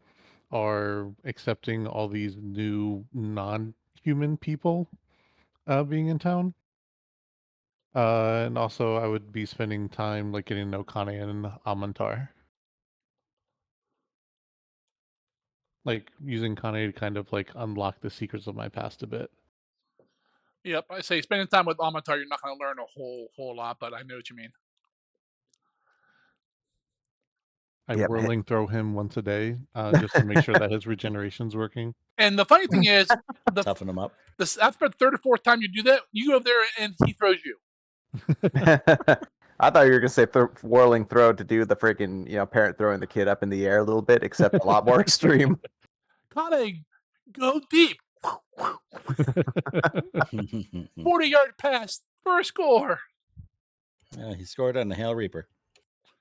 are accepting all these new non-human people being in town. And also, I would be spending time like getting to know Kane and Amantar, like using Kane to kind of like unlock the secrets of my past a bit. Yep. I say spending time with Amatar, you're not gonna learn a whole lot, but I know what you mean. I Yep. whirling throw him once a day just to make sure that his regeneration's working. And the funny thing is, Toughen them up. after the third or fourth time you do that, you go over there and he throws you. I thought you were gonna say whirling throw to do the freaking parent throwing the kid up in the air a little bit, except a lot more extreme. Kane, go deep. 40-yard pass for a score. He scored on the Hail Reaper.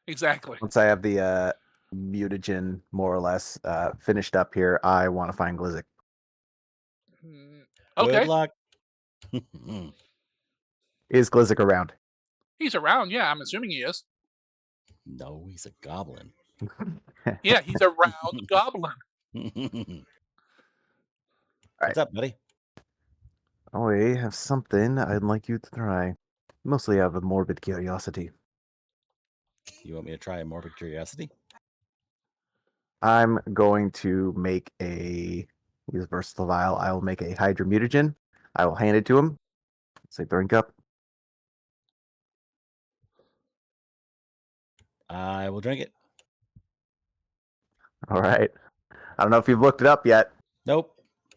Exactly. Once I have the mutagen more or less finished up here, I want to find Glizzic. Mm, Good Okay. luck. Is Glizzic around? He's around. Yeah, I'm assuming he is. No, he's a goblin. Yeah, he's a round goblin. What's up, buddy? I have something I'd like you to try. Mostly out of a morbid curiosity. You want me to try a morbid curiosity? I'm going to make use versatile vial. I will make a Hydra mutagen. I will hand it to him. Say drink up. I will drink it. All right. I don't know if you've looked it up yet, Nope.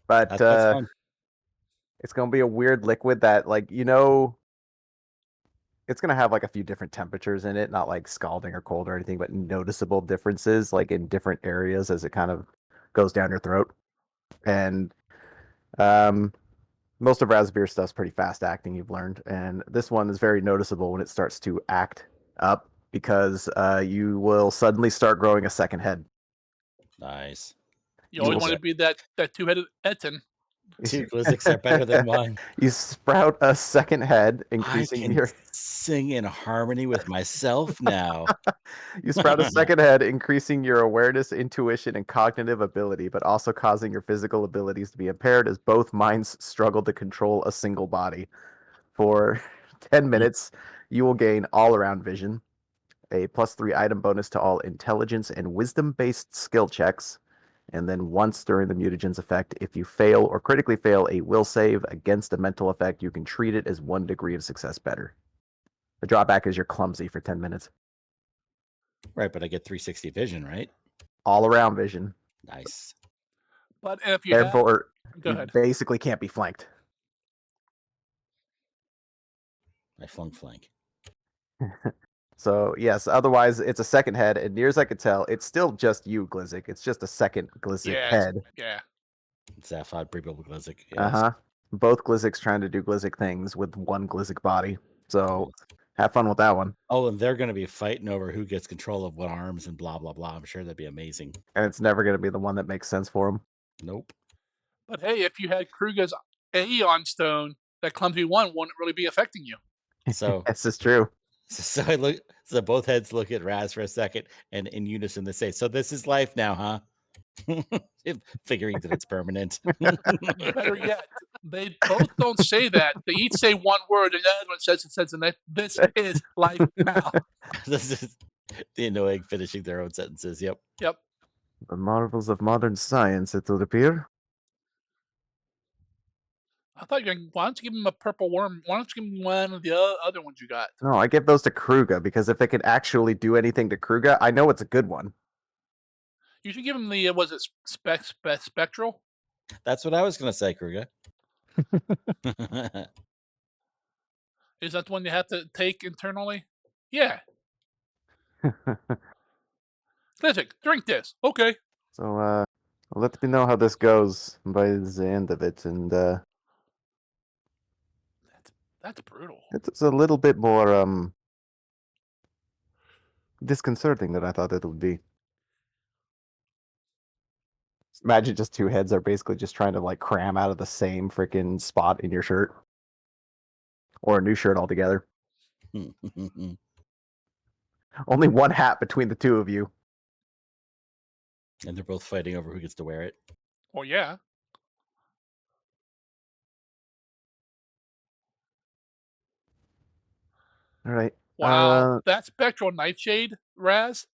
but That's fine. it's going to be a weird liquid that, it's going to have like a few different temperatures in it, not like scalding or cold or anything, but noticeable differences like in different areas as it kind of goes down your throat. And most of Raspberry stuff's pretty fast acting, you've learned. And this one is very noticeable when it starts to act up because you will suddenly start growing a second head. Nice. You always Yes. want to be that two-headed Etten. Two Glizzics are better than one. You sprout a second head, I increasing can your. sing in harmony with myself now. You sprout a second head, increasing your awareness, intuition, and cognitive ability, but also causing your physical abilities to be impaired as both minds struggle to control a single body. For 10 minutes, you will gain all-around vision, a +3 item bonus to all intelligence and wisdom-based skill checks, and then once during the mutagen's effect, if you fail or critically fail a will save against a mental effect, you can treat it as 1 degree of success better. The drawback is you're clumsy for 10 minutes. Right, but I get 360 vision, right? All-around vision. Nice. But if you Therefore, go you ahead. basically can't be flanked. I flung flank. So, yes, otherwise, it's a second head, and near as I could tell, it's still just you, Glizzic. It's just a second Glizzic Yeah, head. yeah. Zaphod, Preble, Glizzic. Yes. Uh-huh. Both Glizzics trying to do Glizzic things with one Glizzic body. So, have fun with that one. Oh, and they're going to be fighting over who gets control of what arms and blah, blah, blah. I'm sure that'd be amazing. And it's never going to be the one that makes sense for them. Nope. But hey, if you had Kruga's Aeon Stone, that clumsy one wouldn't really be affecting you. So, This is true. so I look. So both heads look at Raz for a second, and in unison they say, "So this is life now, huh?" Figuring that it's permanent. Better yet, they both don't say that. They each say one word, and the other one says, and this is life now. This is The annoying finishing their own sentences. Yep. Yep. The marvels of modern science, it would appear. I thought you were why don't you give him a purple worm? Why don't you give him one of the other ones you got? No, I give those to Kruga because if it could actually do anything to Kruga, I know it's a good one. You should give him the was it spectral? That's what I was going to say, Kruger. Is that the one you have to take internally? Yeah. Listen, drink this. Okay. So, let me know how this goes by the end of it, and That's brutal. it's a little bit more disconcerting than I thought it would be. Imagine just two heads are basically just trying to like cram out of the same freaking spot in your shirt, or a new shirt altogether. Only one hat between the two of you. And they're both fighting over who gets to wear it. Well, yeah. All right. Wow. That spectral nightshade, Raz.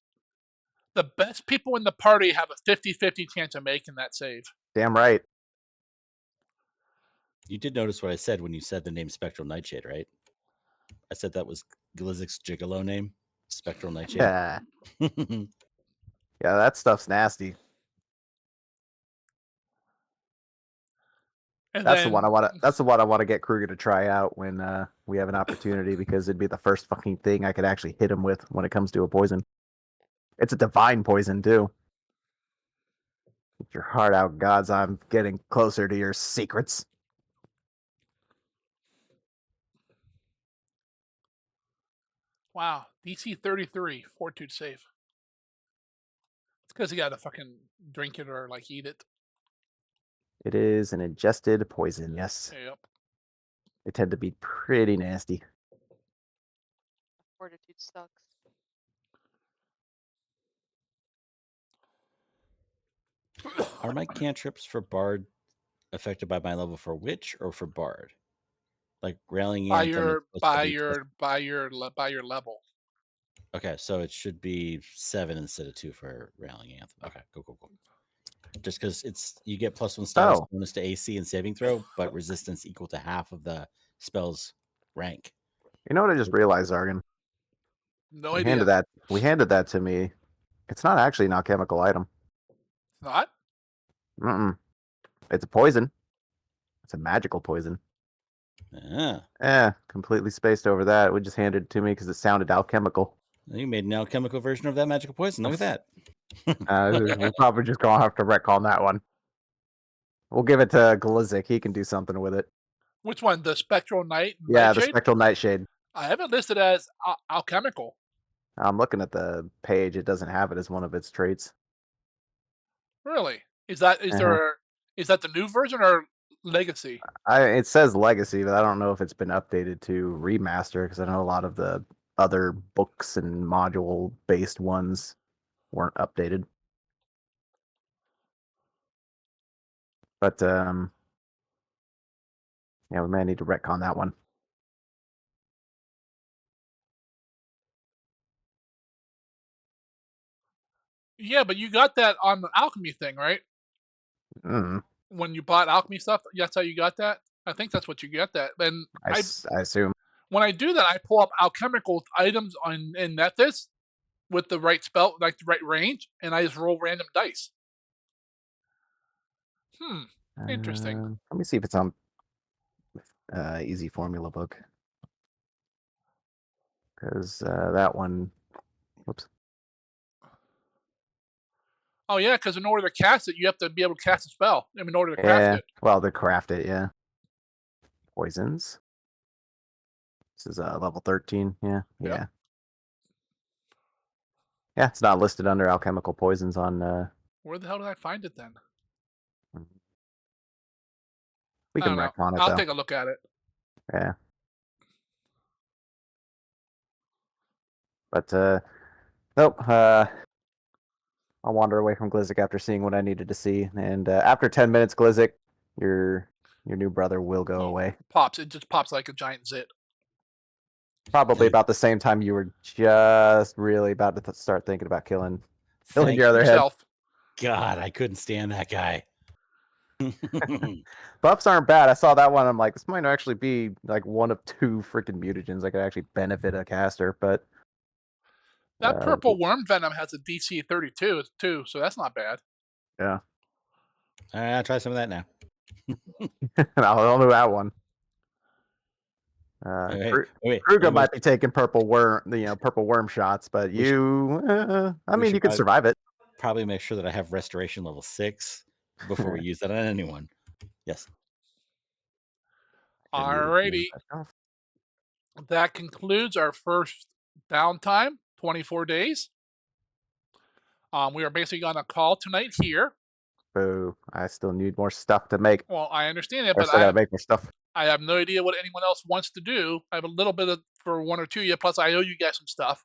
The best people in the party have a 50-50 chance of making that save. Damn right. You did notice what I said when you said the name Spectral Nightshade, right? I said that was Glizzik's gigolo name, Spectral Nightshade. Yeah. Yeah, that stuff's nasty. And That's then, the one I want to. That's the one I want to get Kruger to try out when we have an opportunity, because it'd be the first fucking thing I could actually hit him with when it comes to a poison. It's a divine poison too. Get your heart out, gods! I'm getting closer to your secrets. wow, DC 33 fortitude save. It's because you got to fucking drink it or like eat it. It is an ingested poison. Yes, Yep. they tend to be pretty nasty. Fortitude sucks. Are my cantrips for Bard affected by my level for Witch or for Bard? Like Railing by Anthem. your It's supposed to by be your by your by your level. Okay, so it should be 7 instead of 2 for Railing Anthem. Okay, cool. Just because it's you get +1 status Oh. bonus to AC and saving throw, but resistance equal to half of the spell's rank. You know what I just realized, Zargan? No We idea. handed that to me. It's not actually an alchemical item. Not? Mm-mm. It's a poison. It's a magical poison. Ah, Completely spaced over that. We just handed it to me because it sounded alchemical. you made an alchemical version of that magical poison. Look at that. We're probably just gonna have to retcon that one. We'll give it to Glizzik. He can do something with it. Which one? The spectral Yeah, the nightshade? spectral nightshade. I have it listed as alchemical. I'm looking at the page. It doesn't have it as one of its traits. Really? Is that Uh-huh. is that the new version or legacy? It says legacy, but I don't know if it's been updated to remaster, because I know a lot of the other books and module based ones weren't updated. But yeah, we may need to retcon that one. Yeah, but you got that on the alchemy thing, right? Mm, When you bought alchemy stuff, that's how you got that. I think that's what you get that. And I assume. when I do that, I pull up alchemical items on in Nethys with the right spell, like the right range, and I just roll random dice. Interesting. Let me see if it's on Easy Formula book, because that one. Whoops. Oh yeah, because in order to cast it, you have to be able to cast a spell. In order to craft Yeah. it. Well, to craft it, yeah. Poisons. This is level 13. Yeah. Yep. Yeah. Yeah, it's not listed under alchemical poisons on. Where the hell did I find it then? We I can don't know. retcon it I'll though. take a look at it. Yeah. But nope. I'll wander away from Glizzik after seeing what I needed to see, and after 10 minutes, Glizzik, your new brother will go away. Pops. It just pops like a giant zit. Probably Thank, about the same time you were just really about to start thinking about killing thank your other head. Yourself. God, I couldn't stand that guy. Buffs aren't bad. I saw that one. I'm like, this might actually be like one of two freaking mutagens that could actually benefit a caster. But That purple worm venom has a DC 32 too, so that's not bad. yeah, I'll try some of that now. I'll do that one. Wait, Kruger might be taking purple worm shots, but I mean, you can survive it. Probably make sure that I have restoration level 6 before we use that on anyone. Yes. Alrighty. That concludes our first downtime, 24 days. We are basically on a call tonight here. Boo! I still need more stuff to make. Well, I understand it, I but still gotta make more stuff. I have no idea what anyone else wants to do. I have a little bit for one or two of you, plus I owe you guys some stuff.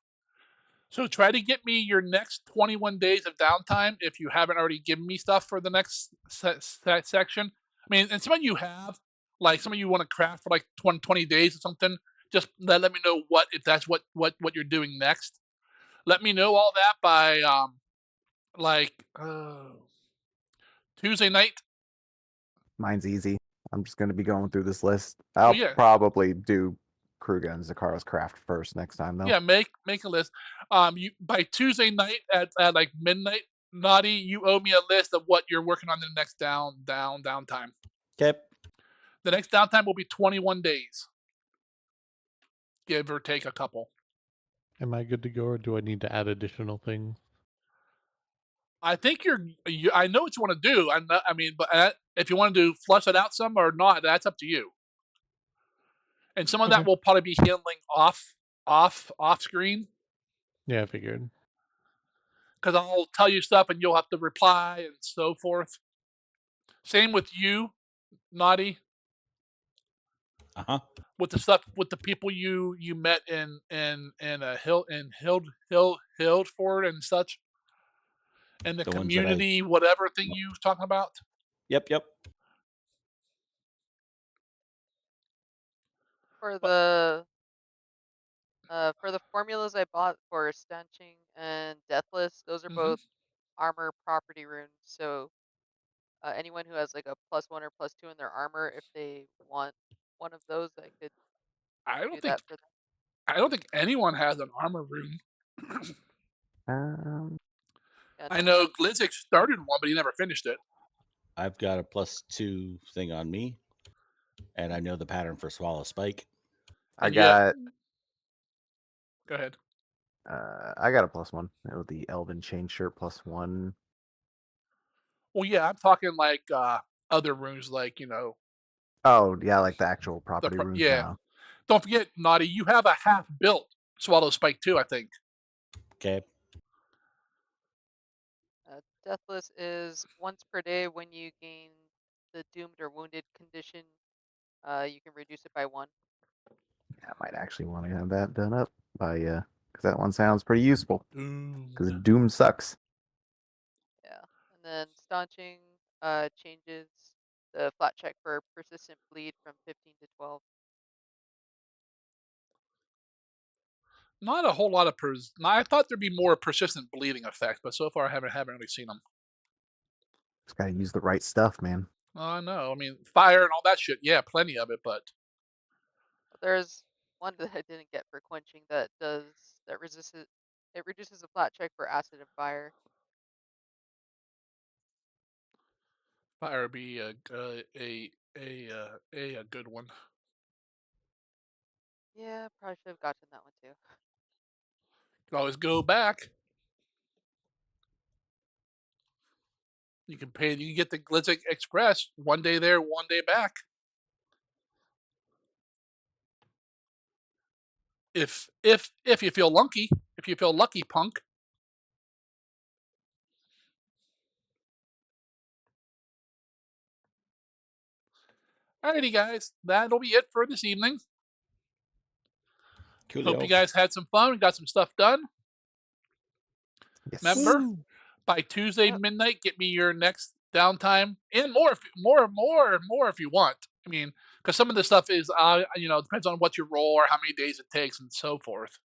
So try to get me your next 21 days of downtime if you haven't already given me stuff for the next section. I mean, and some of you have, like some of you want to craft for like 20 days or something. Just let me know if that's what you're doing next. Let me know all that by Tuesday night. Mine's easy. I'm just gonna be going through this list. Oh I'll yeah, probably do Kruger and Zakaro's craft first next time, though. yeah. Make a list. You by Tuesday night at like midnight. Naughty, you owe me a list of what you're working on in the next downtime. Okay. The next downtime will be 21 days, give or take a couple. Am I good to go, or do I need to add additional things? I think I know what you want to do. I mean, but if you want to flush it out some or not, that's up to you. And some of that Okay. will probably be handling off screen. Yeah, I figured. Because I'll tell you stuff and you'll have to reply and so forth. Same with you, Naughty. With the stuff with the people you met in Hildford and such, and the community whatever thing you was talking about. Yep. For the formulas I bought for stanching and deathless, those are both armor property runes. So anyone who has like a +1 or +2 in their armor, if they want one of those, I could I don't do think that for them. I don't think anyone has an armor rune. Yeah, I no know one. Glizzik started one, but he never finished it. I've got a +2 thing on me, and I know the pattern for Swallow Spike. I got. Go ahead. I got a +1. The Elven Chain Shirt +1. Well, yeah, I'm talking like other runes, like Oh yeah, like the actual property runes yeah. now. Don't forget, Naughty, you have a half built Swallow Spike too, I think. Okay. Deathless is once per day when you gain the doomed or wounded condition. You can reduce it by 1. Yeah, I might actually want to have that done up by because that one sounds pretty useful. Because Doom sucks. Yeah, and then staunching changes the flat check for persistent bleed from 15 to 12. Not a whole lot of I thought there'd be more persistent bleeding effects, but so far I haven't really seen them. Just gotta use the right stuff, man. I know. I mean, fire and all that shit. Yeah, plenty of it, but There's one that I didn't get for quenching that resists it. It reduces the flat check for acid and fire. fire would be a good one. Yeah, probably should have gotten that one too. Could always go back. You can pay. You can get the Glitzic Express 1 day there, 1 day back. If you feel lucky, punk. Alrighty, guys, that'll be it for this evening. Coolio. Hope you guys had some fun and got some stuff done. Yes. Remember, by Tuesday midnight, get me your next downtime and more if you want. I I mean, because some of the stuff is, depends on what you roll or how many days it takes and so forth.